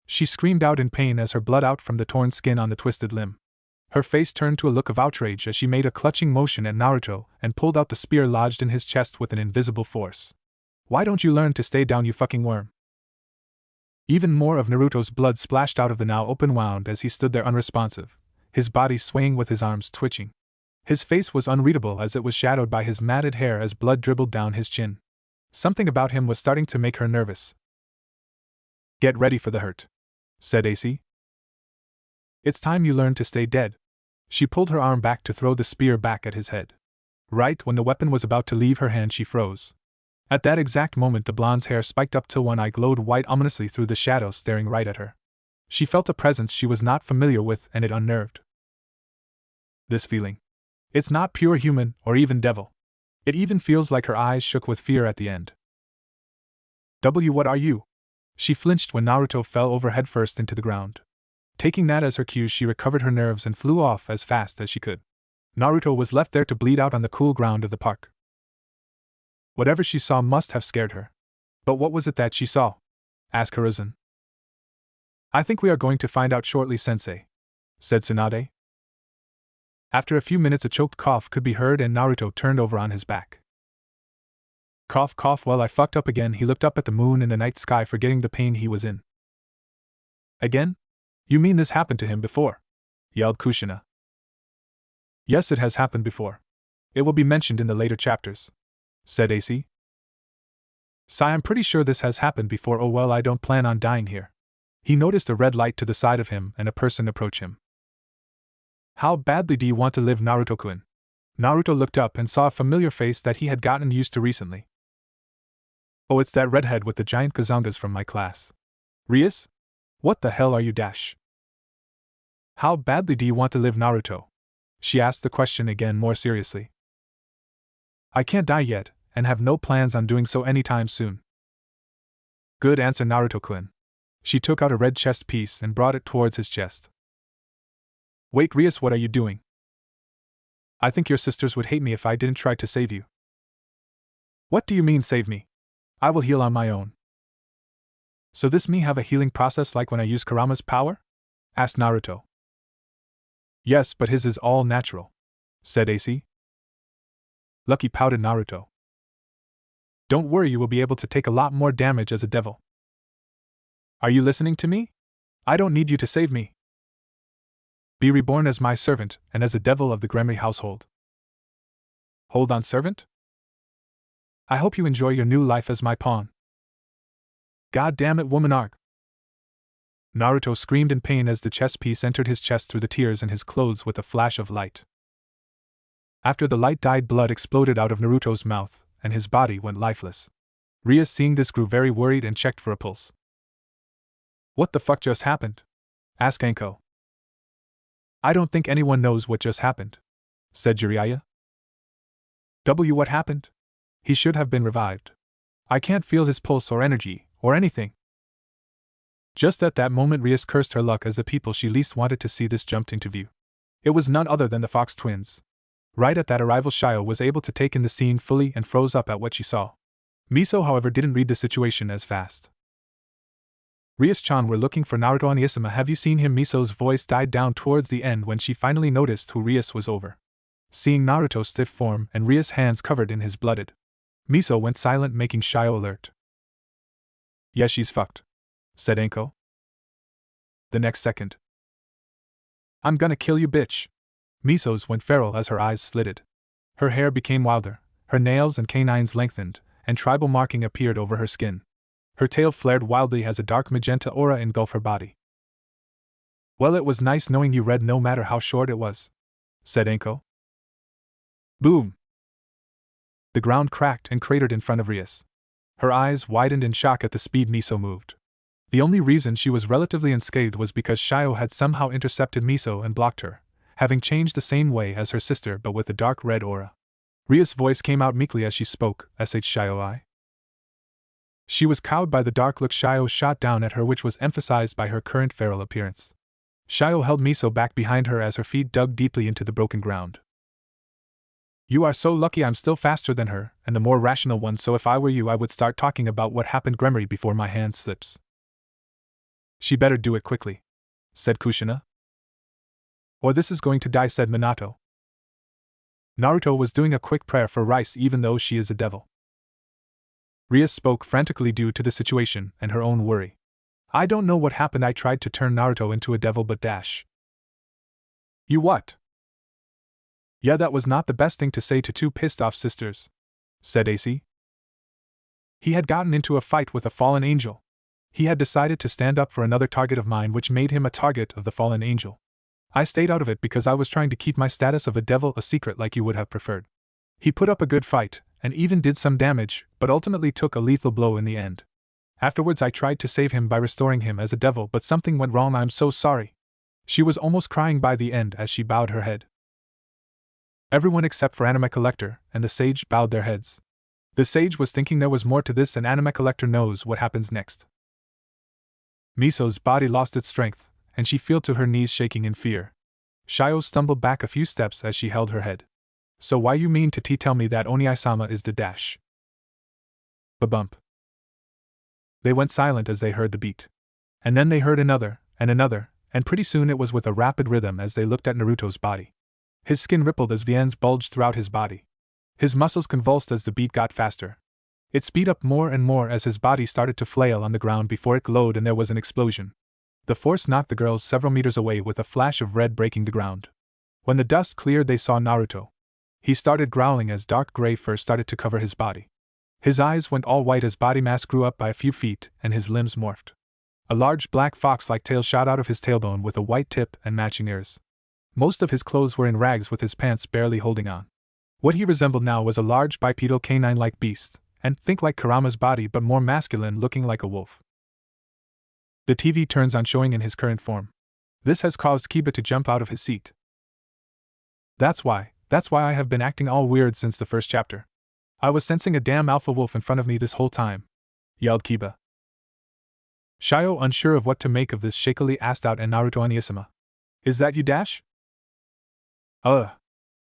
She screamed out in pain as her blood out from the torn skin on the twisted limb. Her face turned to a look of outrage as she made a clutching motion at Naruto and pulled out the spear lodged in his chest with an invisible force. Why don't you learn to stay down, you fucking worm? Even more of Naruto's blood splashed out of the now open wound as he stood there unresponsive, his body swaying with his arms twitching. His face was unreadable as it was shadowed by his matted hair as blood dribbled down his chin. Something about him was starting to make her nervous. Get ready for the hurt, said AC. It's time you learned to stay dead. She pulled her arm back to throw the spear back at his head. Right when the weapon was about to leave her hand, she froze. At that exact moment, the blonde's hair spiked up till one eye glowed white ominously through the shadows, staring right at her. She felt a presence she was not familiar with, and it unnerved. This feeling. It's not pure human or even devil. It even feels like her eyes shook with fear at the end. What are you? She flinched when Naruto fell over headfirst into the ground. Taking that as her cue, she recovered her nerves and flew off as fast as she could. Naruto was left there to bleed out on the cool ground of the park. Whatever she saw must have scared her. But what was it that she saw? Asked Hiruzen. I think we are going to find out shortly, sensei, said Tsunade. After a few minutes a choked cough could be heard and Naruto turned over on his back. Cough, cough, well I fucked up again. He looked up at the moon in the night sky, forgetting the pain he was in. Again? You mean this happened to him before? Yelled Kushina. Yes, it has happened before. It will be mentioned in the later chapters, said AC. Sigh, I'm pretty sure this has happened before. Oh well, I don't plan on dying here. He noticed a red light to the side of him and a person approach him. How badly do you want to live, Naruto-kun? Naruto looked up and saw a familiar face that he had gotten used to recently. Oh, it's that redhead with the giant kazangas from my class. Rias? What the hell are you, Dash? How badly do you want to live, Naruto? She asked the question again more seriously. I can't die yet, and have no plans on doing so anytime soon. Good answer, Naruto-kun. She took out a red chest piece and brought it towards his chest. Wait, Rias, what are you doing? I think your sisters would hate me if I didn't try to save you. What do you mean, save me? I will heal on my own. So this me have a healing process like when I use Kurama's power? Asked Naruto. Yes, but his is all natural, said AC. Lucky, pouted Naruto. Don't worry, you will be able to take a lot more damage as a devil. Are you listening to me? I don't need you to save me. Be reborn as my servant and as a devil of the Gremory household. Hold on, servant? I hope you enjoy your new life as my pawn. God damn it, woman arg! Naruto screamed in pain as the chess piece entered his chest through the tears in his clothes with a flash of light. After the light died, blood exploded out of Naruto's mouth, and his body went lifeless. Rias, seeing this, grew very worried and checked for a pulse. What the fuck just happened? Asked Anko. I don't think anyone knows what just happened, said Jiraiya. What happened? He should have been revived. I can't feel his pulse or energy, or anything. Just at that moment Rias cursed her luck as the people she least wanted to see this jumped into view. It was none other than the Fox twins. Right at that arrival, Shio was able to take in the scene fully and froze up at what she saw. Miso, however, didn't read the situation as fast. Rias-chan, we're looking for Naruto Oniyasama. Have you seen him? Miso's voice died down towards the end when she finally noticed who Rias was over. Seeing Naruto's stiff form and Rias' hands covered in his blood, Miso went silent, making Shio alert. Yeah, she's fucked, said Anko. The next second. I'm gonna kill you, bitch. Miso's went feral as her eyes slitted. Her hair became wilder, her nails and canines lengthened, and tribal marking appeared over her skin. Her tail flared wildly as a dark magenta aura engulfed her body. Well, it was nice knowing you, Red, no matter how short it was, said Anko. Boom! The ground cracked and cratered in front of Rias. Her eyes widened in shock at the speed Miso moved. The only reason she was relatively unscathed was because Shio had somehow intercepted Miso and blocked her, having changed the same way as her sister but with a dark red aura. Rias' voice came out meekly as she spoke, Shio I. She was cowed by the dark look Shio shot down at her, which was emphasized by her current feral appearance. Shio held Miso back behind her as her feet dug deeply into the broken ground. You are so lucky I'm still faster than her, and the more rational one, so if I were you I would start talking about what happened Gremory before my hand slips. She better do it quickly, said Kushina. Or this is going to die, said Minato. Naruto was doing a quick prayer for Rice even though she is a devil. Rias spoke frantically due to the situation and her own worry. I don't know what happened. I tried to turn Naruto into a devil but dash. You what? Yeah, that was not the best thing to say to two pissed off sisters, said AC. He had gotten into a fight with a fallen angel. He had decided to stand up for another target of mine, which made him a target of the fallen angel. I stayed out of it because I was trying to keep my status of a devil a secret like you would have preferred. He put up a good fight, and even did some damage, but ultimately took a lethal blow in the end. Afterwards I tried to save him by restoring him as a devil, but something went wrong. I'm so sorry. She was almost crying by the end as she bowed her head. Everyone except for Anime Collector and the sage bowed their heads. The sage was thinking there was more to this, and Anime Collector knows what happens next. Miso's body lost its strength, and she fell to her knees shaking in fear. Shio stumbled back a few steps as she held her head. So why you mean to tell me that Oni-sama is the dash? Ba-bump. They went silent as they heard the beat. And then they heard another, and pretty soon it was with a rapid rhythm as they looked at Naruto's body. His skin rippled as veins bulged throughout his body. His muscles convulsed as the beat got faster. It speed up more and more as his body started to flail on the ground before it glowed and there was an explosion. The force knocked the girls several meters away with a flash of red breaking the ground. When the dust cleared they saw Naruto. He started growling as dark gray fur started to cover his body. His eyes went all white as body mass grew up by a few feet and his limbs morphed. A large black fox-like tail shot out of his tailbone with a white tip and matching ears. Most of his clothes were in rags with his pants barely holding on. What he resembled now was a large bipedal canine-like beast, and think like Kurama's body but more masculine, looking like a wolf. The TV turns on showing in his current form. This has caused Kiba to jump out of his seat. That's why I have been acting all weird since the first chapter. I was sensing a damn alpha wolf in front of me this whole time, yelled Kiba. Shio, unsure of what to make of this, shakily asked out, and Naruto Oni-sama. Is that you, Dash?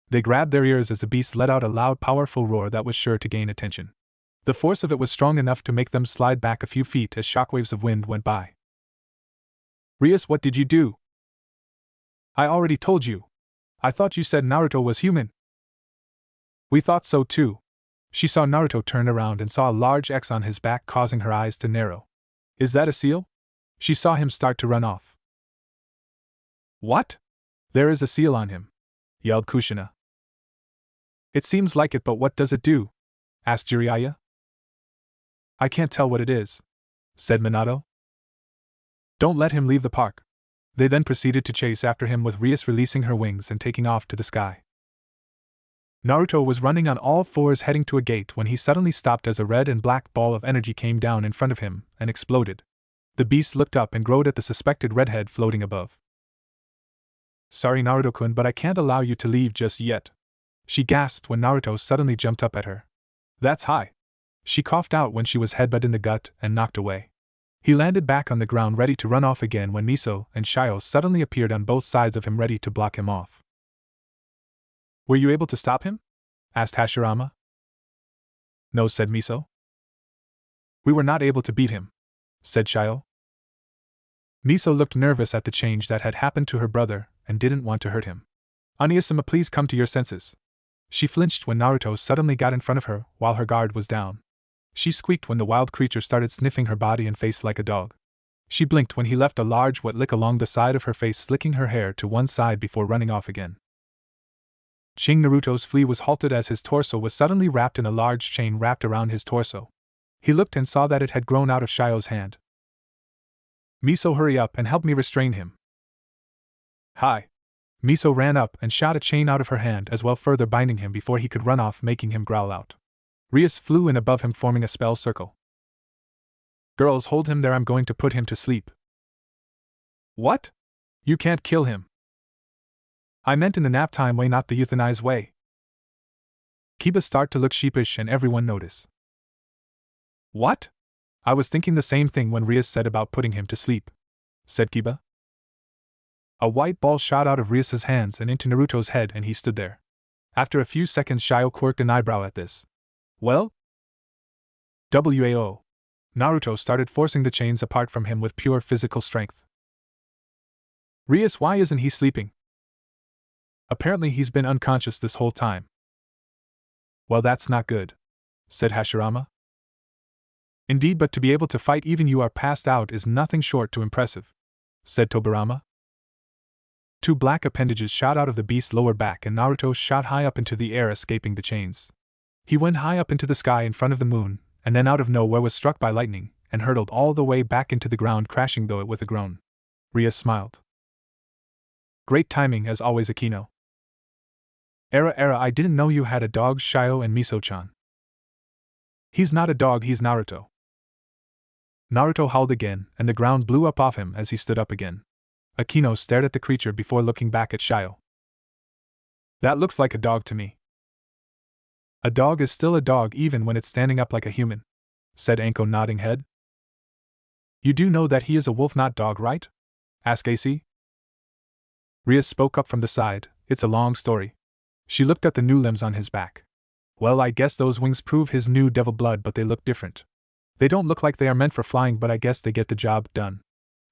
They grabbed their ears as the beast let out a loud, powerful roar that was sure to gain attention. The force of it was strong enough to make them slide back a few feet as shockwaves of wind went by. Rias, what did you do? I already told you. I thought you said Naruto was human. We thought so too. She saw Naruto turn around and saw a large X on his back, causing her eyes to narrow. Is that a seal? She saw him start to run off. What? There is a seal on him, yelled Kushina. It seems like it, but what does it do? Asked Jiraiya. I can't tell what it is, said Minato. Don't let him leave the park. They then proceeded to chase after him, with Rias releasing her wings and taking off to the sky. Naruto was running on all fours heading to a gate when he suddenly stopped as a red and black ball of energy came down in front of him and exploded. The beast looked up and growled at the suspected redhead floating above. Sorry, Naruto-kun, but I can't allow you to leave just yet, she gasped when Naruto suddenly jumped up at her. That's high. She coughed out when she was headbutted in the gut and knocked away. He landed back on the ground ready to run off again when Miso and Shio suddenly appeared on both sides of him ready to block him off. Were you able to stop him? Asked Hashirama. No, said Miso. We were not able to beat him, said Shio. Miso looked nervous at the change that had happened to her brother and didn't want to hurt him. Oni-sama, please come to your senses. She flinched when Naruto suddenly got in front of her while her guard was down. She squeaked when the wild creature started sniffing her body and face like a dog. She blinked when he left a large wet lick along the side of her face, slicking her hair to one side before running off again. Ching Naruto's flea was halted as his torso was suddenly wrapped in a large chain wrapped around his torso. He looked and saw that it had grown out of Shio's hand. Miso, hurry up and help me restrain him. Hi. Miso ran up and shot a chain out of her hand as well, further binding him before he could run off, making him growl out. Rias flew in above him, forming a spell circle. Girls, hold him there, I'm going to put him to sleep. What? You can't kill him. I meant in the nap time way, not the euthanized way. Kiba started to look sheepish and everyone noticed. What? I was thinking the same thing when Rias said about putting him to sleep, said Kiba. A white ball shot out of Rias's hands and into Naruto's head and he stood there. After a few seconds, Shio quirked an eyebrow at this. Well? WAO. Naruto started forcing the chains apart from him with pure physical strength. Rias, why isn't he sleeping? Apparently he's been unconscious this whole time. Well, that's not good, said Hashirama. Indeed, but to be able to fight even you are passed out is nothing short to impressive, said Tobirama. Two black appendages shot out of the beast's lower back and Naruto shot high up into the air, escaping the chains. He went high up into the sky in front of the moon, and then out of nowhere was struck by lightning, and hurtled all the way back into the ground, crashing though it with a groan. Rias smiled. Great timing as always, Akino. Era, I didn't know you had a dog, Shio and Miso-chan. He's not a dog, he's Naruto. Naruto howled again, and the ground blew up off him as he stood up again. Akino stared at the creature before looking back at Shio. That looks like a dog to me. A dog is still a dog even when it's standing up like a human, said Anko, nodding head. You do know that he is a wolf, not dog, right? Asked AC. Ria spoke up from the side. It's a long story. She looked at the new limbs on his back. Well, I guess those wings prove his new devil blood, but they look different. They don't look like they are meant for flying, but I guess they get the job done.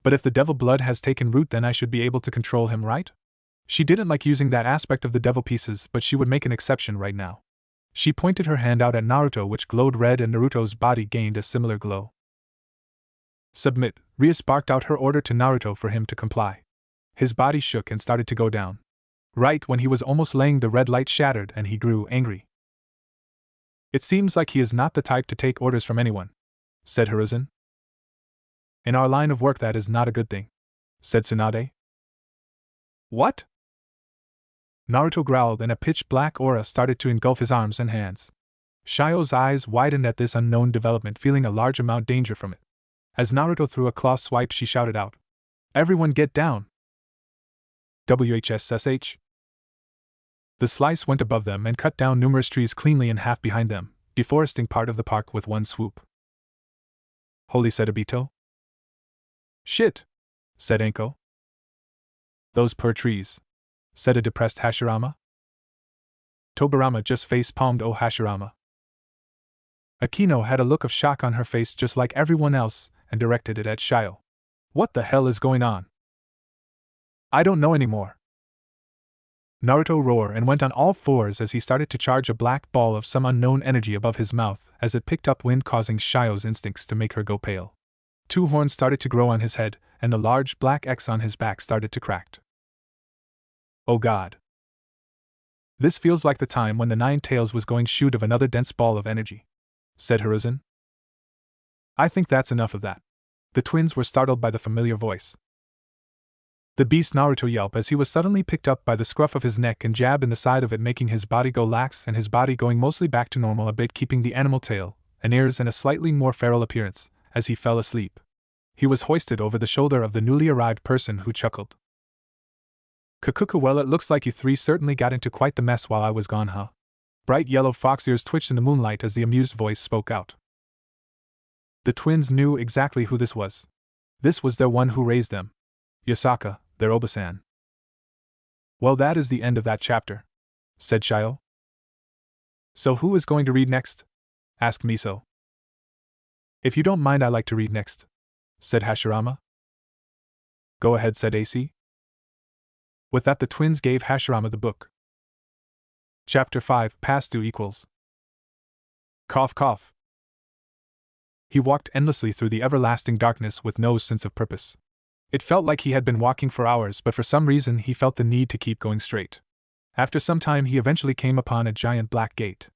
But if the devil blood has taken root, then I should be able to control him, right? She didn't like using that aspect of the devil pieces, but she would make an exception right now. She pointed her hand out at Naruto, which glowed red, and Naruto's body gained a similar glow. Submit, Ria sparked out her order to Naruto for him to comply. His body shook and started to go down. Right when he was almost laying, the red light shattered and he grew angry. It seems like he is not the type to take orders from anyone, said Hiruzen. In our line of work, that is not a good thing, said Tsunade. What? Naruto growled, and a pitch-black aura started to engulf his arms and hands. Shio's eyes widened at this unknown development, feeling a large amount of danger from it. As Naruto threw a claw swipe, she shouted out, "Everyone get down!" WHSSH. The slice went above them and cut down numerous trees cleanly in half behind them, deforesting part of the park with one swoop. Holy, said Obito. Shit, said Anko. Those poor trees, said a depressed Hashirama. Tobirama just face-palmed Hashirama. Akino had a look of shock on her face just like everyone else and directed it at Shio. What the hell is going on? I don't know anymore. Naruto roared and went on all fours as he started to charge a black ball of some unknown energy above his mouth as it picked up wind, causing Shio's instincts to make her go pale. Two horns started to grow on his head, and the large black X on his back started to crack. Oh God. This feels like the time when the Nine Tails was going shoot of another dense ball of energy, said Hiruzen. I think that's enough of that. The twins were startled by the familiar voice. The beast Naruto yelped as he was suddenly picked up by the scruff of his neck and jabbed in the side of it, making his body go lax and his body going mostly back to normal a bit, keeping the animal tail and ears and a slightly more feral appearance as he fell asleep. He was hoisted over the shoulder of the newly arrived person, who chuckled. Kakuku, well, it looks like you three certainly got into quite the mess while I was gone, huh? Bright yellow fox ears twitched in the moonlight as the amused voice spoke out. The twins knew exactly who this was. This was their one who raised them. Yasaka, their Obasan. Well, that is the end of that chapter, said Shio. So who is going to read next? Asked Miso. If you don't mind, I like to read next, said Hashirama. Go ahead, said AC. With that, the twins gave Hashirama the book. Chapter 5, Past Due equals. Cough, cough. He walked endlessly through the everlasting darkness with no sense of purpose. It felt like he had been walking for hours, but for some reason he felt the need to keep going straight. After some time, he eventually came upon a giant black gate.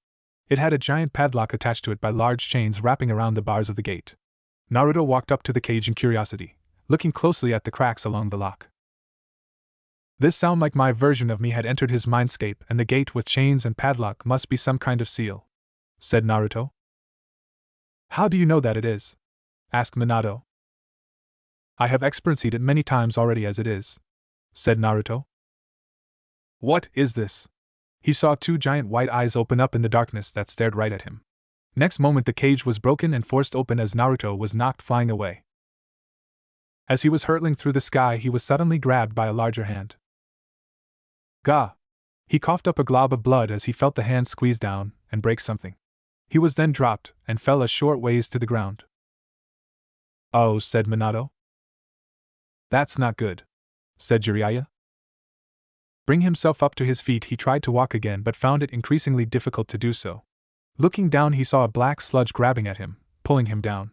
It had a giant padlock attached to it by large chains wrapping around the bars of the gate. Naruto walked up to the cage in curiosity, looking closely at the cracks along the lock. This sound like my version of me had entered his mindscape, and the gate with chains and padlock must be some kind of seal, said Naruto. How do you know that it is? Asked Minato. I have experienced it many times already as it is, said Naruto. What is this? He saw two giant white eyes open up in the darkness that stared right at him. Next moment, the cage was broken and forced open as Naruto was knocked flying away. As he was hurtling through the sky, he was suddenly grabbed by a larger hand. Gah! He coughed up a glob of blood as he felt the hand squeeze down and break something. He was then dropped and fell a short ways to the ground. Oh, said Minato. That's not good, said Jiraiya. Bring himself up to his feet, he tried to walk again but found it increasingly difficult to do so. Looking down, he saw a black sludge grabbing at him, pulling him down.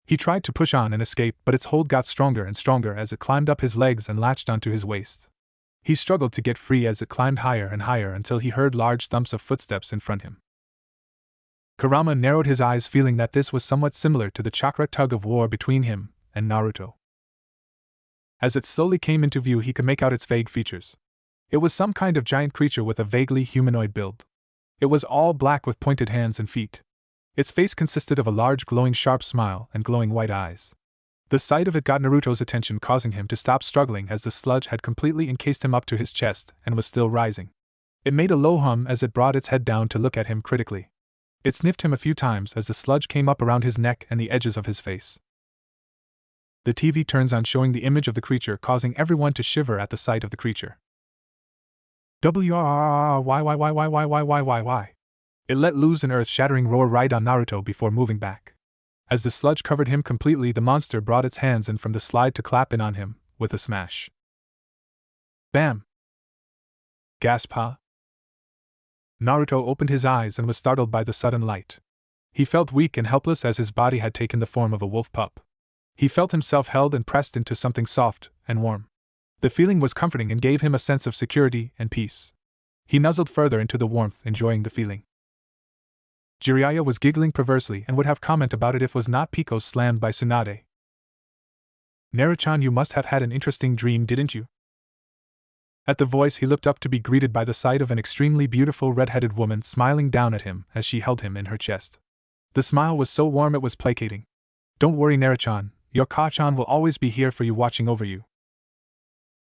He tried to push on and escape, but its hold got stronger and stronger as it climbed up his legs and latched onto his waist. He struggled to get free as it climbed higher and higher until he heard large thumps of footsteps in front of him. Kurama narrowed his eyes, feeling that this was somewhat similar to the chakra tug of war between him and Naruto. As it slowly came into view, he could make out its vague features. It was some kind of giant creature with a vaguely humanoid build. It was all black with pointed hands and feet. Its face consisted of a large glowing sharp smile and glowing white eyes. The sight of it got Naruto's attention, causing him to stop struggling as the sludge had completely encased him up to his chest and was still rising. It made a low hum as it brought its head down to look at him critically. It sniffed him a few times as the sludge came up around his neck and the edges of his face. The TV turns on, showing the image of the creature, causing everyone to shiver at the sight of the creature. Why? It let loose an earth-shattering roar right on Naruto before moving back. As the sludge covered him completely, the monster brought its hands in from the slide to clap in on him, with a smash. Bam! Gasp, huh? Naruto opened his eyes and was startled by the sudden light. He felt weak and helpless as his body had taken the form of a wolf pup. He felt himself held and pressed into something soft and warm. The feeling was comforting and gave him a sense of security and peace. He nuzzled further into the warmth, enjoying the feeling. Jiraiya was giggling perversely and would have comment about it if was not Pico slammed by Tsunade. Naruto-chan, you must have had an interesting dream, didn't you? At the voice, he looked up to be greeted by the sight of an extremely beautiful red-headed woman smiling down at him as she held him in her chest. The smile was so warm it was placating. Don't worry, Naruto-chan, your Ka-chan will always be here for you, watching over you.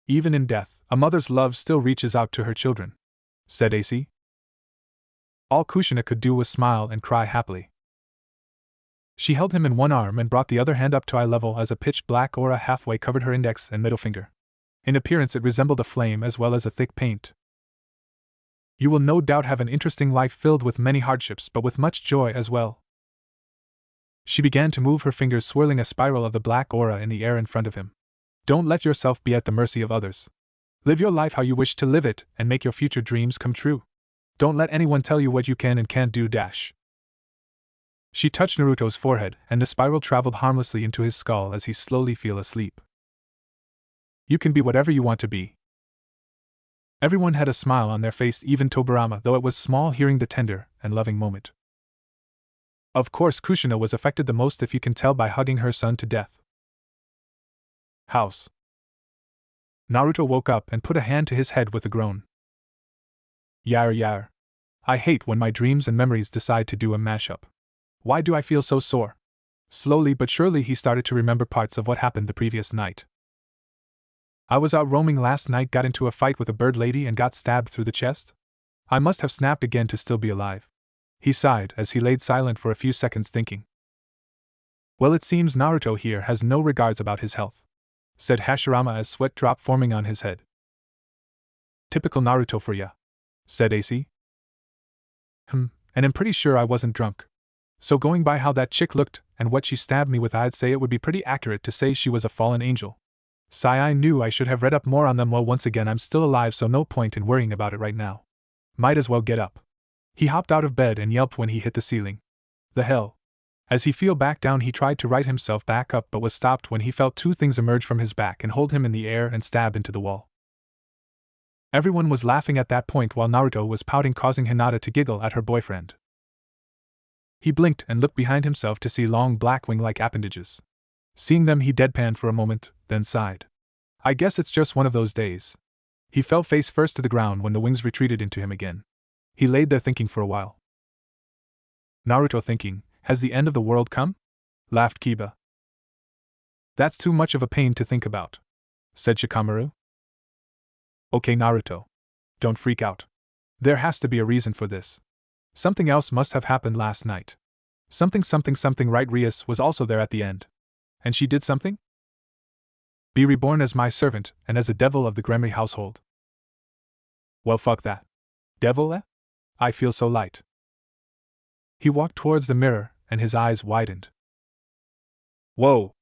Even in death, a mother's love still reaches out to her children, said AC. All Kushina could do was smile and cry happily. She held him in one arm and brought the other hand up to eye level as a pitch-black aura halfway covered her index and middle finger. In appearance it resembled a flame as well as a thick paint. You will no doubt have an interesting life filled with many hardships but with much joy as well. She began to move her fingers, swirling a spiral of the black aura in the air in front of him. Don't let yourself be at the mercy of others. Live your life how you wish to live it and make your future dreams come true. Don't let anyone tell you what you can and can't do. She touched Naruto's forehead, and the spiral traveled harmlessly into his skull as he slowly fell asleep. You can be whatever you want to be. Everyone had a smile on their face, even Tobirama, though it was small hearing the tender and loving moment. Of course, Kushina was affected the most, if you can tell by hugging her son to death. House. Naruto woke up and put a hand to his head with a groan. Yar. I hate when my dreams and memories decide to do a mashup. Why do I feel so sore? Slowly but surely he started to remember parts of what happened the previous night. I was out roaming last night, got into a fight with a bird lady and got stabbed through the chest. I must have snapped again to still be alive. He sighed as he laid silent for a few seconds thinking. Well, it seems Naruto here has no regards about his health, said Hashirama as sweat dropped forming on his head. Typical Naruto for ya, said AC. And I'm pretty sure I wasn't drunk. So going by how that chick looked and what she stabbed me with, I'd say it would be pretty accurate to say she was a fallen angel. I knew I should have read up more on them. Well, once again I'm still alive, so no point in worrying about it right now. Might as well get up. He hopped out of bed and yelped when he hit the ceiling. The hell? As he fell back down, he tried to right himself back up but was stopped when he felt two things emerge from his back and hold him in the air and stab into the wall. Everyone was laughing at that point while Naruto was pouting, causing Hinata to giggle at her boyfriend. He blinked and looked behind himself to see long black wing-like appendages. Seeing them, he deadpanned for a moment, then sighed. I guess it's just one of those days. He fell face first to the ground when the wings retreated into him again. He laid there thinking for a while. Naruto thinking, has the end of the world come? Laughed Kiba. That's too much of a pain to think about, said Shikamaru. Okay, Naruto. Don't freak out. There has to be a reason for this. Something else must have happened last night. Something, right? Rias was also there at the end. And she did something? Be reborn as my servant and as a devil of the Gremry household. Well, fuck that. Devil, eh? I feel so light. He walked towards the mirror, and his eyes widened. Whoa!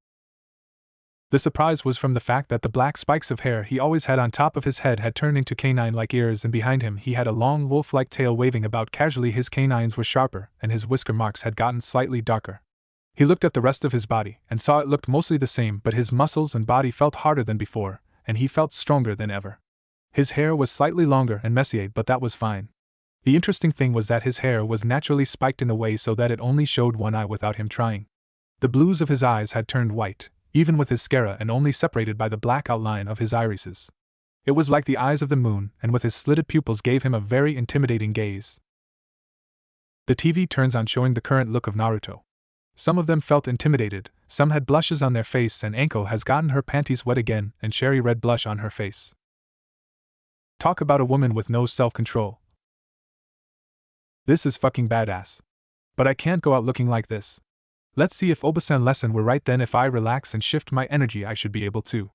The surprise was from the fact that the black spikes of hair he always had on top of his head had turned into canine-like ears, and behind him he had a long wolf-like tail waving about casually. His canines were sharper, and his whisker marks had gotten slightly darker. He looked at the rest of his body, and saw it looked mostly the same, but his muscles and body felt harder than before, and he felt stronger than ever. His hair was slightly longer and messier, but that was fine. The interesting thing was that his hair was naturally spiked in a way so that it only showed one eye without him trying. The blues of his eyes had turned white, even with his sclera, and only separated by the black outline of his irises. It was like the eyes of the moon, and with his slitted pupils gave him a very intimidating gaze. The TV turns on, showing the current look of Naruto. Some of them felt intimidated, some had blushes on their face, and Anko has gotten her panties wet again and cherry red blush on her face. Talk about a woman with no self-control. This is fucking badass. But I can't go out looking like this. Let's see if Obasan lesson were right. Then if I relax and shift my energy, I should be able to.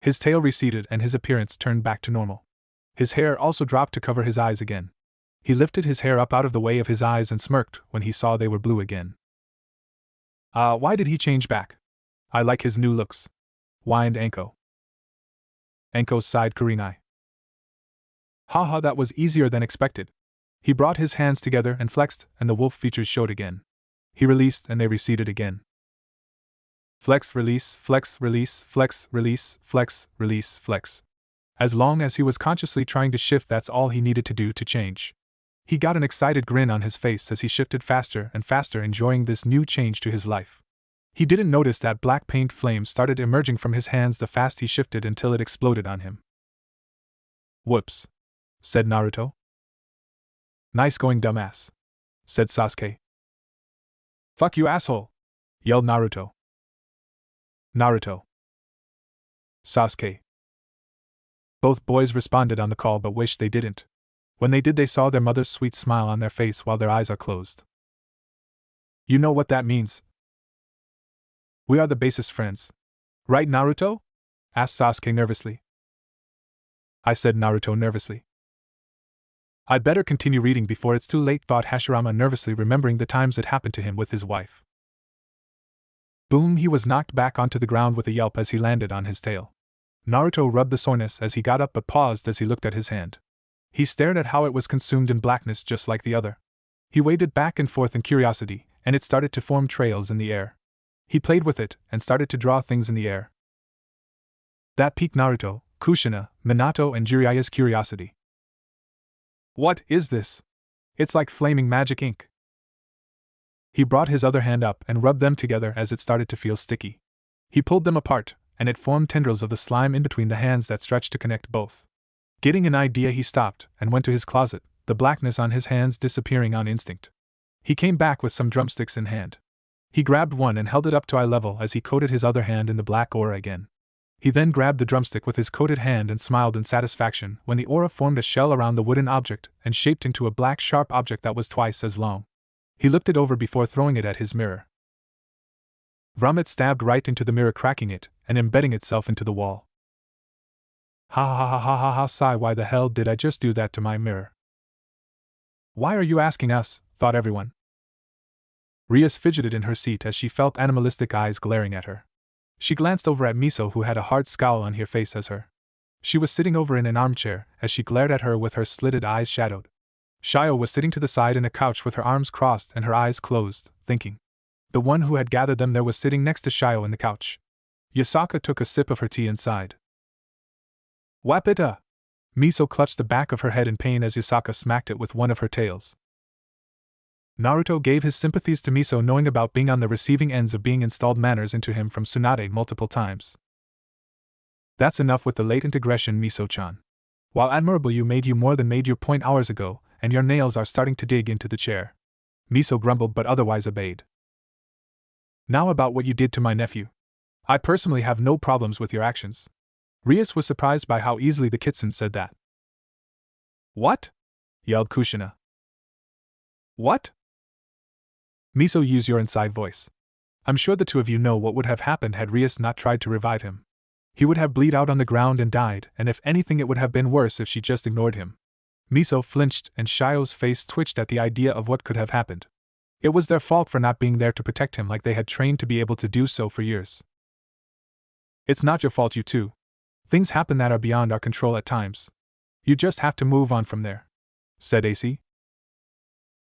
His tail receded and his appearance turned back to normal. His hair also dropped to cover his eyes again. He lifted his hair up out of the way of his eyes and smirked when he saw they were blue again. Why did he change back? I like his new looks, whined Anko. Anko sighed Kurenai. Haha, that was easier than expected. He brought his hands together and flexed, and the wolf features showed again. He released and they receded again. Flex, release, flex, release, flex, release, flex, release, flex. As long as he was consciously trying to shift, that's all he needed to do to change. He got an excited grin on his face as he shifted faster and faster, enjoying this new change to his life. He didn't notice that black paint flames started emerging from his hands the fast he shifted until it exploded on him. Whoops, said Naruto. Nice going, dumbass, said Sasuke. Fuck you, asshole, yelled Naruto. Naruto. Sasuke. Both boys responded on the call but wished they didn't. When they did, they saw their mother's sweet smile on their face while their eyes are closed. You know what that means? We are the basest friends. Right, Naruto? Asked Sasuke nervously. I said Naruto nervously. I'd better continue reading before it's too late, thought Hashirama nervously, remembering the times it happened to him with his wife. Boom, he was knocked back onto the ground with a yelp as he landed on his tail. Naruto rubbed the soreness as he got up but paused as he looked at his hand. He stared at how it was consumed in blackness just like the other. He waved it back and forth in curiosity, and it started to form trails in the air. He played with it and started to draw things in the air. That piqued Naruto, Kushina, Minato, and Jiraiya's curiosity. What is this? It's like flaming magic ink. He brought his other hand up and rubbed them together as it started to feel sticky. He pulled them apart, and it formed tendrils of the slime in between the hands that stretched to connect both. Getting an idea, he stopped and went to his closet, the blackness on his hands disappearing on instinct. He came back with some drumsticks in hand. He grabbed one and held it up to eye level as he coated his other hand in the black aura again. He then grabbed the drumstick with his coated hand and smiled in satisfaction when the aura formed a shell around the wooden object and shaped into a black sharp object that was twice as long. He looked it over before throwing it at his mirror. Vrum! It stabbed right into the mirror, cracking it and embedding itself into the wall. Ha ha ha ha ha ha, sigh, why the hell did I just do that to my mirror? Why are you asking us? Thought everyone. Rias fidgeted in her seat as she felt animalistic eyes glaring at her. She glanced over at Miso, who had a hard scowl on her face as her. She was sitting over in an armchair as she glared at her with her slitted eyes shadowed. Shio was sitting to the side in a couch with her arms crossed and her eyes closed, thinking. The one who had gathered them there was sitting next to Shio in the couch. Yasaka took a sip of her tea and sighed. Whap it up! Miso clutched the back of her head in pain as Yasaka smacked it with one of her tails. Naruto gave his sympathies to Miso, knowing about being on the receiving ends of being installed manners into him from Tsunade multiple times. That's enough with the latent aggression, Miso-chan. While admirable, you made more than made your point hours ago, and your nails are starting to dig into the chair. Miso grumbled but otherwise obeyed. Now about what you did to my nephew. I personally have no problems with your actions. Rias was surprised by how easily the Kitsune said that. What? Yelled Kushina. What? Miso, use your inside voice. I'm sure the two of you know what would have happened had Rias not tried to revive him. He would have bled out on the ground and died, and if anything it would have been worse if she just ignored him. Miso flinched and Shio's face twitched at the idea of what could have happened. It was their fault for not being there to protect him like they had trained to be able to do so for years. It's not your fault, you two. Things happen that are beyond our control at times. You just have to move on from there, said AC.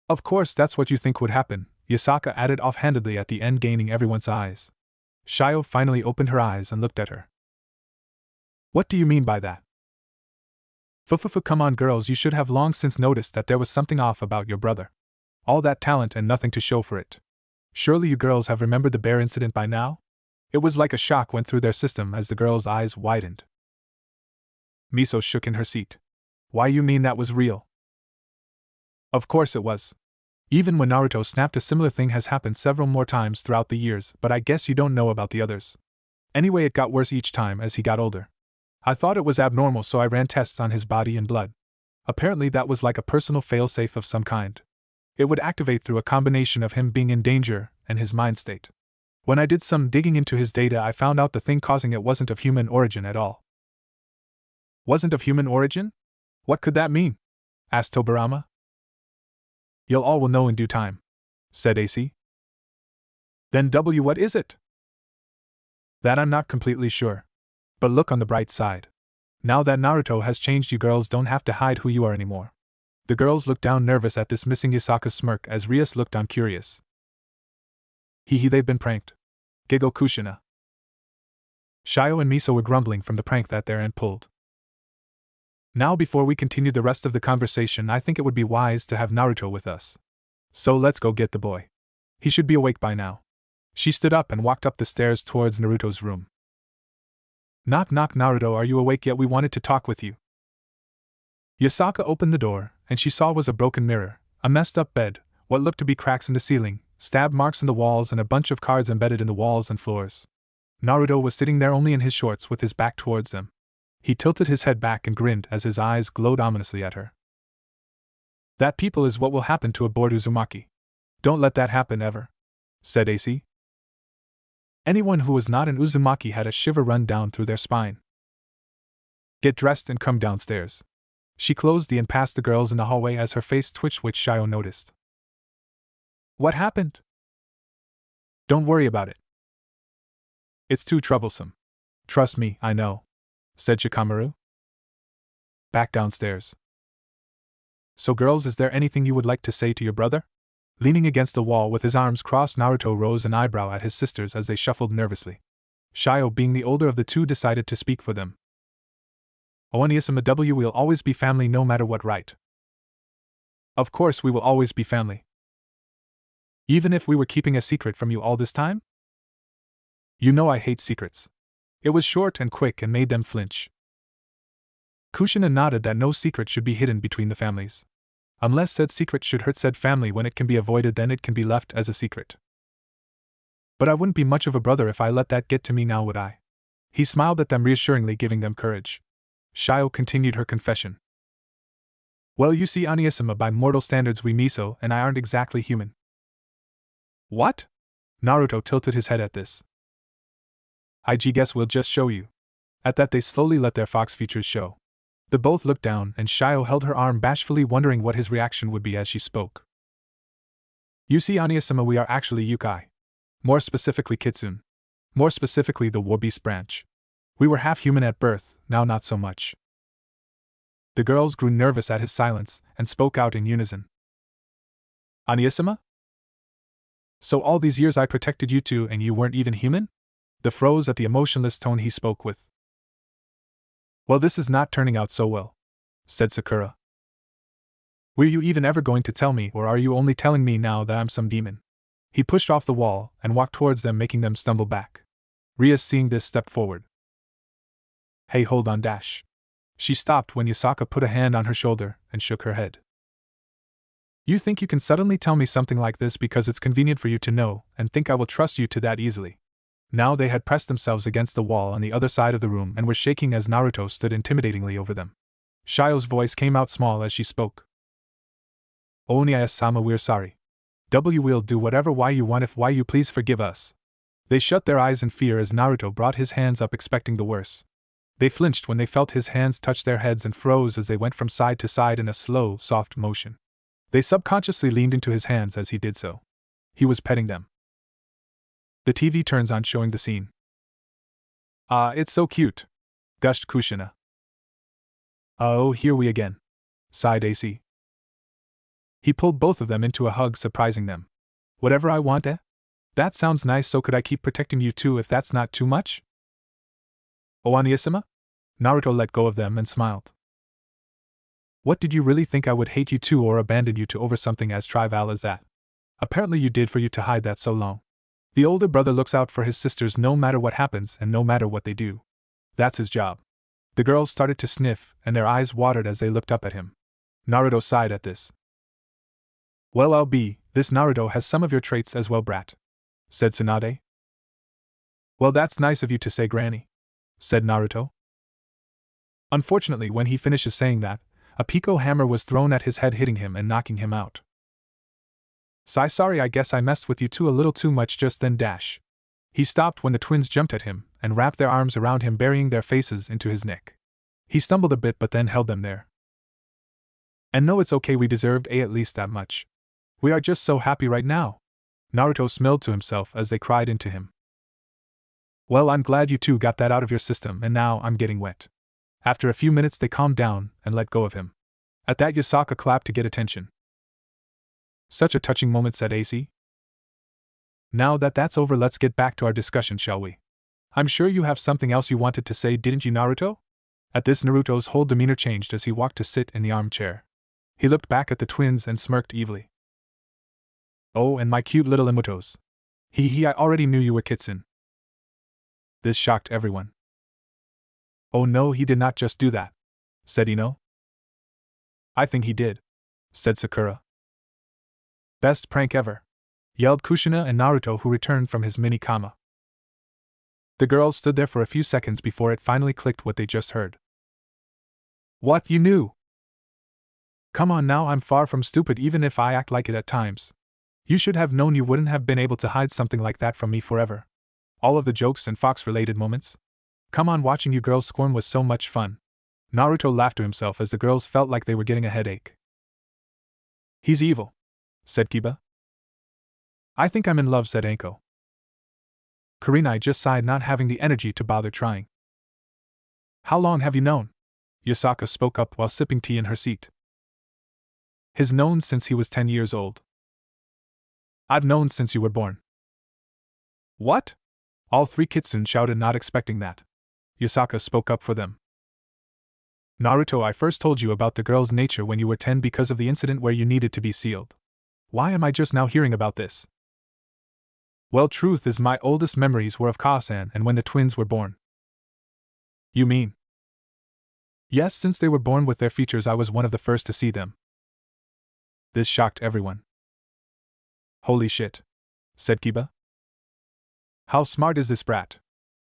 Of course that's what you think would happen, Yasaka added offhandedly at the end, gaining everyone's eyes. Shio finally opened her eyes and looked at her. What do you mean by that? Come on girls, you should have long since noticed that there was something off about your brother. All that talent and nothing to show for it. Surely you girls have remembered the bear incident by now? It was like a shock went through their system as the girls' eyes widened. Miso shook in her seat. Why, you mean that was real? Of course it was. Even when Naruto snapped, a similar thing has happened several more times throughout the years, but I guess you don't know about the others. Anyway, it got worse each time as he got older. I thought it was abnormal, so I ran tests on his body and blood. Apparently that was like a personal failsafe of some kind. It would activate through a combination of him being in danger and his mind state. When I did some digging into his data, I found out the thing causing it wasn't of human origin at all. Wasn't of human origin? What could that mean? Asked Tobirama. You'll all will know in due time, said AC. Then what is it? That I'm not completely sure. But look on the bright side. Now that Naruto has changed, you girls don't have to hide who you are anymore. The girls looked down nervous at this missing Isaka's smirk as Rias looked on curious. Hee, they've been pranked. Giggled Kushina. Shio and Miso were grumbling from the prank that their aunt pulled. Now before we continue the rest of the conversation, I think it would be wise to have Naruto with us. So let's go get the boy. He should be awake by now. She stood up and walked up the stairs towards Naruto's room. Knock knock, Naruto, are you awake yet? We wanted to talk with you. Yasaka opened the door, and she saw was a broken mirror, a messed up bed, what looked to be cracks in the ceiling, stab marks in the walls, and a bunch of cards embedded in the walls and floors. Naruto was sitting there only in his shorts with his back towards them. He tilted his head back and grinned as his eyes glowed ominously at her. That people is what will happen to a bored Uzumaki. Don't let that happen ever, said AC. Anyone who was not an Uzumaki had a shiver run down through their spine. Get dressed and come downstairs. She closed and passed the girls in the hallway as her face twitched, which Shio noticed. What happened? Don't worry about it. It's too troublesome. Trust me, I know, said Shikamaru. Back downstairs. So girls, is there anything you would like to say to your brother? Leaning against the wall with his arms crossed, Naruto rose an eyebrow at his sisters as they shuffled nervously. Shio, being the older of the two, decided to speak for them. Oniasama, we'll always be family no matter what, right? Of course we will always be family. Even if we were keeping a secret from you all this time? You know I hate secrets. It was short and quick and made them flinch. Kushina nodded that no secret should be hidden between the families. Unless said secret should hurt said family. When it can be avoided, then it can be left as a secret. But I wouldn't be much of a brother if I let that get to me, now would I? He smiled at them reassuringly, giving them courage. Shio continued her confession. Well, you see, Oniasama, by mortal standards we Miso and I aren't exactly human. What? Naruto tilted his head at this. I guess we'll just show you. At that they slowly let their fox features show. They both looked down, and Shio held her arm bashfully, wondering what his reaction would be as she spoke. You see, Oniasama, we are actually Yukai. More specifically Kitsune. More specifically the War Beast branch. We were half human at birth, now not so much. The girls grew nervous at his silence, and spoke out in unison. Oniasama? So all these years I protected you two and you weren't even human? They froze at the emotionless tone he spoke with. Well, this is not turning out so well, said Sakura. Were you even ever going to tell me, or are you only telling me now that I'm some demon? He pushed off the wall and walked towards them, making them stumble back. Ria, seeing this, stepped forward. Hey, hold on, Dash. She stopped when Yasaka put a hand on her shoulder and shook her head. You think you can suddenly tell me something like this because it's convenient for you to know, and think I will trust you to that easily? Now they had pressed themselves against the wall on the other side of the room and were shaking as Naruto stood intimidatingly over them. Shio's voice came out small as she spoke. Oniasama, we're sorry. We'll do whatever why you want, if why you please forgive us. They shut their eyes in fear as Naruto brought his hands up, expecting the worst. They flinched when they felt his hands touch their heads and froze as they went from side to side in a slow, soft motion. They subconsciously leaned into his hands as he did so. He was petting them. The TV turns on, showing the scene. Ah, it's so cute, gushed Kushina. Oh, here we again, sighed AC. He pulled both of them into a hug, surprising them. Whatever I want, eh? That sounds nice, so could I keep protecting you too if that's not too much? Oh, Oniasama? Naruto let go of them and smiled. What, did you really think I would hate you too or abandon you to over something as trivial as that? Apparently you did, for you to hide that so long. The older brother looks out for his sisters no matter what happens and no matter what they do. That's his job. The girls started to sniff, and their eyes watered as they looked up at him. Naruto sighed at this. Well, I'll be, this Naruto has some of your traits as well, brat, said Tsunade. Well, that's nice of you to say, Granny, said Naruto. Unfortunately, when he finishes saying that, a Pico hammer was thrown at his head, hitting him and knocking him out. Sorry, I guess I messed with you two a little too much just then, Dash. He stopped when the twins jumped at him and wrapped their arms around him, burying their faces into his neck. He stumbled a bit but then held them there. And no, it's okay, we deserved at least that much. We are just so happy right now. Naruto smiled to himself as they cried into him. Well, I'm glad you two got that out of your system, and now I'm getting wet. After a few minutes they calmed down and let go of him. At that Yasaka clapped to get attention. Such a touching moment, said AC. Now that that's over, let's get back to our discussion, shall we? I'm sure you have something else you wanted to say, didn't you, Naruto? At this, Naruto's whole demeanor changed as he walked to sit in the armchair. He looked back at the twins and smirked evilly. Oh, and my cute little Imutos. I already knew you were Kitsune. This shocked everyone. Oh no, he did not just do that, said Ino. I think he did, said Sakura. Best prank ever, yelled Kushina and Naruto, who returned from his mini-kama. The girls stood there for a few seconds before it finally clicked what they just heard. What, you knew? Come on now, I'm far from stupid even if I act like it at times. You should have known you wouldn't have been able to hide something like that from me forever. All of the jokes and Fox-related moments? Come on, watching you girls squirm was so much fun. Naruto laughed to himself as the girls felt like they were getting a headache. He's evil, said Kiba. I think I'm in love, said Anko. Kurenai just sighed, not having the energy to bother trying. How long have you known? Yasaka spoke up while sipping tea in her seat. He's known since he was 10 years old. I've known since you were born. What? All three Kitsune shouted, not expecting that. Yasaka spoke up for them. Naruto, I first told you about the girl's nature when you were 10 because of the incident where you needed to be sealed. Why am I just now hearing about this? Well, truth is my oldest memories were of Kasan and when the twins were born. You mean? Yes, since they were born with their features, I was one of the first to see them. This shocked everyone. Holy shit, said Kiba. How smart is this brat?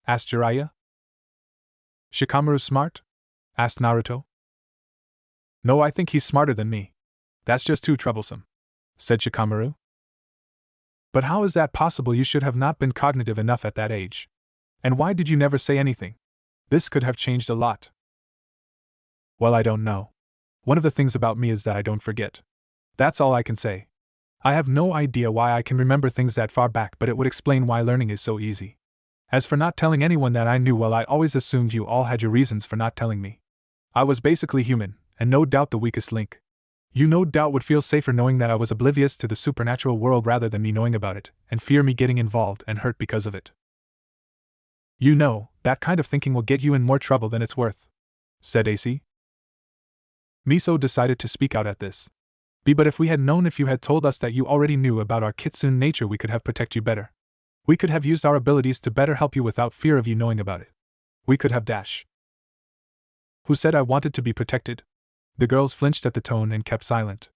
Asked Jiraiya. Shikamaru smart? Asked Naruto. No, I think he's smarter than me. That's just too troublesome, said Shikamaru. But how is that possible? You should have not been cognitive enough at that age. And why did you never say anything? This could have changed a lot. Well, I don't know. One of the things about me is that I don't forget. That's all I can say. I have no idea why I can remember things that far back, but it would explain why learning is so easy. As for not telling anyone that I knew, well, I always assumed you all had your reasons for not telling me. I was basically human, and no doubt the weakest link. You no doubt would feel safer knowing that I was oblivious to the supernatural world rather than me knowing about it, and fear me getting involved and hurt because of it. You know, that kind of thinking will get you in more trouble than it's worth, said AC. Miso decided to speak out at this. But if we had known, if you had told us that you already knew about our Kitsune nature, we could have protected you better. We could have used our abilities to better help you without fear of you knowing about it. We could have dash. Who said I wanted to be protected? The girls flinched at the tone and kept silent.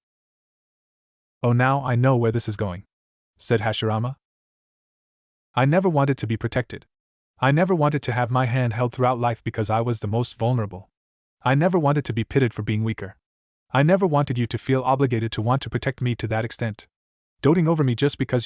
Oh, now I know where this is going, said Hashirama. I never wanted to be protected. I never wanted to have my hand held throughout life because I was the most vulnerable. I never wanted to be pitted for being weaker. I never wanted you to feel obligated to want to protect me to that extent. Doting over me just because